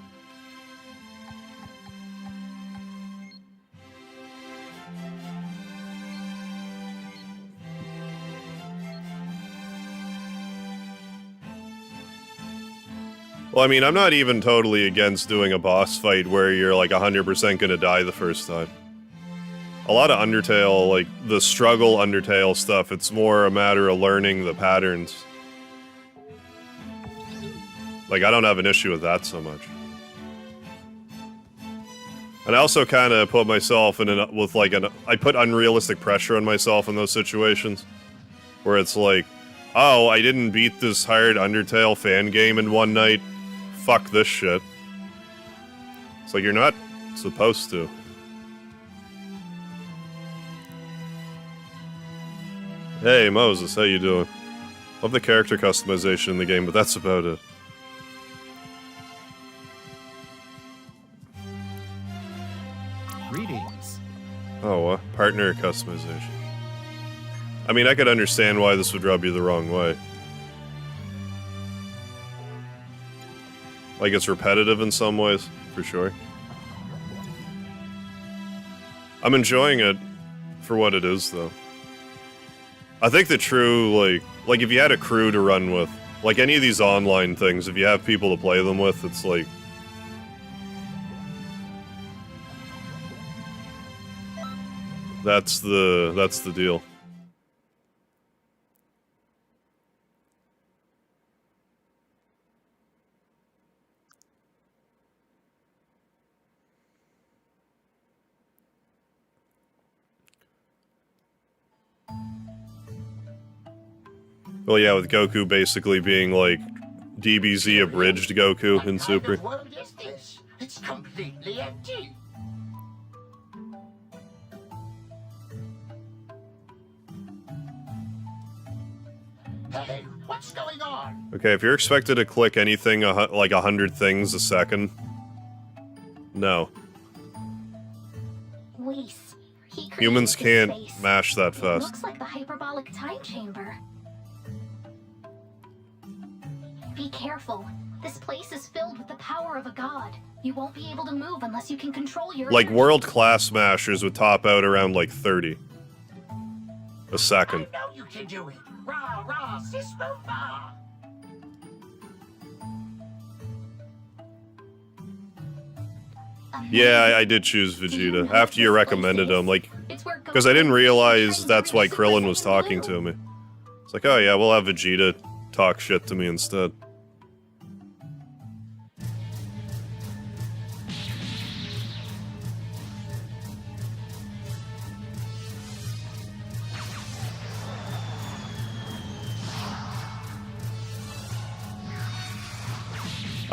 Well, I mean, I'm not even totally against doing a boss fight where you're like 100% gonna die the first time. A lot of Undertale, like, the struggle Undertale stuff, it's more a matter of learning the patterns. Like, I don't have an issue with that so much. And I also kind of put myself in I put unrealistic pressure on myself in those situations. Where it's like, oh, I didn't beat this hard Undertale fan game in one night. Fuck this shit. It's like, you're not supposed to. Hey, Moses, how you doing? Love the character customization in the game, but that's about it.
Greetings.
Oh, partner customization. I mean, I could understand why this would rub you the wrong way. Like, it's repetitive in some ways, for sure. I'm enjoying it for what it is, though. I think the true, like if you had a crew to run with, like any of these online things, if you have people to play them with, it's like... That's the deal. Well, yeah, with Goku basically being like DBZ abridged Goku in Super.
What kind of world is this? It's completely empty. Hey, what's going on?
Okay, if you're expected to click anything like 100 things a second, no.
Whis. He created
Humans
this
can't
space.
mash that
It
fast.
looks like the hyperbolic time chamber. Be careful. This place is filled with the power of a god. You won't be able to move unless you can control your
Like
energy.
world-class smashers would top out around like 30 a second.
I know you can do it. Rah, rah, sis, rah.
Yeah, I did choose Vegeta after you recommended him, like,
It's where
because I
Goku
didn't realize
trains
that's why
every
Krillin
Super
was
Saiyan
talking
Blue.
to me. It's like, oh yeah, we'll have Vegeta talk shit to me instead.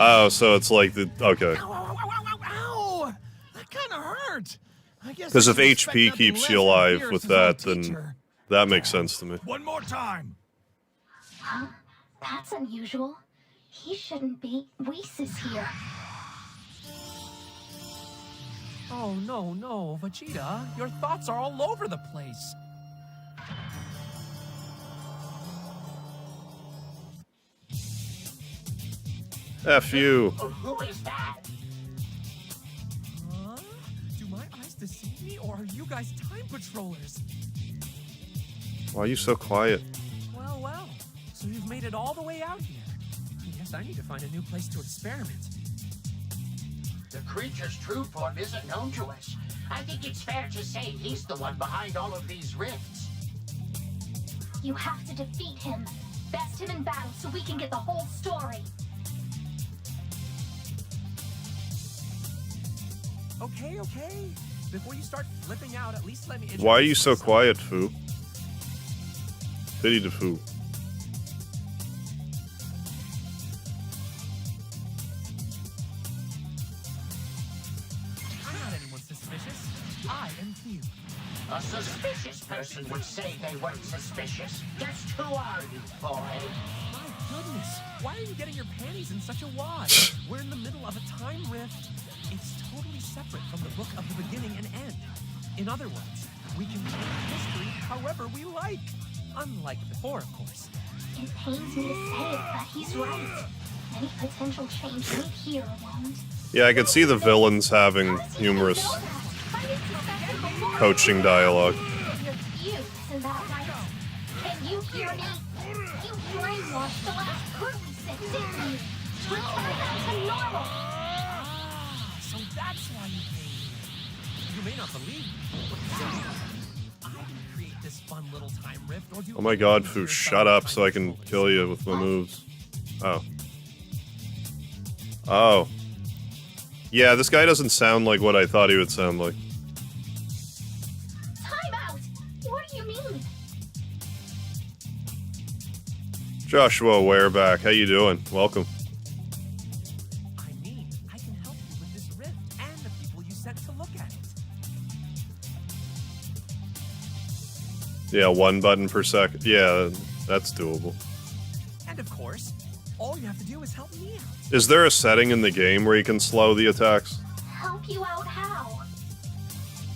Oh, so it's like the okay.
Ow, ow, ow, ow, ow, ow! That kind of hurt. I guess.
Because
I
if
should expect
HP
nothing
keeps
less
you
from
alive
Pierce
with
as our
that, then
teacher.
that makes sense to me.
One more time.
Huh? That's unusual. He shouldn't be. Whis is here.
Oh, no, Vegeta. Your thoughts are all over the place.
F you.
Who is that?
Huh? Do my eyes deceive me, or are you guys time patrollers?
Why are you so quiet?
Well. So you've made it all the way out here. I guess I need to find a new place to experiment.
The creature's true form isn't known to us. I think it's fair to say he's the one behind all of these rifts.
You have to defeat him. Best him in battle so we can get the whole story.
Okay. Before you start flipping out, at least let me
Why are you
introduce
so
myself.
quiet, Fu? Pity the Fu.
I'm not anyone suspicious. I am Q.
A suspicious person would say they weren't suspicious. Just who are you, boy?
My goodness, why are you getting your panties in such a wad? We're in the middle of a time rift. It's totally separate from the book of the beginning and end. In other words, we can change history however we like. Unlike before, of course.
It pains me to say it, but he's right. Any potential change right here won't.
Yeah, I could see the villains having humorous coaching dialogue.
You, isn't that right? Can you hear me? You brainwashed the last crew we sent, didn't you? Return them to normal.
So that's why you came here. You may not believe me, but I didn't create this fun little time rift or do
Oh my god, Fu, shut up so I can kill you with my moves. Oh. Oh. Yeah, this guy doesn't sound like what I thought he would sound like.
Time out! What do you mean?
Joshua Wareback, how you doing? Welcome.
I mean, I can help you with this rift and the people you sent to look at it.
Yeah, 1 button per second. Yeah, that's doable.
And of course, all you have to do is help me out.
Is there a setting in the game where you can slow the attacks?
Help you out how?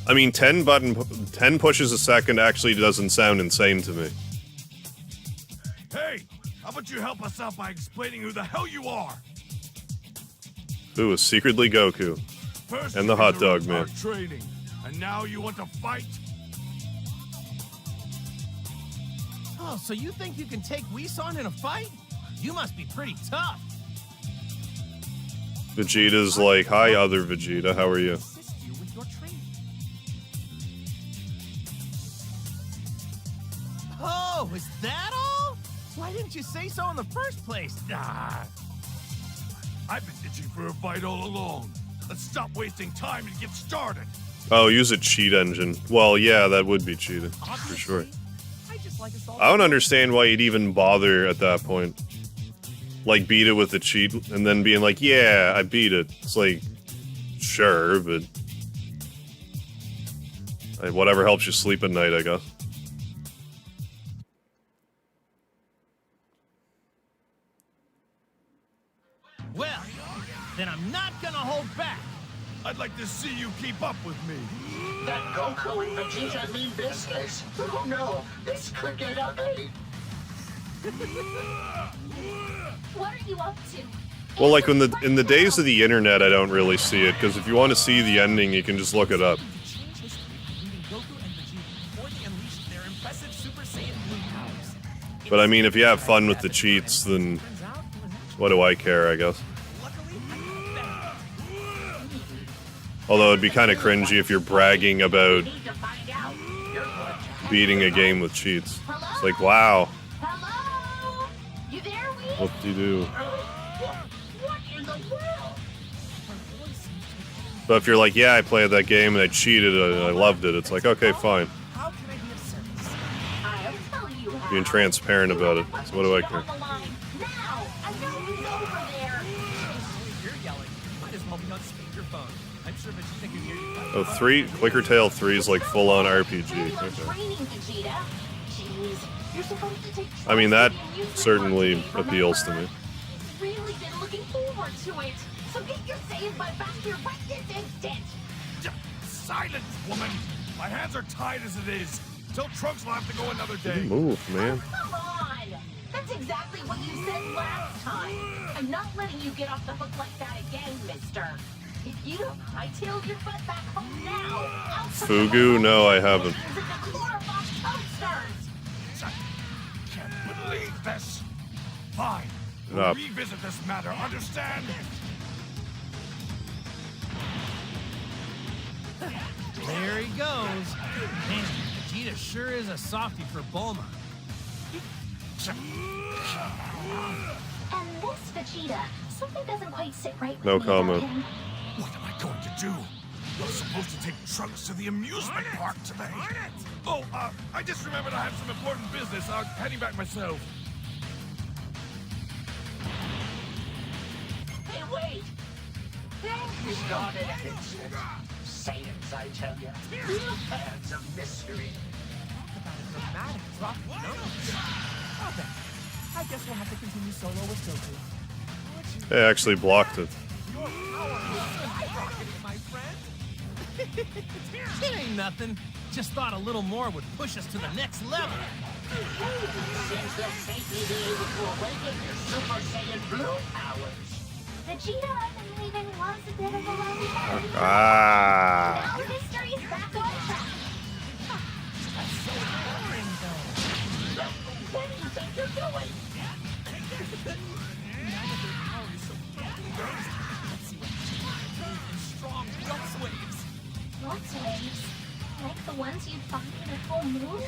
I mean, 10 pushes a second actually doesn't sound insane to me.
Hey, how about you help us out by explaining who the hell you are?
Who is secretly Goku?
First
And the
you
hot dog
interrupt
man.
our training, and now you want to fight?
Oh, so you think you can take Whis on in a fight? You must be pretty tough.
Vegeta's like, hi, other Vegeta, how are you?
Assist you with your training.
Oh, is that all? Why didn't you say so in the first place? Ah.
I've been itching for a fight all along. Let's stop wasting time and get started.
Oh, use a cheat engine. Well, yeah, that would be cheating, for sure.
I just like us all.
I don't understand why you'd even bother at that point. Like, beat it with the cheat, and then being like, yeah, I beat it. It's like, sure, but... like, whatever helps you sleep at night, I guess.
Well, then I'm not gonna hold back.
I'd like to see you keep up with me.
That Goku and Vegeta mean business. Oh no, this could get ugly.
What are you up to?
Well, like, in the days of the internet, I don't really see it, because if you want to see the ending, you can just look it up.
Change history by leaving Goku and Vegeta before they unleash their impressive Super Saiyan blue powers.
But I mean, if you have fun with the cheats, then
Turns out, it was actually
what do I care, I guess.
luckily I got better.
Although it'd be kind of cringy if you're bragging about
Need to find out. You're going to
beating a game with cheats. It's like, wow,
Hello? You there, Whis?
what do you do?
What in the world?
But if you're like, yeah, I played that game and I cheated and I loved it, it's like, okay, fine.
How can I be of service?
I'll tell you how.
Being transparent about it. So what do I care?
On the line. Now, I know he's over there.
you're yelling, you might as well be on speakerphone. I'm sure Vegeta can hear you.
Oh, 3, Clicker Tail 3 is like full-on RPG. Okay.
Training, Vegeta. Jeez, you're supposed to take
I mean, that
training and use
certainly
my body,
appeals to me.
remember? Really been looking forward to it. So get your Saiyan butt back here right this instant.
Silence, woman! My hands are tied as it is. Tell Trunks will have to go another day.
Move, man.
Come on! That's exactly what you said last time. I'm not letting you get off the hook like that again, mister. If you don't hightail your butt back home now, I'll
Fugu? No, I haven't.
Can't believe this. Fine.
Shut
We'll
up.
revisit this matter, understand?
There he goes. Man, Vegeta sure is a softie for Bulma.
And this Vegeta, something doesn't quite sit right with
No
me
comment.
about him.
What am I going to do? I'm supposed to take Trunks to the amusement park today. Oh, I just remembered I have some important business. I'm heading back myself.
Hey, wait!
It's not an instant. Saiyans, I tell you, real fans of mystery.
Dramatic drop of numbers. Okay. I guess we'll have to continue solo with Goku.
They actually blocked it.
Your power is skyrocketing, my friend.
It ain't nothing. Just thought a little more would push us to the next level.
Seems they'll safely be able to awaken your Super Saiyan Blue powers.
Vegeta, I've been leaving was a bit of a lonely party.
Ah.
Now history's back on track.
That's so boring, though.
What do you think you're doing?
Now that their power is so fucking burst, let's see what big and strong flux waves.
Flux waves? Like the ones you'd find in a full moon?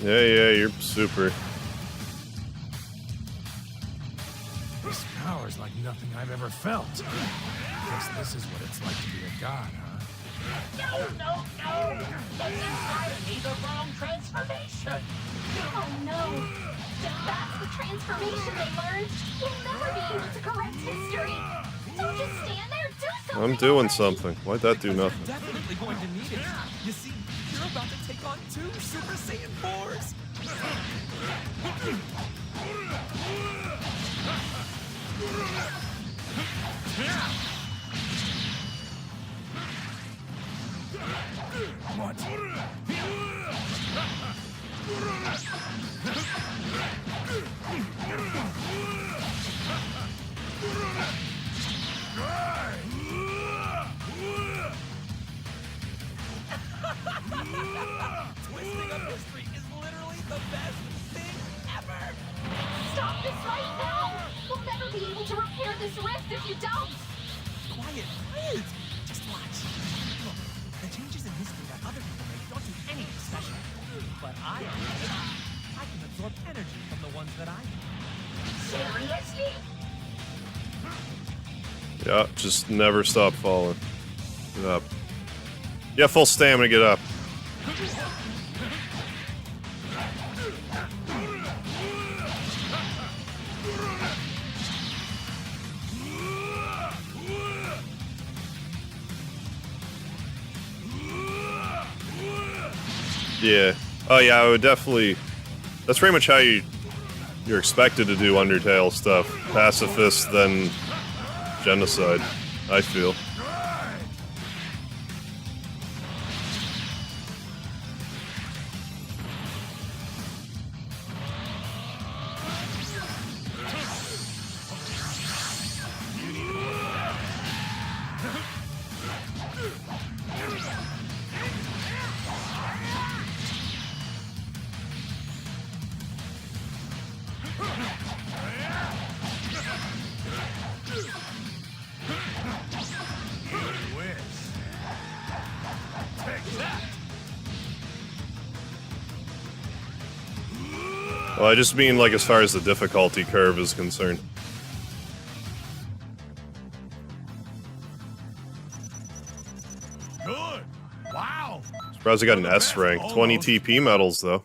Yeah, you're super.
This power's like nothing I've ever felt. Guess this is what it's like to be a god, huh?
No! That's me the wrong transformation.
Oh no! If that's the transformation they learned, we'll never be able to correct history. Don't just stand there, do something!
I'm doing
already.
something. Why'd that do
Because
nothing?
you're definitely going to need it. You see, you're about to take on 2 Super Saiyan 4s.
What?
Twisting up history is literally the best thing ever.
Stop this right now! We'll never be able to repair this rift if you don't!
Quiet. Just watch. Look, the changes in history that other people make don't do anything special. But I can absorb energy from the ones that I make.
Seriously?
Yeah, just never stop falling. Get up. Yeah, full stamina, get up. Yeah. Oh yeah, I would definitely... That's pretty much how you're expected to do Undertale stuff. Pacifist, then genocide, I feel. Well, I just mean, like, as far as the difficulty curve is concerned.
Good. Wow.
Surprised I got an S rank. 20 TP medals, though.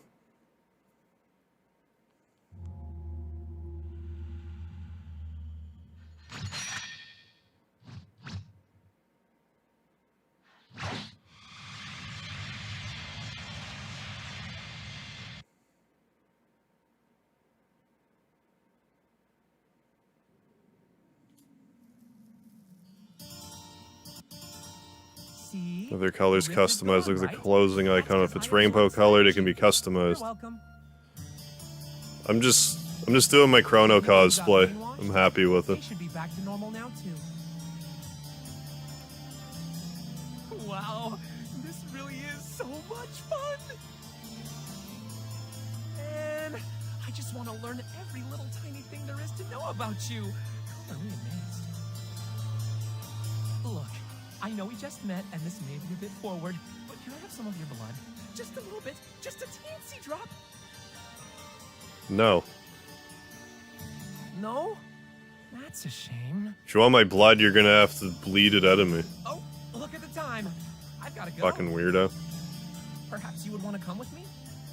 See?
Other colors
The rift is
customized.
gone,
Look at the
right?
closing
That's
icon. If
'cause
it's
I
rainbow
am
colored, it
so
can be
You're
customized.
welcome.
I'm just doing my Chrono cosplay. I'm happy with
They
it.
should be back to normal now too. Wow, this really is so much fun. And I just want to learn every little tiny thing there is to know about you. Are we amazed? Look, I know we just met and this may be a bit forward, but can I have some of your blood? Just a little bit, just a teensy drop.
No.
No? That's a shame.
If you want my blood, you're gonna have to bleed it out of me.
Oh, look at the time. I've got to go.
Fucking weirdo.
Perhaps you would want to come with me?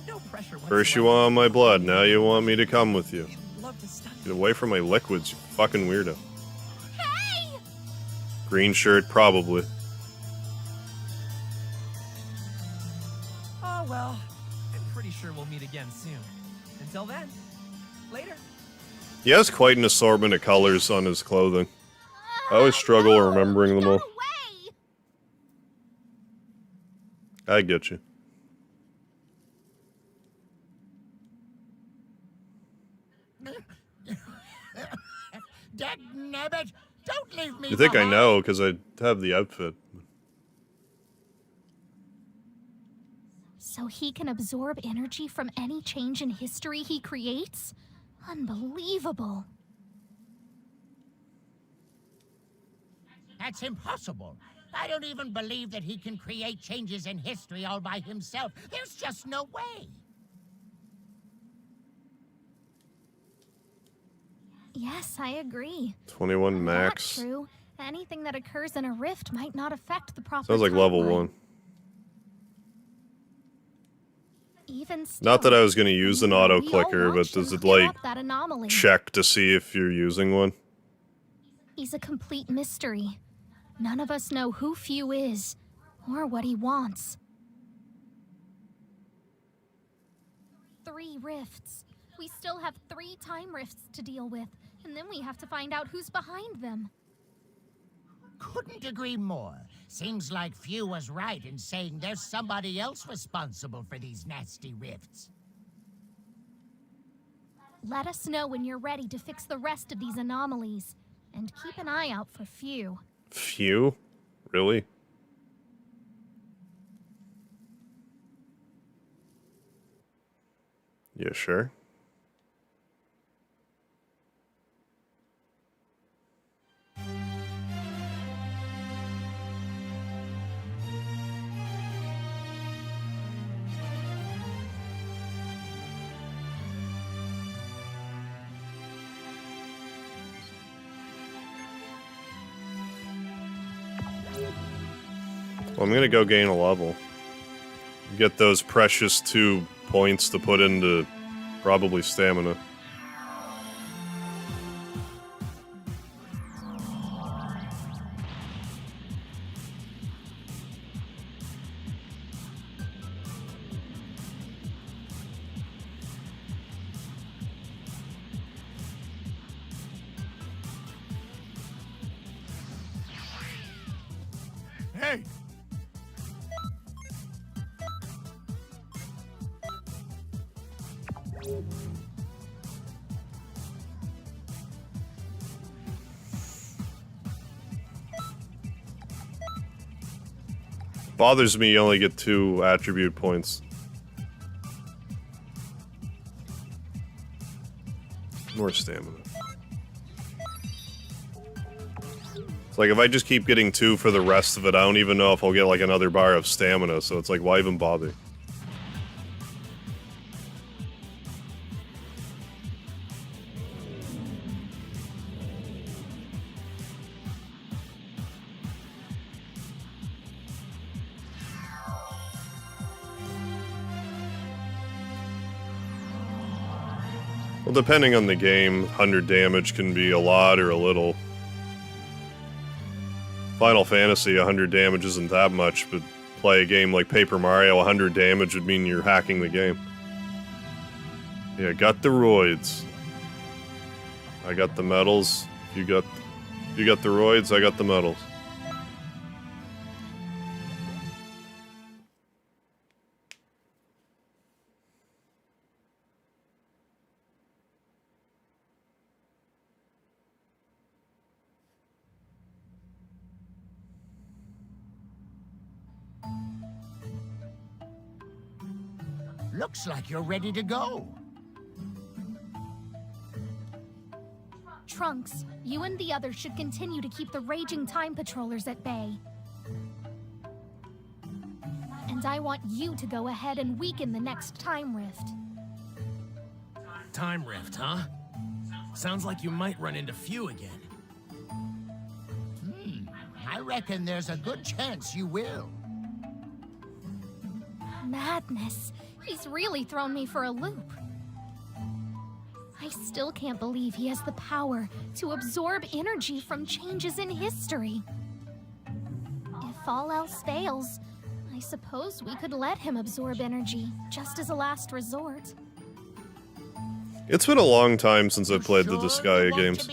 No pressure whatsoever.
First you want my blood, now you want me to come with you.
Love to study.
Get away from my liquids, you fucking weirdo.
Hey!
Green shirt, probably.
Oh, well. I'm pretty sure we'll meet again soon. Until then, later.
He has quite an assortment of colors on his clothing. I always struggle remembering them all.
Go away!
I get you.
Dagnabbit, don't leave me
You think I
behind.
know, because I have the outfit.
So he can absorb energy from any change in history he creates? Unbelievable.
That's impossible. I don't even believe that he can create changes in history all by himself. There's just no way.
Yes, I agree.
21 max.
Not true. Anything that occurs in a rift might not affect the proper
Sounds like level
timeline.
1.
Even still,
Not that I was going to use an auto
we all
clicker,
watched
but does
him
it
clear
like
up that anomaly.
check to see if you're using one?
He's a complete mystery. None of us know who Few is, or what he wants. 3 rifts. We still have 3 time rifts to deal with, and then we have to find out who's behind them.
Couldn't agree more. Seems like Few was right in saying there's somebody else responsible for these nasty rifts.
Let us know when you're ready to fix the rest of these anomalies, and keep an eye out for Few.
Few? Really? Yeah, sure. Well, I'm gonna go gain a level. Get those precious 2 points to put into probably stamina.
Hey!
Bothers me you only get 2 attribute points. More stamina. It's like if I just keep getting 2 for the rest of it, I don't even know if I'll get like another bar of stamina, so it's like, why even bother? Well, depending on the game, 100 damage can be a lot or a little. Final Fantasy, 100 damage isn't that much, but play a game like Paper Mario, 100 damage would mean you're hacking the game. Yeah, got the roids. I got the medals. You got the roids, I got the medals.
Looks like you're ready to go.
Trunks, you and the others should continue to keep the raging time patrollers at bay. And I want you to go ahead and weaken the next time rift.
Time rift, huh? Sounds like you might run into Few again.
I reckon there's a good chance you will.
Madness. He's really thrown me for a loop. I still can't believe he has the power to absorb energy from changes in history. If all else fails, I suppose we could let him absorb energy, just as a last resort.
It's been a long time since I played the Disgaea games.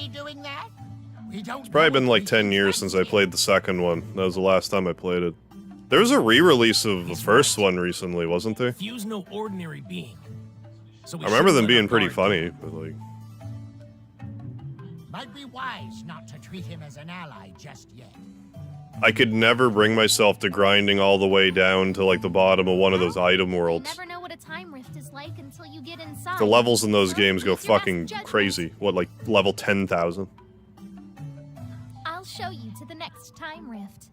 It's probably been like 10 years since I played the second one. That was the last time I played it. There was a re-release of the first one recently, wasn't there?
Few's no ordinary being. So
I remember them being pretty funny, but like...
Might be wise not to treat him as an ally just yet.
I could never bring myself to grinding all the way down to like the bottom of one of those item worlds.
You never know what a time rift is like until you get inside.
The levels in those games go fucking crazy. What, like level 10,000?
I'll show you to the next time rift.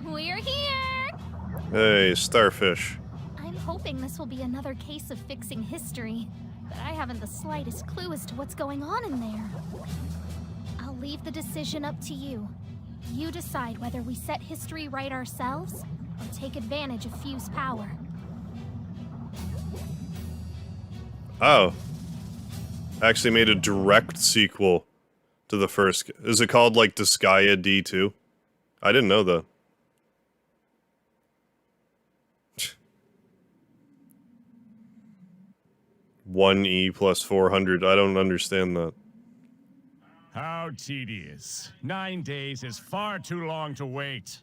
We're here!
Hey, starfish.
I'm hoping this will be another case of fixing history, but I haven't the slightest clue as to what's going on in there. I'll leave the decision up to you. You decide whether we set history right ourselves, or take advantage of Few's power.
Oh. Actually made a direct sequel to the first. Is it called like Disgaea D2? I didn't know that. 1E plus 400. I don't understand that.
How tedious. 9 days is far too long to wait.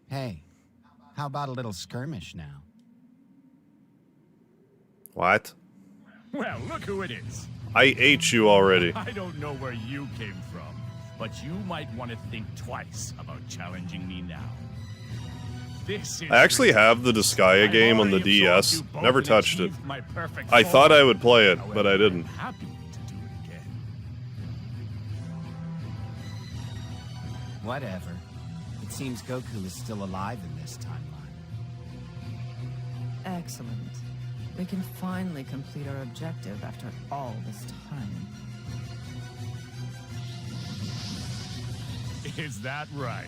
Hey, how about a little skirmish now?
What?
Well, look who it is.
I ate you already.
I don't know where you came from, but you might want to think twice about challenging me now.
I actually have the Disgaea game on the DS. Never touched it. I thought I would play it, but I didn't.
Whatever. It seems Goku is still alive in this timeline.
Excellent. We can finally complete our objective after all this time.
Is that right?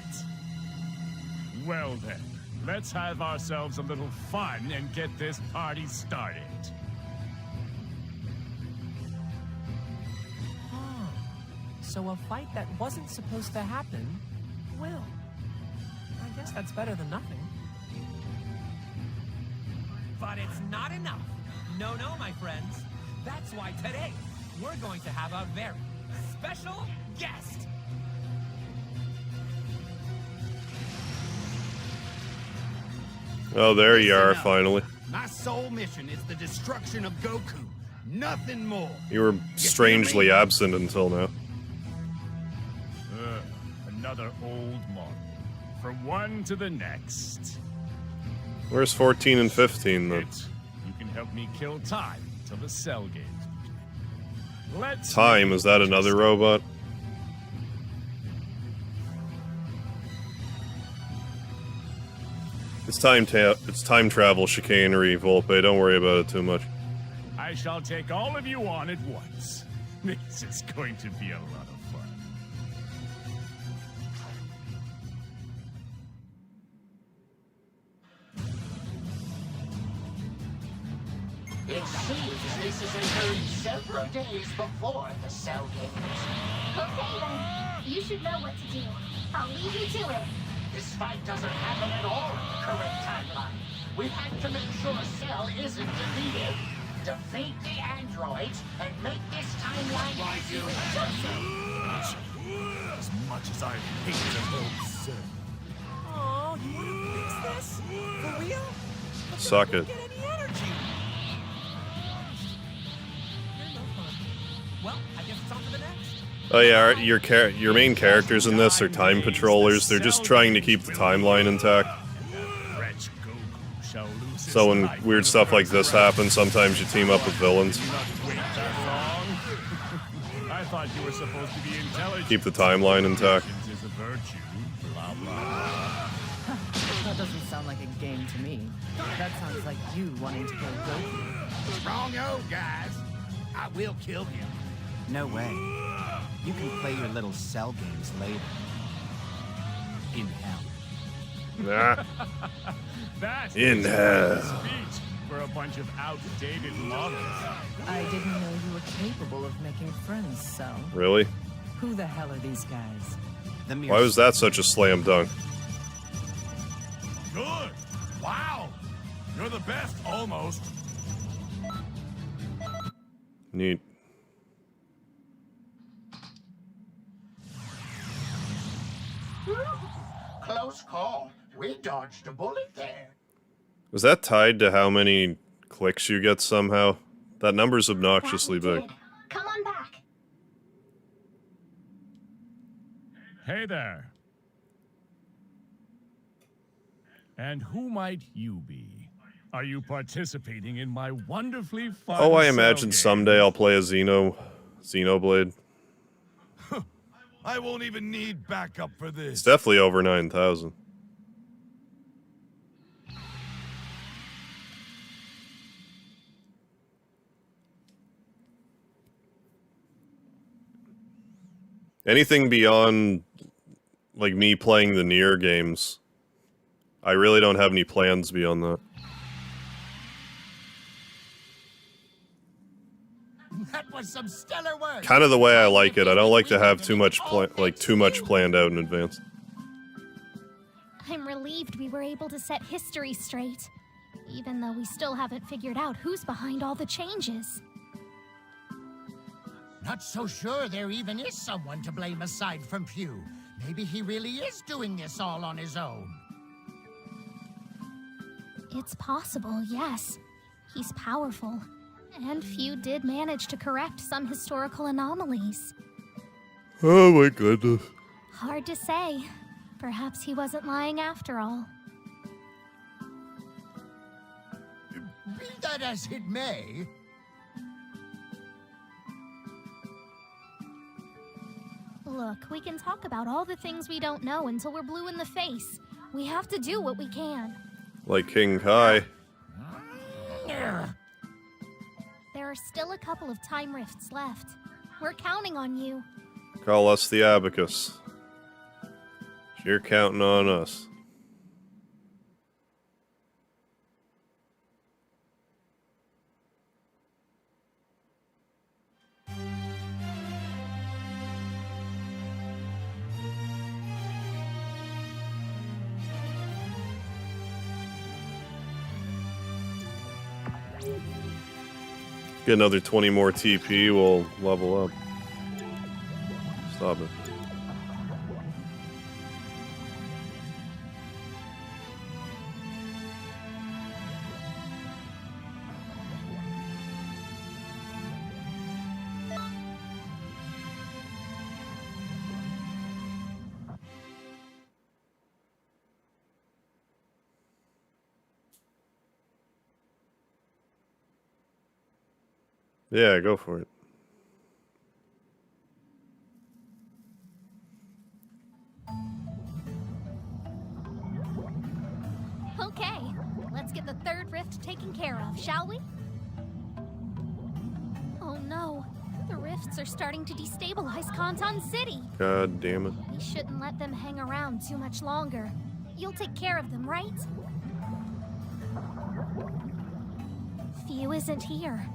Well then, let's have ourselves a little fun and get this party started.
So a fight that wasn't supposed to happen will. I guess that's better than nothing. But it's not enough. No, my friends. That's why today we're going to have a very special guest.
Oh, there you are, finally.
My sole mission is the destruction of Goku. Nothing more.
You were strangely absent until now.
Another old model. From one to the next.
Where's 14 and 15 then?
You can help me kill time till the cell games begin. Let's
Time, is that another robot? It's time travel chicanery, Volpe. Don't worry about it too much.
I shall take all of you on at once. This is going to be a lot of fun.
It seems this is occurring several days before the cell games.
Okay then. You should know what to do. I'll leave you to it.
This fight doesn't happen at all in the correct timeline. We have to make sure Cell isn't defeated. Defeat the androids and make this timeline justice.
As much as I hate the old Cell.
Oh, you want to fix this? For real?
Suck it.
Get any energy. You're no fun. Well, I guess it's on to the next.
Oh yeah, your main characters in this are time patrollers. They're just trying to keep the timeline intact. So when weird stuff like this happens, sometimes you team up with villains.
I thought you were supposed to be intelligent.
Keep the timeline intact.
Is a virtue. Blah blah.
That doesn't sound like a game to me. That sounds like you wanting to kill Goku.
Wrong-o, guys. I will kill him.
No way. You can play your little Cell games later. In hell.
Nah.
That's
In hell.
Speech for a bunch of outdated models.
I didn't know you were capable of making friends, so.
Really?
Who the hell are these guys?
Why was that such a slam dunk?
Good. Wow. You're the best, almost.
Neat.
Close call. We dodged a bullet there.
Was that tied to how many clicks you get somehow? That number's obnoxiously big.
Come on back.
Hey there. And who might you be? Are you participating in my wonderfully fun
Oh, I
cell
imagine
game?
someday I'll play a Xenoblade.
I won't even need backup for this.
It's definitely over 9,000. Anything beyond, like, me playing the Nier games, I really don't have any plans beyond that.
That was some stellar work.
Kind of the way I like it. I don't like to have too much planned out in advance.
I'm relieved we were able to set history straight, even though we still haven't figured out who's behind all the changes.
Not so sure there even is someone to blame aside from Pew. Maybe he really is doing this all on his own.
It's possible, yes. He's powerful. And Few did manage to correct some historical anomalies.
Oh my goodness.
Hard to say. Perhaps he wasn't lying after all.
Be that as it may,
Look, we can talk about all the things we don't know until we're blue in the face. We have to do what we can.
Like King Kai.
There are still a couple of time rifts left. We're counting on you.
Call us the Abacus. You're counting on us. Get another 20 more TP, we'll level up. Stop it. Yeah, go for it.
Okay, let's get the third rift taken care of, shall we? no. The rifts are starting to destabilize Kanton City.
God damn it.
We shouldn't let them hang around too much longer. You'll take care of them, right? Few isn't here,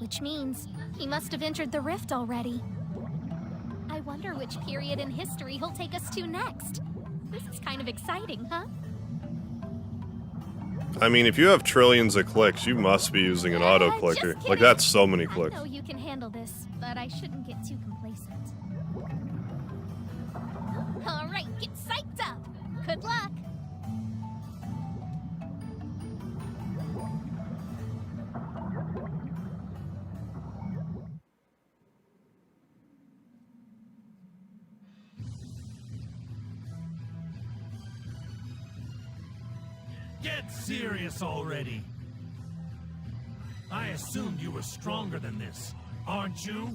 which means he must have entered the rift already. I wonder which period in history he'll take us to next. This is kind of exciting, huh?
I mean, if you have trillions of clicks, you must be using an auto clicker. Like, that's so many clicks.
I know you can handle this, but I shouldn't get too complacent. All right, get psyched up. Good luck.
Get serious already. I assumed you were stronger than this, aren't you?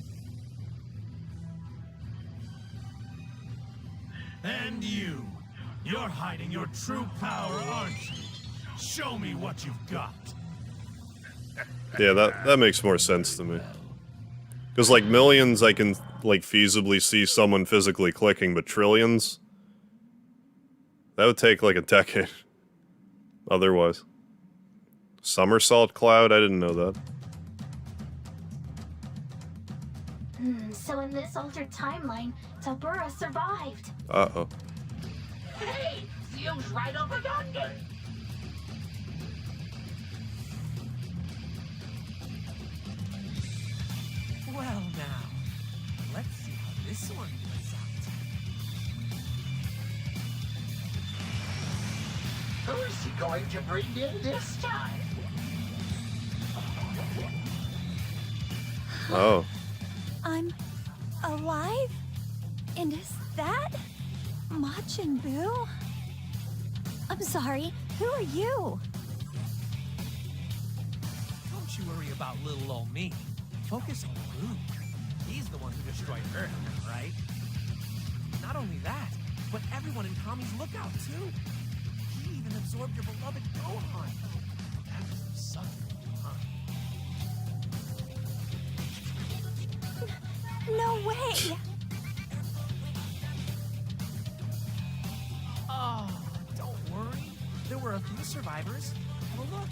And you're hiding your true power, aren't you? Show me what you've got.
Yeah, that makes more sense to me. Because, like, millions I can, like, feasibly see someone physically clicking, but trillions? That would take, like, a decade. Otherwise. Somersault Cloud? I didn't know that.
So in this altered timeline, Tabura survived.
Uh-oh.
Hey, Theo's right over yonder.
Well now, let's see how this one plays out.
Who is he going to bring in this time?
Oh.
I'm alive? And is that Majin Buu? I'm sorry, who are you?
Don't you worry about little old me. Focus on Buu. He's the one who destroyed Earth, right? Not only that, but everyone in Tommy's lookout too. He even absorbed your beloved Gohan. That was some suffering, huh?
No way!
Oh, don't worry. There were a few survivors. Have a look.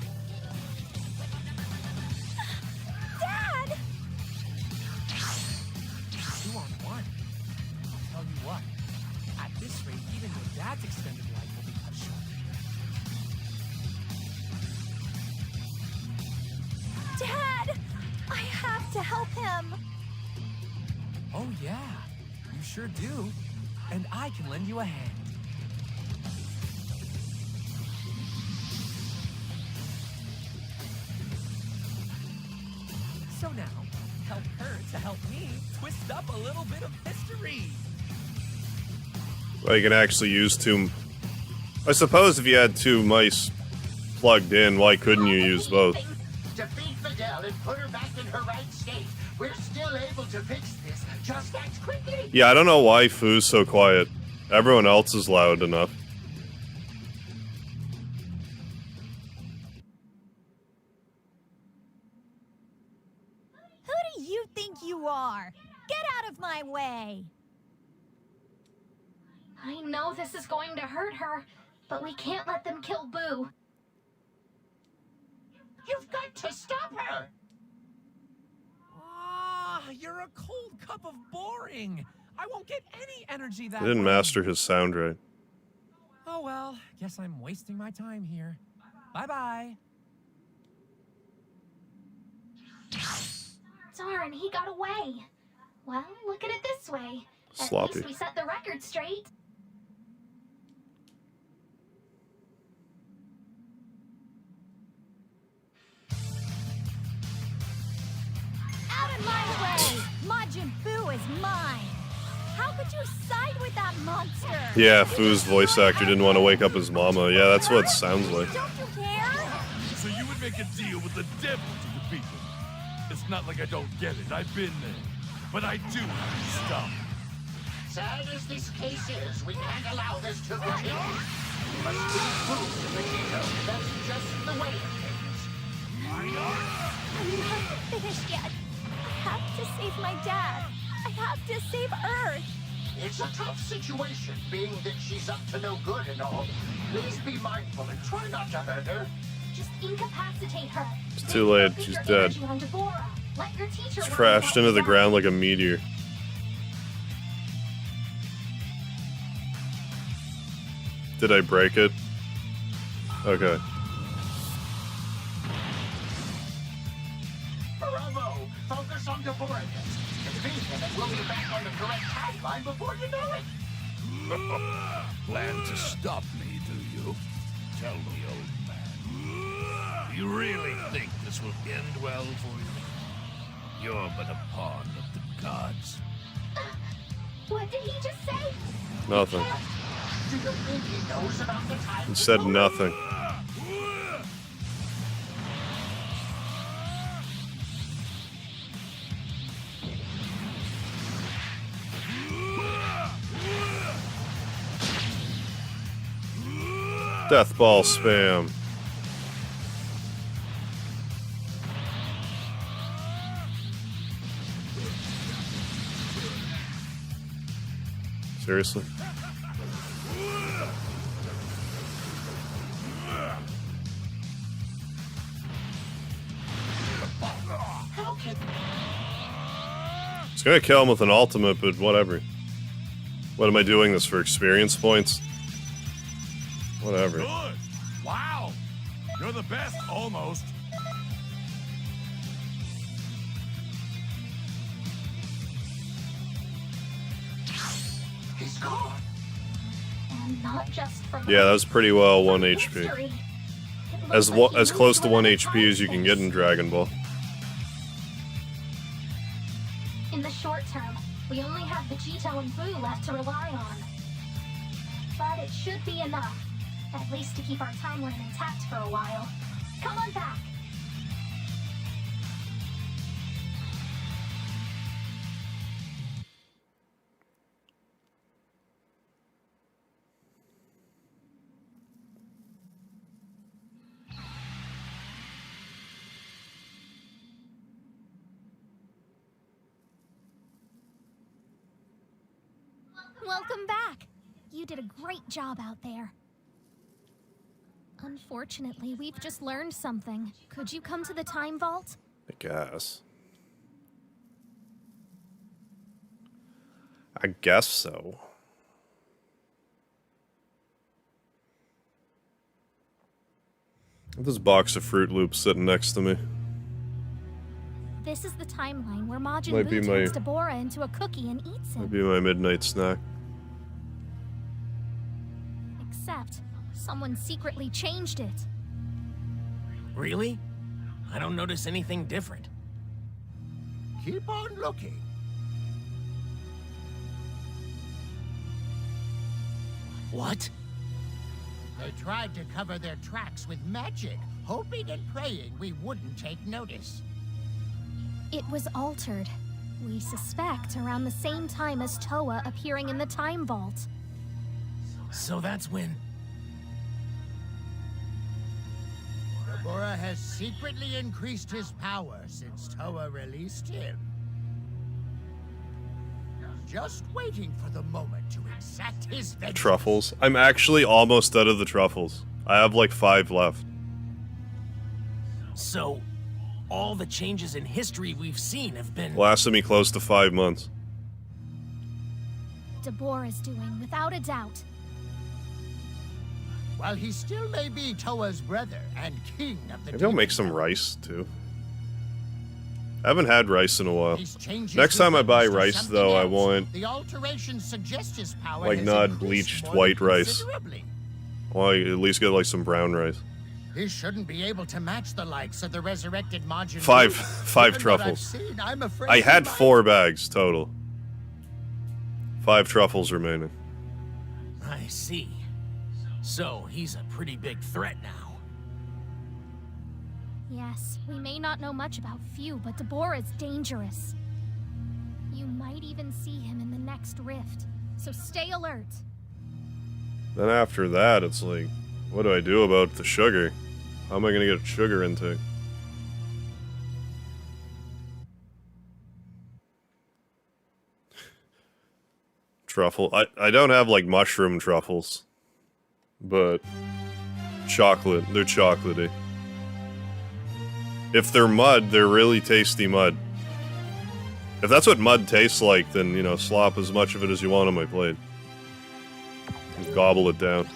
Dad!
2 on 1. I'll tell you what. At this rate, even your dad's extended life will be cut short.
Dad! I have to help him!
Oh yeah, you sure do. And I can lend you a hand. So now, help her to help me twist up a little bit of history.
Well, you can actually use two... I suppose if you had 2 mice plugged in, why couldn't you use both?
Defeat Fidel and put her back in her right state. We're still able to fix this just as quickly.
Yeah, I don't know why Fu's so quiet. Everyone else is loud enough.
Who do you think you are? Get out of my way!
I know this is going to hurt her, but we can't let them kill Boo.
You've got to stop her.
Ah, you're a cold cup of boring. I won't get any energy that
He didn't
way.
master his sound right.
Oh well, guess I'm wasting my time here. Bye-bye.
Darn, he got away. Well, look at it this way. At
Sloppy.
least we set the record straight.
Out of my way! Majin Buu is mine! How could you side with that monster?
Yeah, Fu's voice actor didn't want to wake up his mama. Yeah, that's what it sounds like.
Don't you care?
So you would make a deal with the devil to defeat him. It's not like I don't get it. I've been there. But I do have to stop.
Sad as this case is, we can't allow this to continue. We must bring proof to Vegeta. That's just the way it is.
I'm not finished yet. I have have to save my dad. I have to save Earth.
It's a tough situation, being that she's up to no good and all. Please be mindful and try not to hurt her.
Just incapacitate her.
It's too late. She's dead.
Let your teacher
It's crashed into the ground like a meteor. Did I break it? Okay.
Bravo! Focus on Deborah. Defeat him and we'll be back on the correct timeline before you know it.
Plan to stop me, do you? Tell me, old man. Do you really think this will end well for you? You're but a pawn of the gods.
What did he just say?
Nothing.
Do you think he knows about the time?
He said nothing. Death ball spam. Seriously? It's gonna kill him with an ultimate, but whatever. What am I doing this for? Experience points? Whatever.
Good. Wow. You're the best, almost.
He's gone.
And not just from
Yeah, that was pretty well 1 HP.
history.
As close to 1 HP as you can get in Dragon Ball.
In the short term, we only have Vegito and Boo left to rely on. But it should be enough. At least to keep our timeline intact for a while. Come on back. Welcome back. You did a great job out there. Unfortunately, we've just learned something. Could you come to the time vault?
I guess. I guess so. This box of Fruit Loops sitting next to me.
This is the timeline where Majin
Might be
Buu
my-
turns Deborah into a cookie and eats him.
Might be my midnight snack.
Except, someone secretly changed it.
Really? I don't notice anything different.
Keep on looking.
What?
They tried to cover their tracks with magic, hoping and praying we wouldn't take notice.
It was altered. We suspect around the same time as Toa appearing in the time vault.
So that's when...
Deborah has secretly increased his power since Toa released him. Just waiting for the moment to exact his vengeance.
Truffles. I'm actually almost out of the truffles. I have like 5 left.
So, all the changes in history we've seen have been...
Lasted me close to 5 months.
Deborah's doing, without a doubt.
While he still may be Toa's brother and king of the
Maybe I'll make some rice too. I haven't had rice in a while. Next time I buy rice, though, I want
The alterations suggest his power
like
has
not
increased
bleached
more
white
than
rice.
considerably.
Well, I at least get like some brown rice.
He shouldn't be able to match the likes of the resurrected Majin Buu.
Five
Given what I've
truffles.
seen, I'm afraid
I
he
had
might-
4 bags total. 5 truffles remaining.
I see. So, he's a pretty big threat now.
Yes, we may not know much about Few, but Deborah's dangerous. You might even see him in the next rift, so stay alert.
Then after that, it's like, what do I do about the sugar? How am I gonna get sugar intake? truffle. I don't have like mushroom truffles, but chocolate. They're chocolatey. If they're mud, they're really tasty mud. If that's what mud tastes like, then, you know, slop as much of it as you want on my plate. And gobble it down.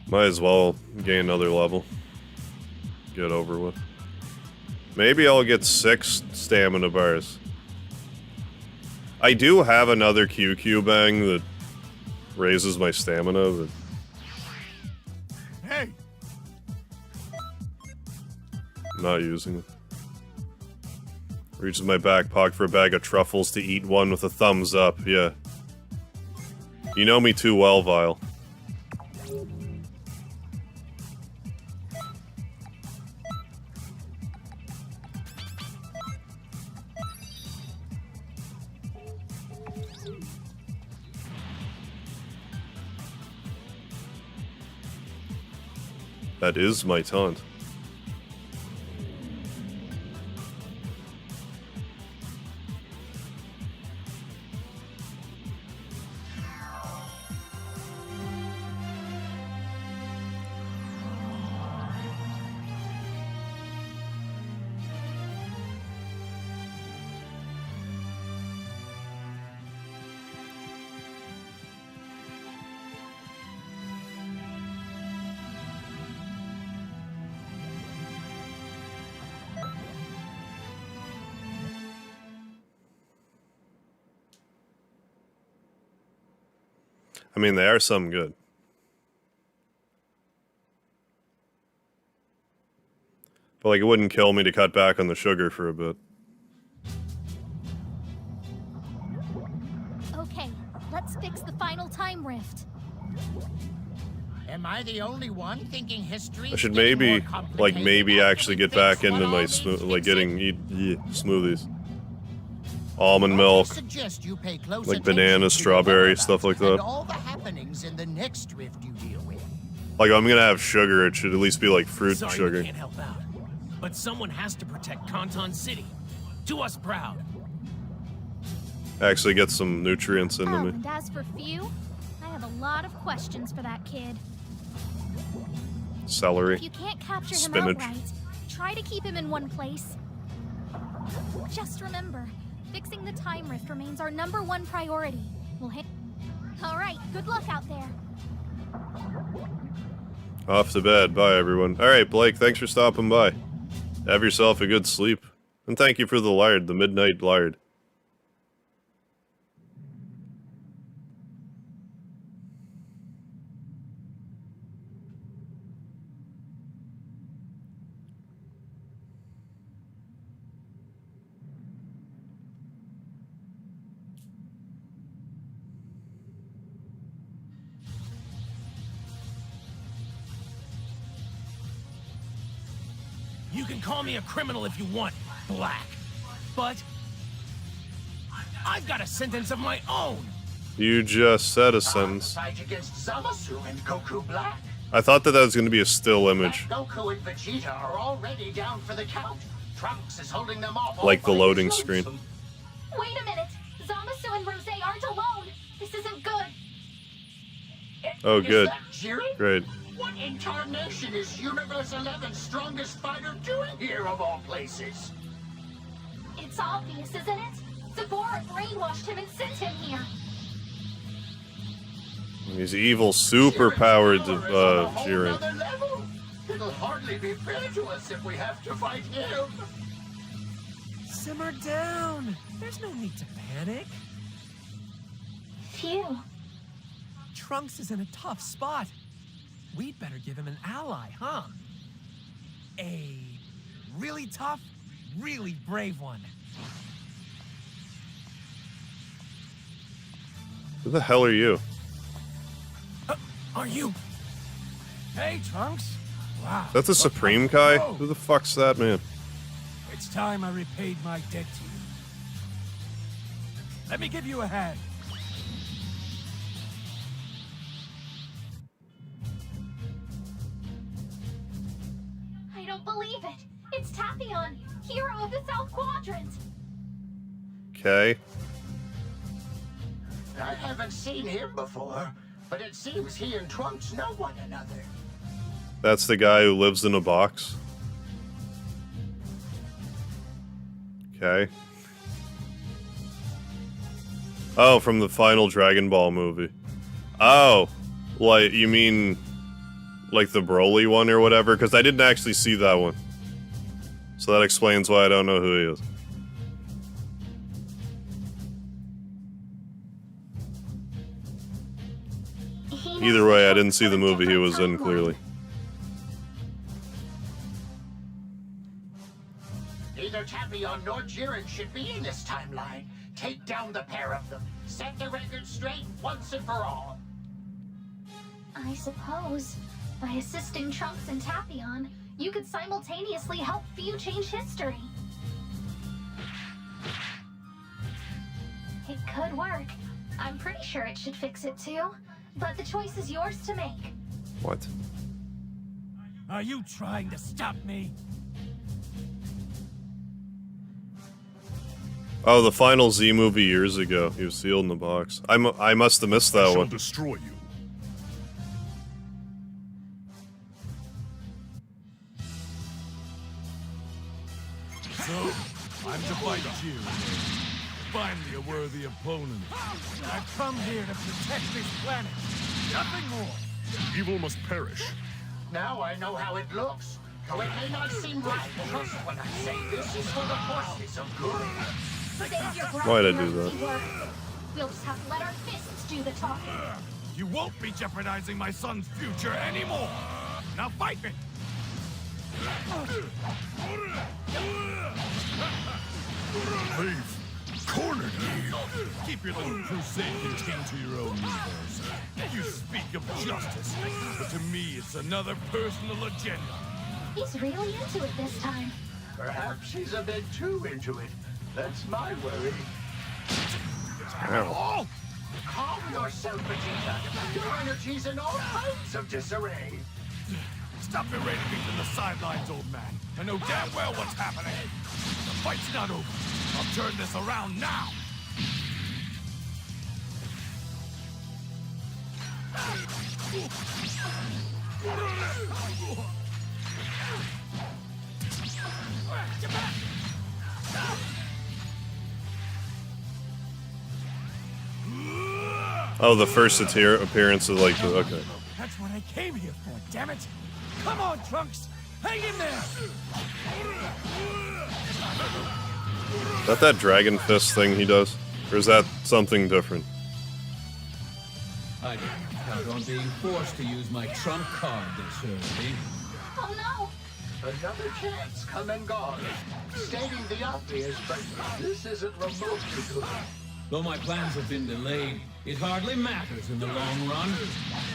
Might as well gain another level. Get over with. Maybe I'll get 6 stamina bars. I do have another QQ bang that raises my stamina, but...
Hey!
I'm not using it. Reaches my back pocket for a bag of truffles to eat one with a thumbs up, yeah. You know me too well, Vile. That is my taunt. I mean, they are some good. But, like, it wouldn't kill me to cut back on the sugar for a bit.
Okay, let's fix the final time rift.
Am I the only one thinking history?
I should maybe, like, actually get back into my, getting smoothies. Almond milk, like banana, strawberry, stuff like that.
All the happenings in the next rift you deal with.
Like, I'm gonna have sugar, it should at least be like fruit
Sorry
sugar.
we can't help out, but someone has to protect Canton City. Do us proud.
Actually get some nutrients into me.
And as for Few, I have a lot of questions for that kid.
Celery.
If you can't capture
Spinach.
him outright, try to keep him in one place. Just remember, fixing the time rift remains our #1 priority. We'll All right, good luck out there.
Off to bed. Bye, everyone. Alright, Blake, thanks for stopping by. Have yourself a good sleep. And thank you for the lard, the midnight lard.
You can call me a criminal if you want, Black. But I've got a sentence of my own.
You just said a sentence.
Fight against Zamasu and Goku Black.
I thought that was going to be a still image.
Goku and Vegeta are already down for the count. Trunks is holding them off.
Like the loading screen.
Wait a minute! Zamasu and Rose aren't alone! This isn't good!
Oh, good.
Is that Jiren?
Great.
What in tarnation is Universe 11's strongest fighter doing here of all places?
It's obvious, isn't it? Zagora brainwashed him and sent him here.
He's evil, super-powered Jiren.
Another level. It'll hardly be fair to us if we have to fight him.
Simmer down. There's no need to panic.
Phew.
Trunks is in a tough spot. We'd better give him an ally, huh? A really tough, really brave one.
Who the hell are you?
Are you?
Hey, Trunks. Wow.
That's a Supreme Kai? Who the fuck's that, man?
It's time I repaid my debt to you.
Let me give you a hand.
I don't believe it. It's Tapion, hero of the South Quadrant.
Okay.
I haven't seen him before, but it seems he and Trunks know one another.
That's the guy who lives in a box. Okay. Oh, from the final Dragon Ball movie. Oh, like, you mean like the Broly one or whatever? Because I didn't actually see that one. So that explains why I don't know who he is. Either way, I didn't see the movie he was in, clearly.
Neither Tapion nor Jiren should be in this timeline. Take down the pair of them. Set the record straight once and for all.
I suppose, by assisting Trunks and Tapion, you could simultaneously help Fu change history. It could work. I'm pretty sure it should fix it too. But the choice is yours to make.
What?
Are you trying to stop me?
Oh, the final Z movie years ago. He was sealed in the box. I must have missed that one.
Destroy you.
So, I'm to fight you. Finally a worthy opponent.
I've come here to protect this planet. Nothing more.
Evil must perish.
Now I know how it looks. Though it may not seem right, trust when I say this is for the forces of good.
Save your
Why'd I do
grumpy
that?
work. We'll just have to let our fists do the talking.
You won't be jeopardizing my son's future anymore. Now fight me.
Leave. Cornered me.
Keep your little crusade contained to your own universe. You speak of justice, but to me it's another personal agenda.
He's really into it this time.
Perhaps he's a bit too into it. That's my worry.
Ow.
Calm yourself, Vegeta. Your energy's in all kinds of disarray.
Stop berating me from the sidelines, old man. I know damn well what's happening. The fight's not over. I'll turn this around now.
Oh, the first appearance of like the okay.
That's what I came here for, damn it! Come on, Trunks! Hang in there!
Is that Dragon Fist thing he does? Or is that something different?
I didn't count on being forced to use my trump card this early.
Oh no!
Another chance come and gone. Stating the obvious, but this isn't remotely good.
Though my plans have been delayed, it hardly matters in the long run.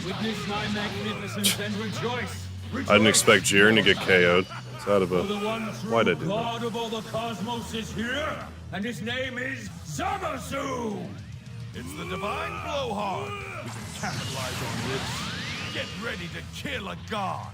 Witness my magnificence and rejoice.
I didn't expect Jiren to get KO'd. Is that about? Why'd I do that?
God of all the cosmos is here, and his name is Zamasu!
It's the divine blowhard. We can capitalize on this. Get ready to kill a god.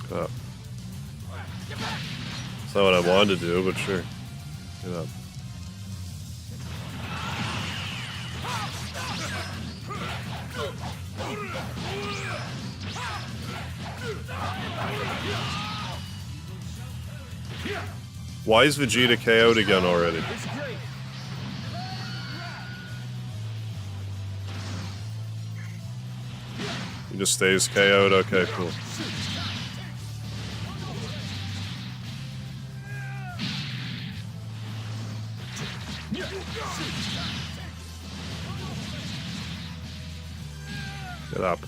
Up. That's not what I wanted to do, but sure. Get up. Why is Vegeta KO'd again already? He just stays KO'd? Okay, cool. Get up.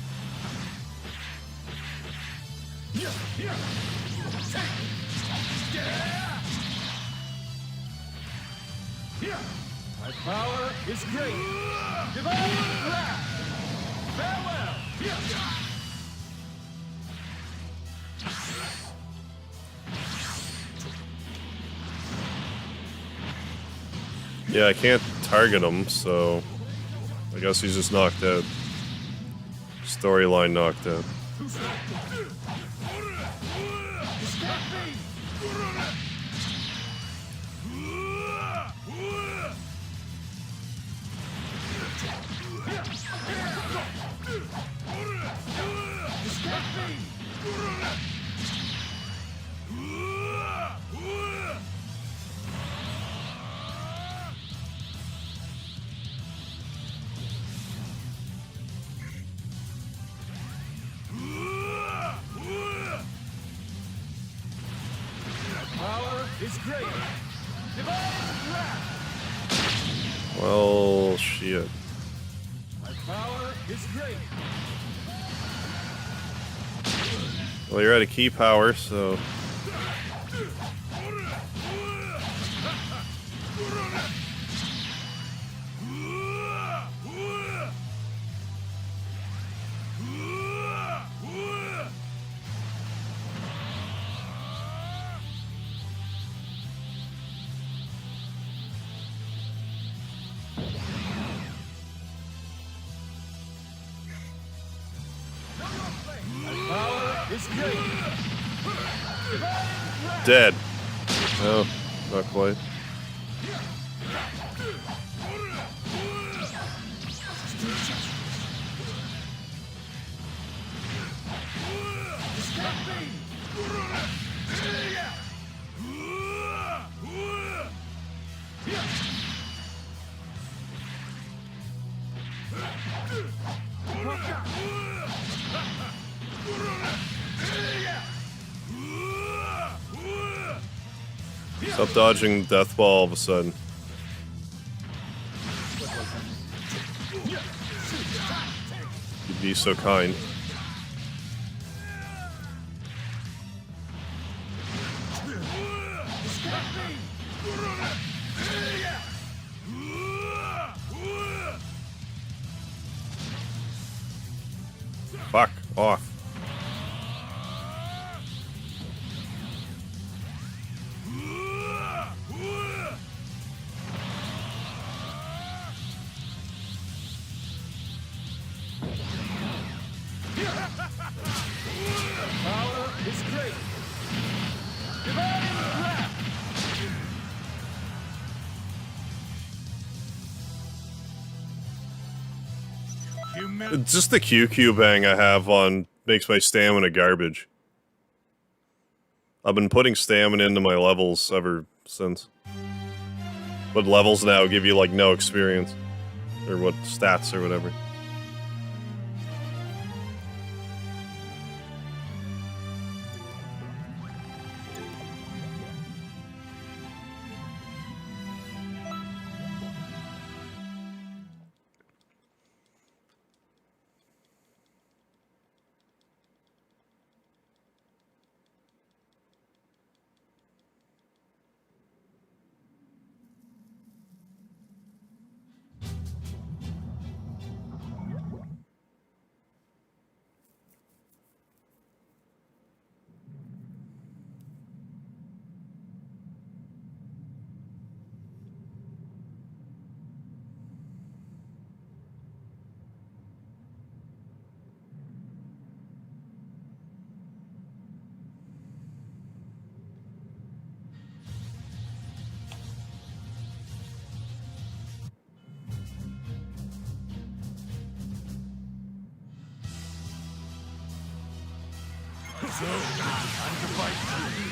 My power is great. Divine wrath. Farewell.
Yeah, I can't target him, so I guess he's just knocked out. Storyline knocked out.
Power is great. Divine wrath.
Well, shit.
My power is great.
Well, you're at a key power, so...
Power is great.
Dead. No, not quite. Stop dodging death ball all of a sudden. You'd be so kind. Fuck off.
Power is great. Divine wrath.
It's just the QQ bang I have on makes my stamina garbage. I've been putting stamina into my levels ever since. But levels now give you like no experience. Or what stats or whatever.
So, time to fight you.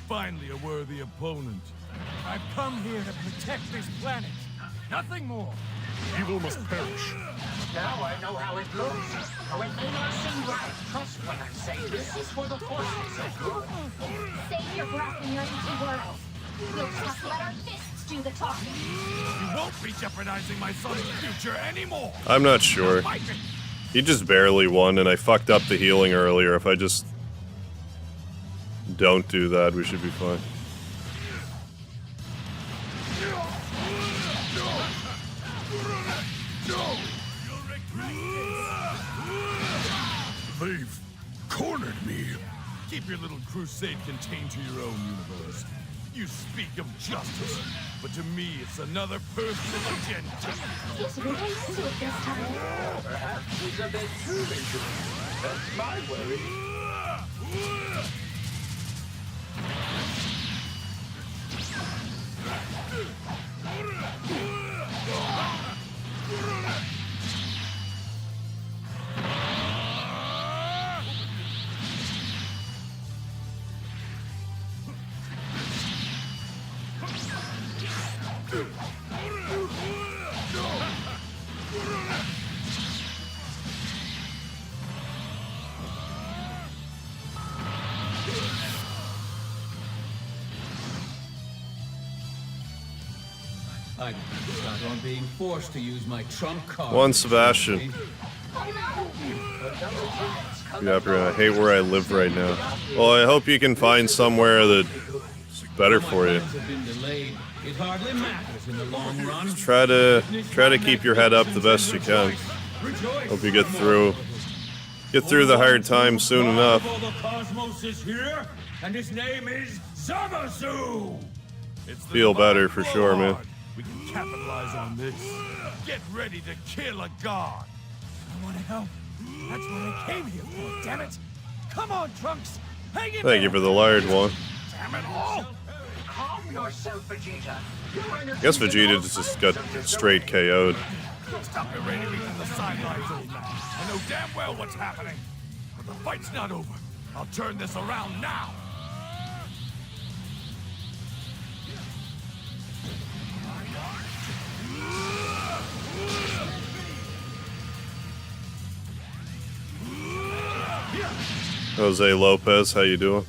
Finally a worthy opponent. I've come here to protect this planet. Nothing more. Evil must perish.
Now I know how it looks. Though it may not seem right, trust when I say this is for the forces of good.
Save your breath in your empty world. We'll just let our fists do the talking.
You won't be jeopardizing my son's future anymore.
I'm not sure. He just barely won, and I fucked up the healing earlier. If I just don't do that, we should be fine.
They've cornered me. Keep your little crusade contained to your own universe. You speak of justice, but to me it's another personal agenda.
He's really into it this time.
Perhaps he's a bit too into it. That's my worry.
I decide on being forced to use my trump card.
One Sebastian. Yeah, I hate where I live right now. Well, I hope you can find somewhere that's better for you.
It hardly matters in the long run.
Try to keep your head up the best you can. Hope you get through the hard times soon enough.
The cosmos is here, and his name is Zamasu.
Feel better for sure, man.
We can capitalize on this. Get ready to kill a god.
I want to help. That's what I came here for, damn it. Come on, Trunks. Hang in
Thank you for the layered one.
Damn it all.
Calm yourself, Vegeta.
I guess Vegeta just got straight KO'd.
Stop berating me from the sidelines, old man. I know damn well what's happening. But the fight's not over. I'll turn this around now.
Jose Lopez, how you doing?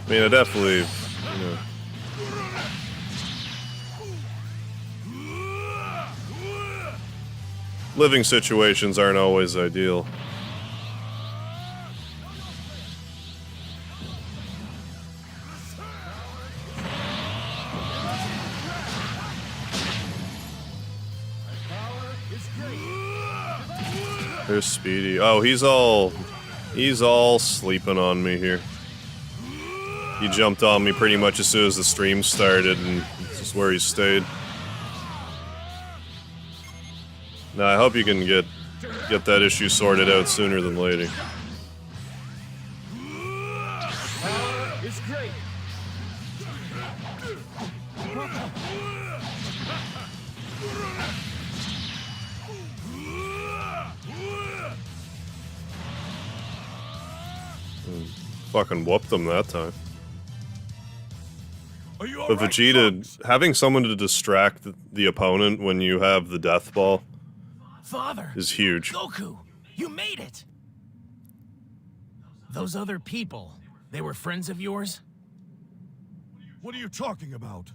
I mean, I definitely, you know. Living situations aren't always ideal. There's Speedy. Oh, he's all sleeping on me here. He jumped on me pretty much as soon as the stream started, and this is where he stayed. Now, I hope you can get that issue sorted out sooner than later.
It's great.
Fucking whooped them that time.
Are you all
But
right,
Vegeta,
Trunks?
having someone to distract the opponent when you have the death ball
Father.
is huge.
Goku, you made it. Those other people, they were friends of yours?
What are you talking about?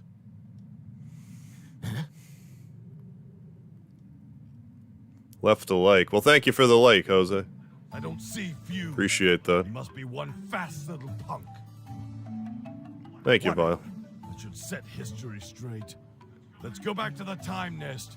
Left a like. Well, thank you for the like, Jose.
I don't see few.
Appreciate that.
You must be one fast little punk.
Thank you, Vile.
That should set history straight. Let's go back to the time nest.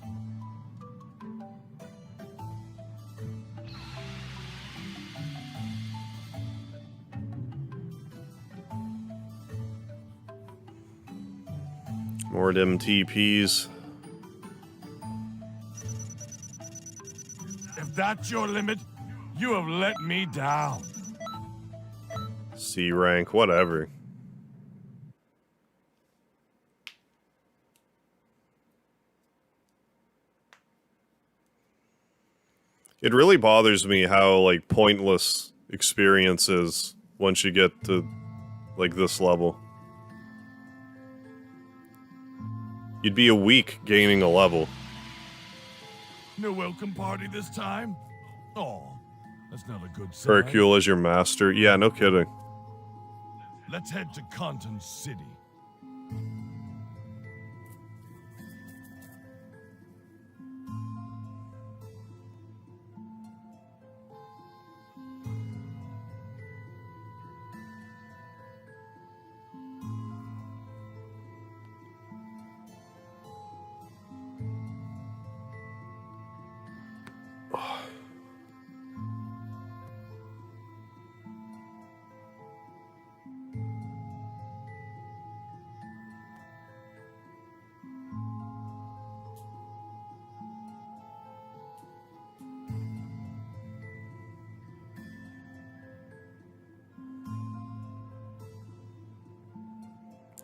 More them TPs.
If that's your limit, you have let me down.
C rank, whatever. It really bothers me how, like, pointless experience is once you get to, like, this level. You'd be a week gaining a level.
No welcome party this time? Oh, that's not a good sign.
Hercule as your master. Yeah, no kidding.
Let's head to Conton City.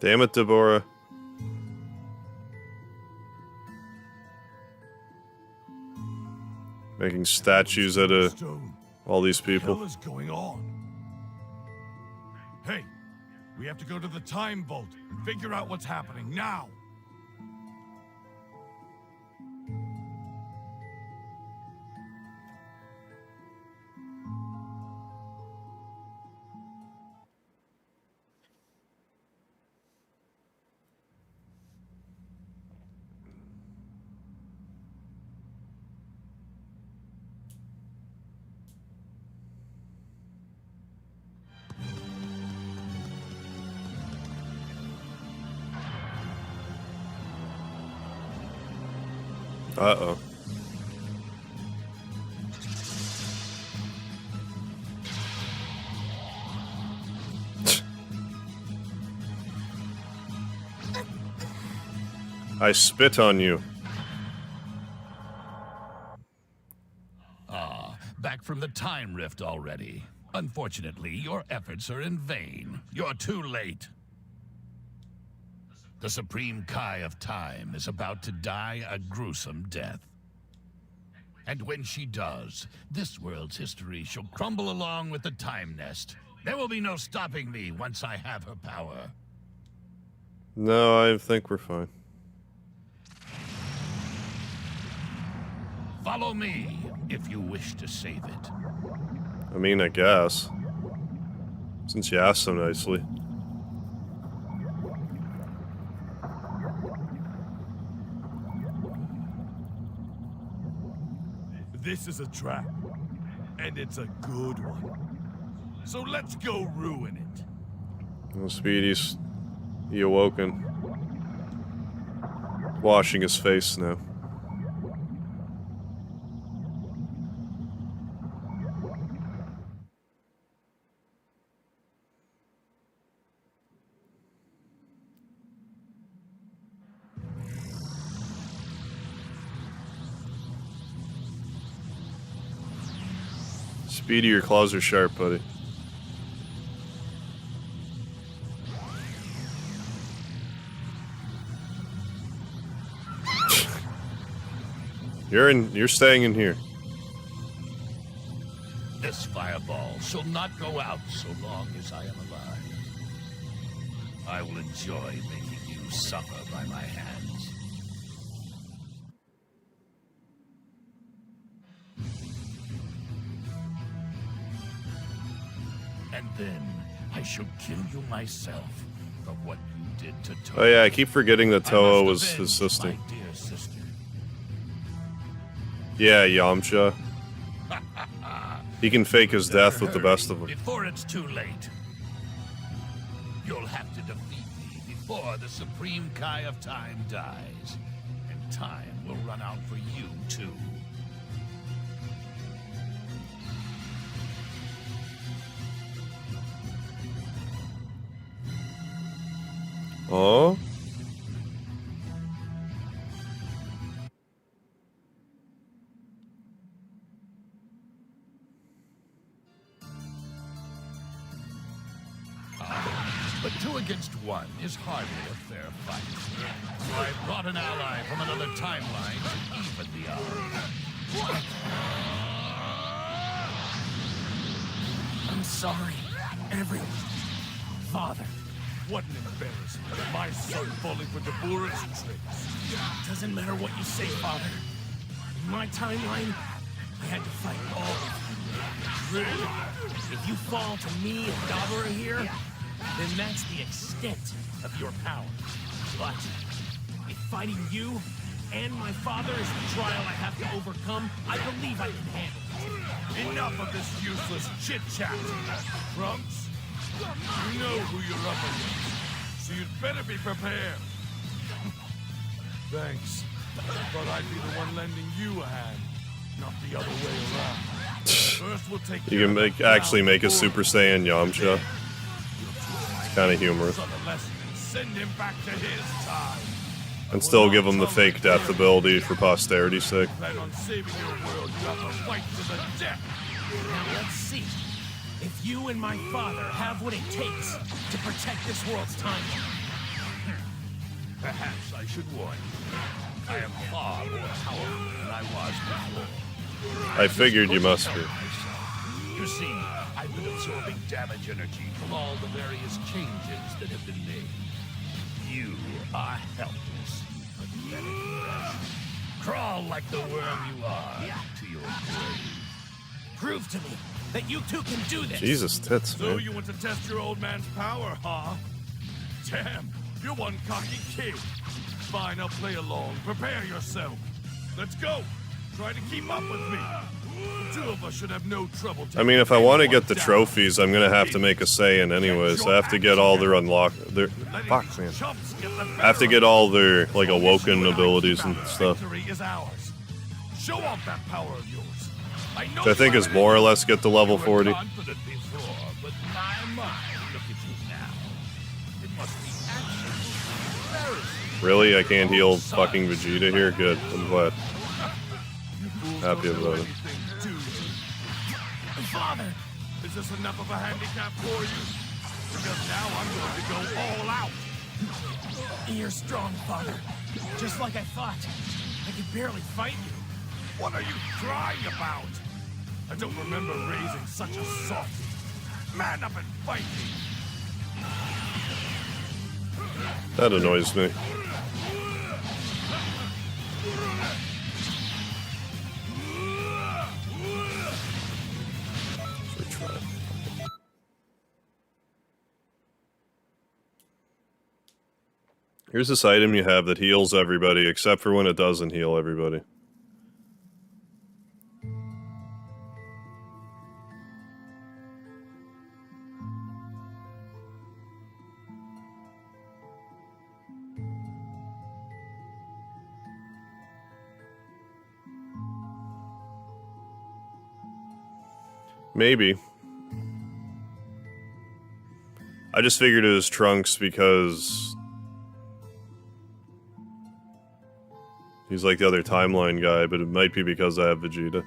Damn it, Deborah. Making statues out of all these people.
What is going on? Hey, we have to go to the time vault and figure out what's happening now.
Uh-oh. I spit on you.
Ah, back from the time rift already. Unfortunately, your efforts are in vain. You're too late. The Supreme Kai of Time is about to die a gruesome death. And when she does, this world's history shall crumble along with the Time Nest. There will be no stopping me once I have her power.
No, I think we're fine.
Follow me, if you wish to save it.
I mean, I guess. Since you asked so nicely.
This is a trap, and it's a good one. So let's go ruin it.
Well, Speedy's... he awoken. Washing his face now. Speedy, your claws are sharp, buddy. You're staying in here.
This fireball shall not go out so long as I am alive. I will enjoy making you suffer by my hands. And then I shall kill you myself for what you did to Toho.
Oh yeah, I keep forgetting that Toho was his sister.
My dear sister.
Yeah, Yamcha. He can fake his death with the best of them.
Before it's too late. You'll have to defeat me before the Supreme Kai of Time dies. And time will run out for you, too.
Oh?
But 2 against 1 is hardly a fair fight. So I brought an ally from another timeline to even the odds.
I'm sorry, everyone. Father.
What an embarrassment. My son falling for Deborah's tricks.
Doesn't matter what you say, Father. In my timeline, I had to fight all of you.
Really?
If you fall to me and Dabura here, then that's the extent of your power. But if fighting you and my father is the trial I have to overcome, I believe I can handle it.
Enough of this useless chit-chat. Trunks, you know who you're up against, so you'd better be prepared. Thanks. I thought I'd be the one lending you a hand, not the other way around. First we'll take
You can actually make a Super Saiyan Yamcha. It's kind of humorous.
Send him back to his time.
And still give him the fake death ability for posterity's sake.
Plan on saving your world, you have to fight to the death.
Now let's see if you and my father have what it takes to protect this world's timeline.
Perhaps I should warn you. I am far more powerful than I was before.
I figured you must be.
You see, I've been absorbing damage energy from all the various changes that have been made. You are helpless, pathetic wretch. Crawl like the worm you are to your grave.
Prove to me that you two can do this.
Jesus tits,
So
man.
you want to test your old man's power, huh? Damn, you're one cocky kid. Fine, I'll play along. Prepare yourself. Let's go. Try to keep up with me. The two of us should have no trouble.
I mean, if I want to get the trophies, I'm gonna have to make a Saiyan anyways. I have to get all their fuck, man. I have to get all their, like, awoken abilities and stuff.
Victory is ours. Show off that power of yours.
Which I think is more or less get to level 40.
Confident before, but my, look at you now. It must be absolutely embarrassing.
Really? I can't heal fucking Vegeta here? Good. I'm glad. Happy about it.
Father, is this enough of a handicap for you? Because now I'm going to go all out.
You're strong, Father. Just like I thought. I could barely fight you.
What are you crying about? I don't remember raising such a softy. Man up and fight me.
That annoys me. Here's this item you have that heals everybody, except for when it doesn't heal everybody. Maybe. I just figured it was Trunks because he's like the other timeline guy, but it might be because I have Vegeta.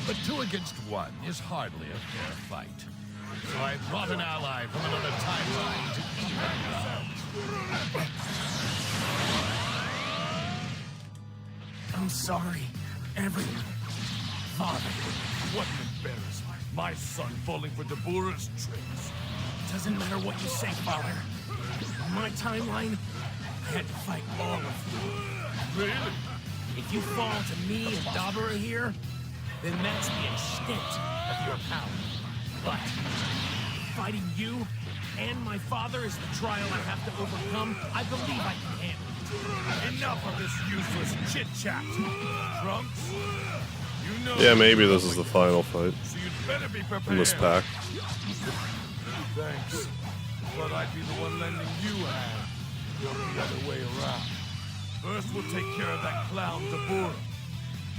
But 2 against 1 is hardly a fair fight. So I brought an ally from another timeline to even out.
I'm sorry, everyone. Father,
what an embarrassment. My son falling for Dabura's tricks.
Doesn't matter what you say, Father. On my timeline, I had to fight all of you.
Really?
If you fall to me and Dabura here, then that's the extent of your power. But fighting you and my father is the trial I have to overcome. I believe I can handle it.
Enough of this useless chit-chat. Trunks, you know...
Yeah, maybe this is the final fight
So you'd better be prepared.
in this pack.
Thanks. But I'd be the one lending you a hand. Not the other way around. First, we'll take care of that clown Dabura.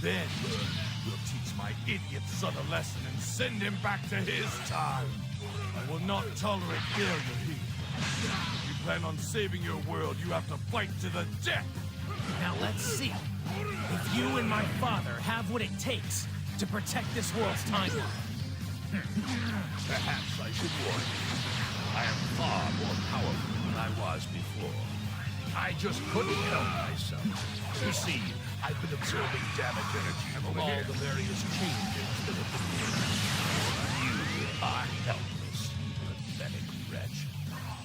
Then, we'll teach my idiot son a lesson and send him back to his time. I will not tolerate failure here. If you plan on saving your world, you have to fight to the death.
Now let's see if you and my father have what it takes to protect this world's timeline.
Perhaps I should warn you. I am far more powerful than I was before. I just couldn't help myself. You see, I've been absorbing damage energy from all the various changes that have been made. You are helpless, pathetic wretch.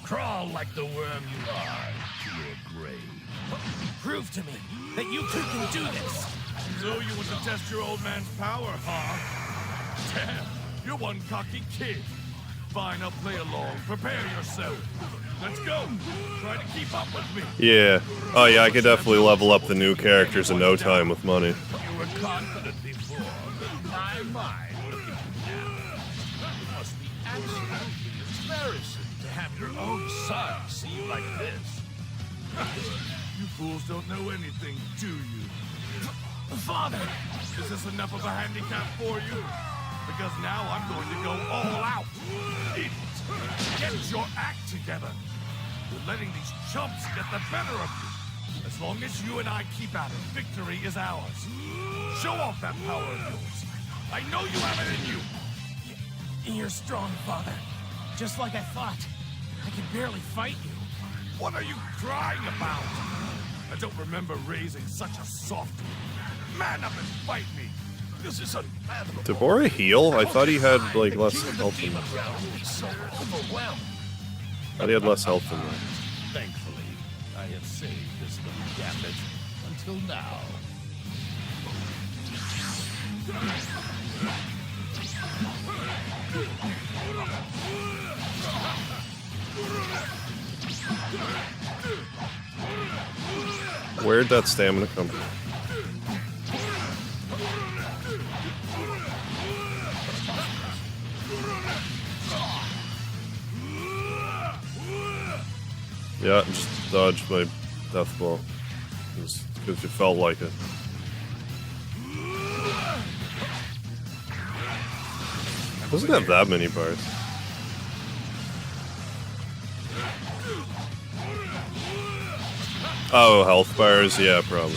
Crawl like the worm you are to your grave.
Prove to me that you two can do this.
So you want to test your old man's power, huh? Damn, you're one cocky kid. Fine, I'll play along. Prepare yourself. Let's go. Try to keep up with me.
Yeah. Oh yeah, I could definitely level up the new characters in no time with money.
You were confident before, but my mind, look at you now. It must be absolutely embarrassing to have your own son see you like this.
You fools don't know anything, do you?
Father!
Is this enough of a handicap for you? Because now I'm going to go all out. Idiots, get your act together. You're letting these chumps get the better of you. As long as you and I keep at it, victory is ours. Show off that power of yours. I know you have it in you.
You're strong, Father. Just like I thought. I can barely fight you.
What are you crying about? I don't remember raising such a softie. Man up and fight me. This is unfathomable.
Did Bora heal? I thought he had like less health than that.
So overwhelmed.
I thought he had less health than that.
Thankfully, I have saved this little gambit until now.
Where'd that stamina come from? Yeah, just dodged my death ball. Just because you felt like it. Doesn't have that many bars. Oh, health bars? Yeah, probably.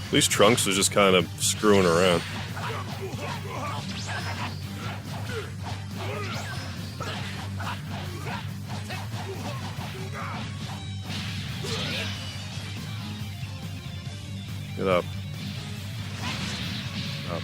At least Trunks was just kind of screwing around. Get up. Up.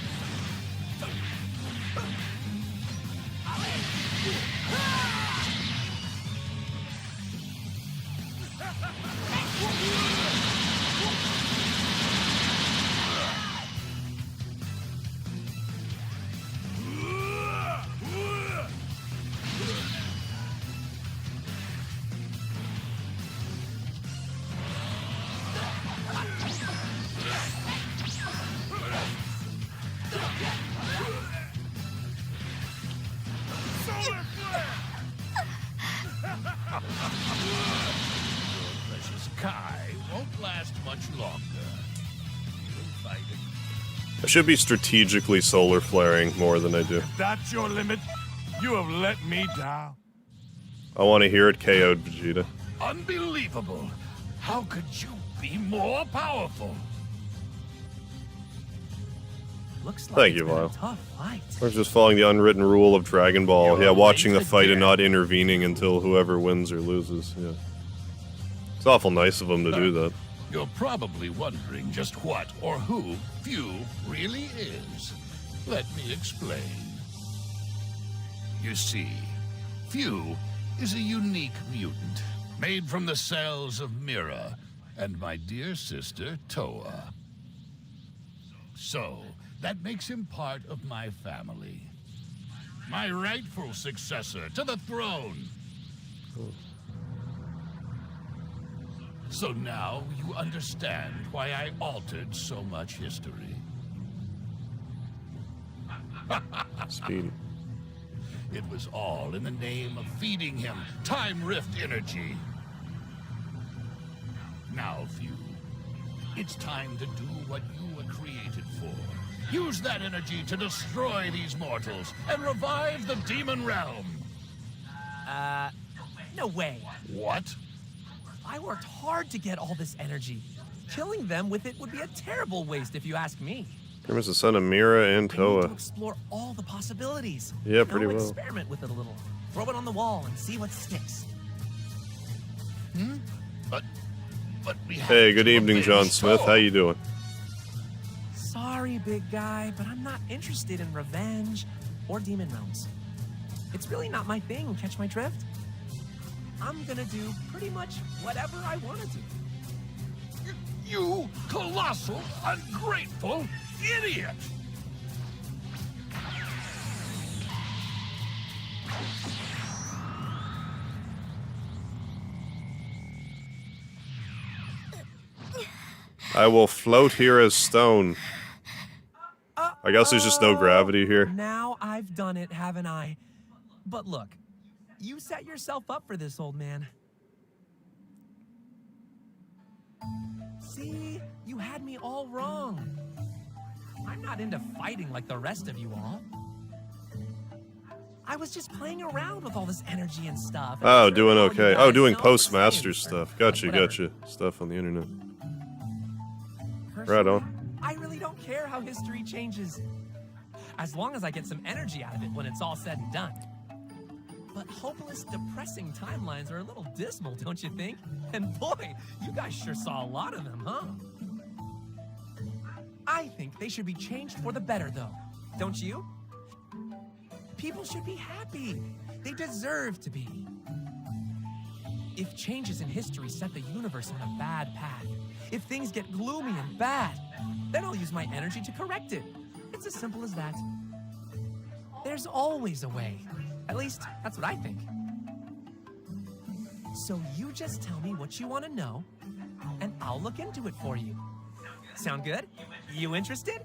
Precious Kai won't last much longer. You'll fight it.
I should be strategically solar flaring more than I do.
If that's your limit, you have let me down.
I want to hear it KO'd Vegeta.
Unbelievable! How could you be more powerful?
Looks like
Thank
it's
you,
been a
Lyle.
tough fight.
I was just following the unwritten rule of Dragon Ball. Yeah, watching the fight and not intervening until whoever wins or loses. Yeah. It's awful nice of him to do that.
You're probably wondering just what or who Few really is. Let me explain. You see, Few is a unique mutant, made from the cells of Mira and my dear sister Toa. So, that makes him part of my family. My rightful successor to the throne. So now you understand why I altered so much history.
Speed.
It was all in the name of feeding him Time Rift energy. Now, Few, it's time to do what you were created for. Use that energy to destroy these mortals and revive the demon realm.
No way.
What?
I worked hard to get all this energy. Killing them with it would be a terrible waste if you ask me.
There's the son of Mira and
I need
Toa.
to explore all the possibilities.
Yeah, pretty well.
Experiment with it a little. Throw it on the wall and see what sticks.
But we have
Hey, good
to
evening,
avenge
John Smith.
Toa.
How you doing?
Sorry, big guy, but I'm not interested in revenge or demon realms. It's really not my thing, catch my drift? I'm gonna do pretty much whatever I want to do.
You colossal, ungrateful idiot!
I will float here as stone. I guess there's just no gravity here.
Now I've done it, haven't I? But look, you set yourself up for this, old man. See, you had me all wrong. I'm not into fighting like the rest of you all. I was just playing around with all this energy and stuff.
Oh, doing okay. Oh, doing
know
Postmaster stuff. Gotcha,
Whatever.
gotcha. Stuff on the internet.
Personally,
Right on.
I really don't care how history changes. As long as I get some energy out of it when it's all said and done. But hopeless, depressing timelines are a little dismal, don't you think? And boy, you guys sure saw a lot of them, huh? I think they should be changed for the better, though. Don't you? People should be happy. They deserve to be. If changes in history set the universe on a bad path, if things get gloomy and bad, then I'll use my energy to correct it. It's as simple as that. There's always a way. At least, that's what I think. So you just tell me what you want to know, and I'll look into it for you. Sound good? You interested?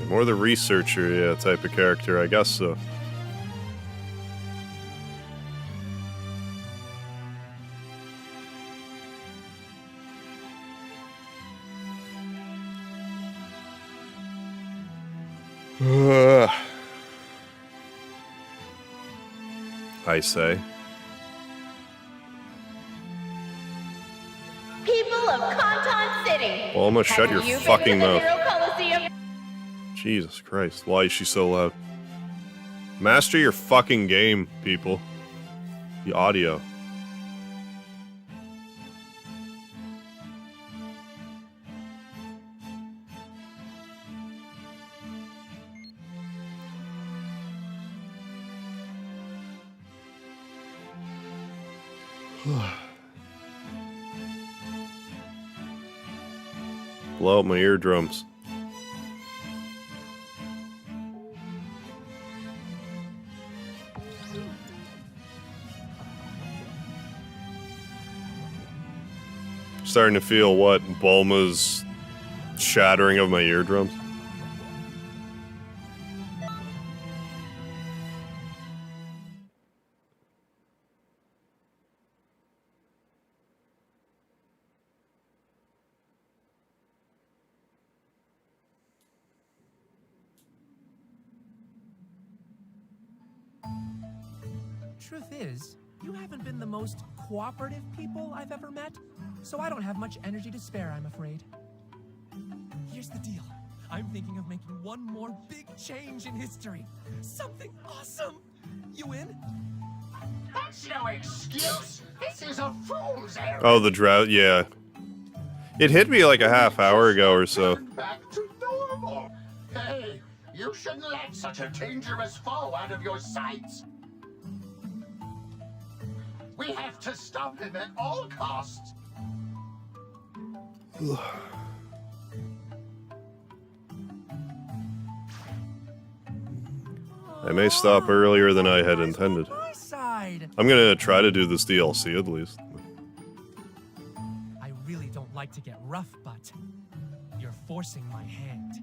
More the researcher, yeah, type of character, I guess so. I say.
People of Canton City.
Well, I'm gonna shut your
Have you been
fucking
to the
mouth.
Hero Coliseum?
Jesus Christ, why is she so loud? Master your fucking game, people. The audio. Blow out my eardrums. Starting to feel what? Bulma's shattering of my eardrums?
Truth is, you haven't been the most cooperative people I've ever met, so I don't have much energy to spare, I'm afraid. Here's the deal. I'm thinking of making one more big change in history. Something awesome. You in?
That's no excuse. This is a fool's errand.
Oh, the drought, yeah. It hit me like a half hour ago or so.
Back to normal. Hey, you shouldn't let such a dangerous foe out of your sights. We have to stop him at all costs.
I may stop earlier than I had intended. I'm gonna try to do this DLC at least.
I really don't like to get rough, but you're forcing my hand.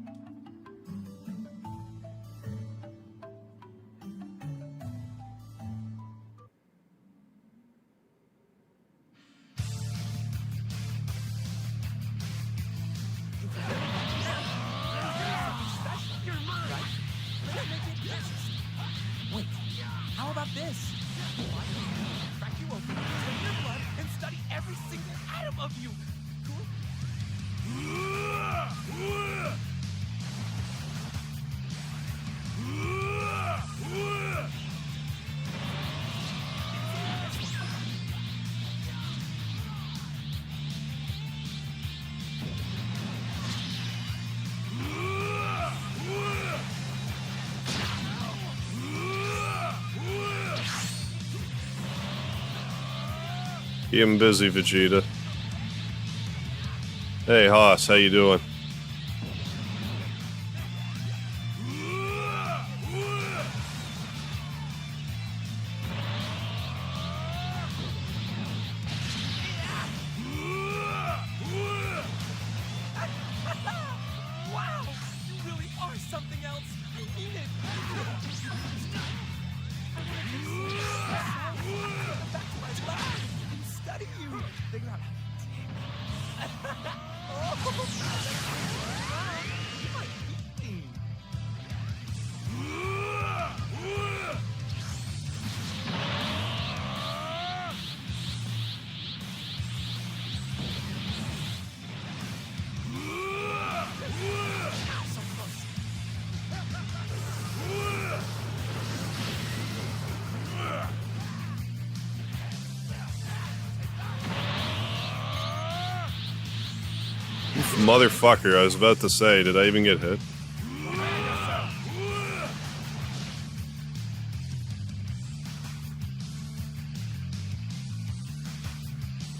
this. Crack you open, take your blood, and study every single atom of you. Cool?
Keep him busy, Vegeta. Hey, Haas, how you doing?
Wow! You really are something else. I mean it. Back to my lab and study you. Figure out how to you might beat me.
Motherfucker, I was about to say, did I even get hit?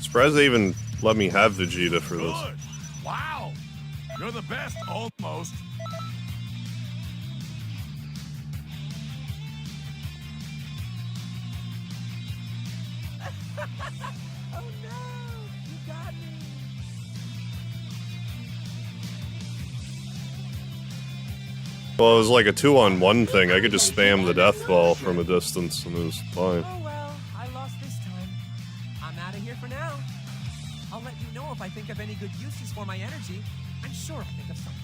Surprised they even let me have Vegeta for this.
Good. Wow. You're the best, almost.
Oh no! You got me!
Well, it was like a 2-on-1 thing. I could just spam the death ball from a distance and it was fine.
Oh well, I lost this time. I'm out of here for now. I'll let you know if I think of any good uses for my energy. I'm sure I'll think of something.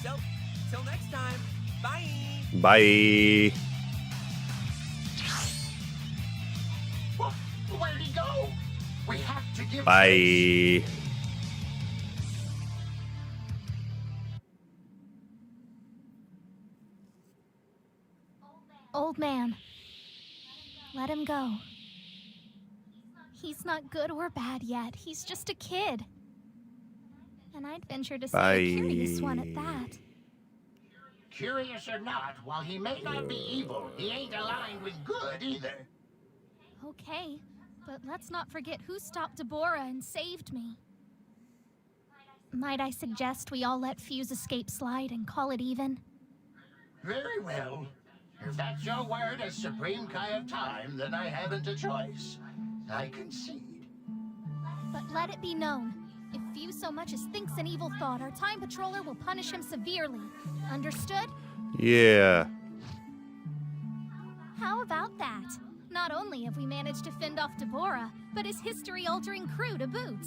So, till next time, bye!
Bye.
Where'd he go? We have to give
Bye.
Old man. Let him go. He's not good or bad yet. He's just a kid. And I'd venture to say a curious one at that.
Curious or not, while he may not be evil, he ain't aligned with good either.
Okay, but let's not forget who stopped Deborah and saved me. Might I suggest we all let Fuse escape slide and call it even?
Very well. If that's your word as Supreme Kai of Time, then I haven't a choice. I concede.
But let it be known, if Fuse so much as thinks an evil thought, our Time Patroller will punish him severely. Understood?
Yeah.
How about that? Not only have we managed to fend off Deborah, but his history-altering crew to boot.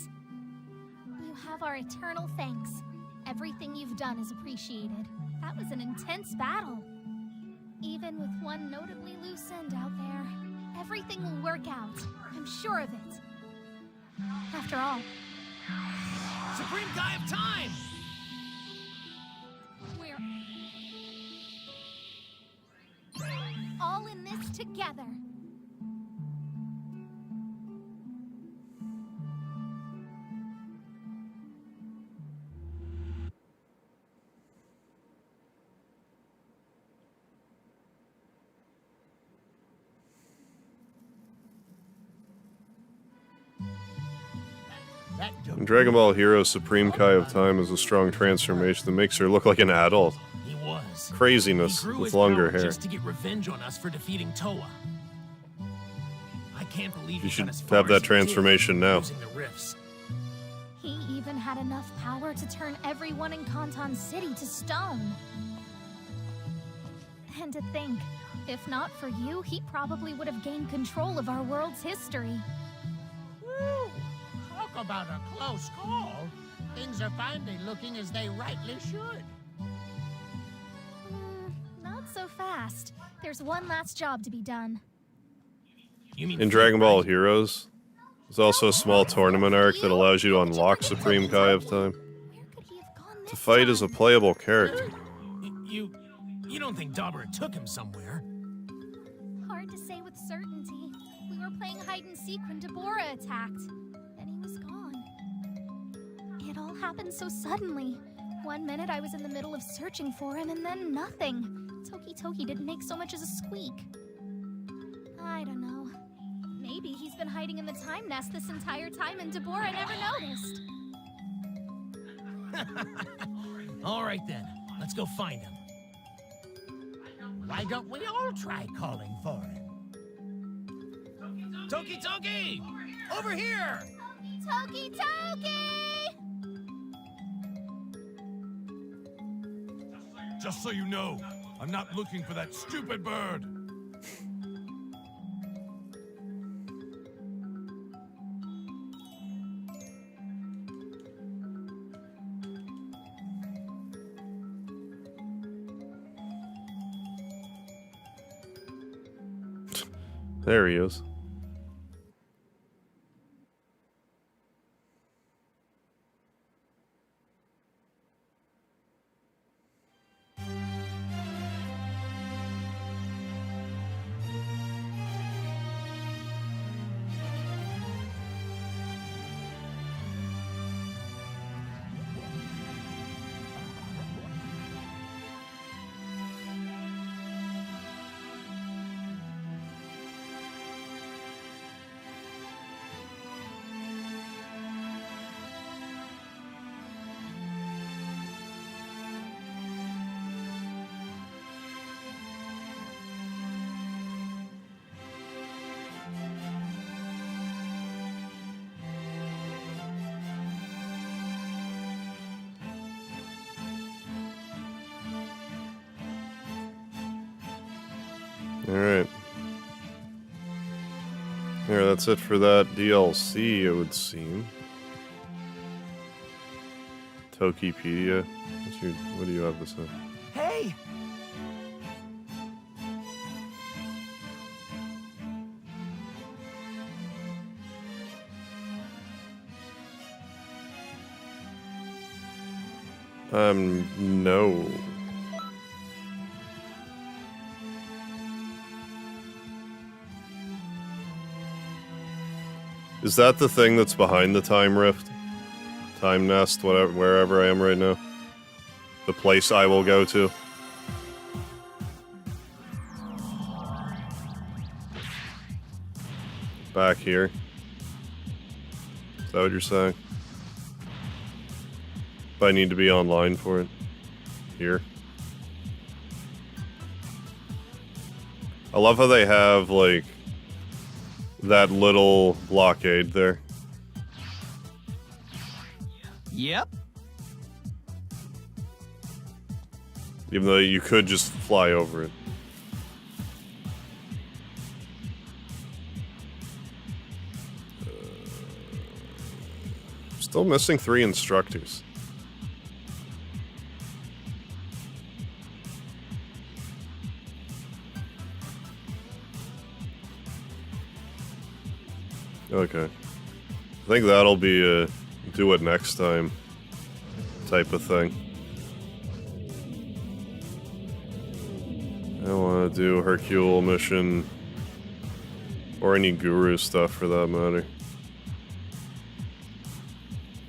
You have our eternal thanks. Everything you've done is appreciated. That was an intense battle. Even with one notably loose end out there, everything will work out. I'm sure of it. After all,
Supreme Kai of Time!
we're all in this together.
In Dragon Ball Heroes, Supreme Kai of Time is a strong transformation that makes her look like an adult.
He was.
Craziness
He grew
with
his
longer
power
hair.
just to get revenge on us for defeating Toa. I can't believe
You
he
should
got as far
have that
as he did
transformation now.
using the rifts.
He even had enough power to turn everyone in Kanton City to stone. And to think, if not for you, he probably would have gained control of our world's history.
Woo! Talk about a close call. Things are finally looking as they rightly should.
Not so fast. There's one last job to be done.
You mean
In Dragon Ball Heroes, there's also a small tournament arc that allows you to unlock Supreme Kai of Time. To fight as a playable character.
You don't think Dabura took him somewhere?
Hard to say with certainty. We were playing hide and seek when Deborah attacked. Then he was gone. It all happened so suddenly. One minute I was in the middle of searching for him, and then nothing. Toki didn't make so much as a squeak. I don't know. Maybe he's been hiding in the time nest this entire time and Deborah never noticed.
All right then, let's go find him.
Why don't we all try calling for him?
Toki! Over here!
Toki!
Just so you know, I'm not looking for that stupid bird.
There he is. Alright. Here, that's it for that DLC, it would seem. Tokipedia. What do you have to say?
Hey!
No. Is that the thing that's behind the time rift? Time nest, whatever, wherever I am right now? The place I will go to? Back here? Is that what you're saying? But I need to be online for it. Here. I love how they have, like, that little blockade there.
Yep.
Even though you could just fly over it. Still missing 3 instructors. Okay. I think that'll be a do it next time type of thing. I don't want to do Hercule mission or any guru stuff for that matter.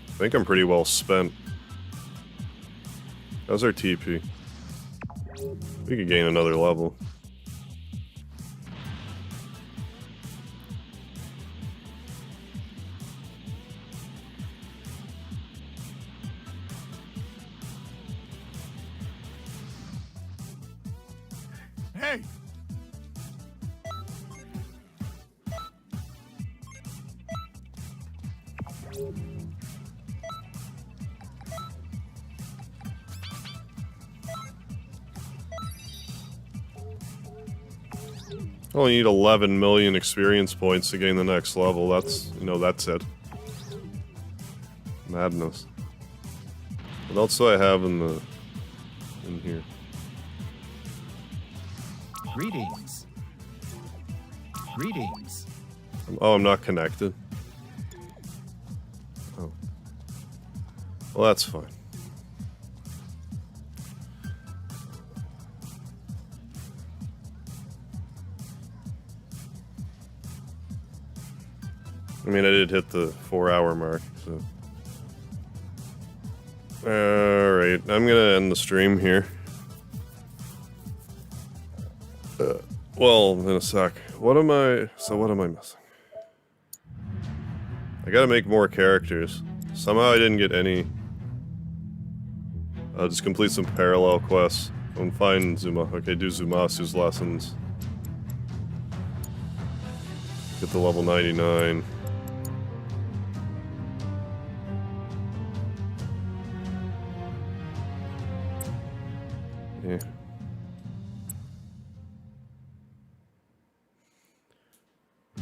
I think I'm pretty well spent. How's our TP? We could gain another level.
Hey!
Only need 11 million experience points to gain the next level. That's, you know, that's it. Madness. What else do I have in here?
Greetings. Greetings.
Oh, I'm not connected. Oh. Well, that's fine. I mean, I did hit the 4-hour mark, so... Alright, I'm gonna end the stream here. Well, in a sec. What am I missing? I gotta make more characters. Somehow I didn't get any. I'll just complete some parallel quests. And find Zuma. Okay, do Zumasu's lessons. Get to level 99. Yeah.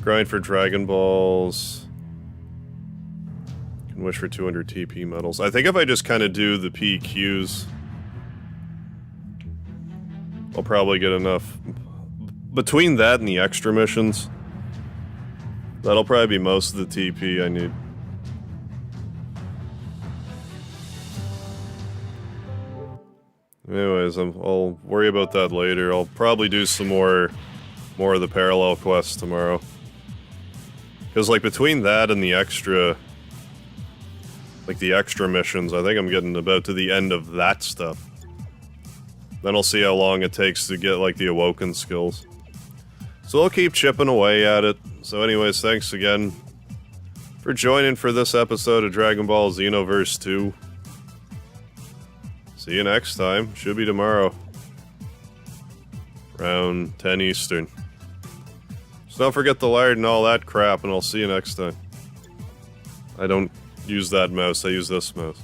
Grind for Dragon Balls. Can wish for 200 TP medals. I think if I just kind of do the PQs, I'll probably get enough. Between that and the extra missions, that'll probably be most of the TP I need. Anyways, I'll worry about that later. I'll probably do some more of the parallel quests tomorrow. Because, like, between that and the extra... Like, the extra missions, I think I'm getting about to the end of that stuff. Then I'll see how long it takes to get, like, the Awoken skills. So I'll keep chipping away at it. So anyways, thanks again for joining for this episode of Dragon Ball Xenoverse 2. See you next time. Should be tomorrow. Around 10 Eastern. So don't forget the lard and all that crap, and I'll see you next time. I don't use that mouse, I use this mouse.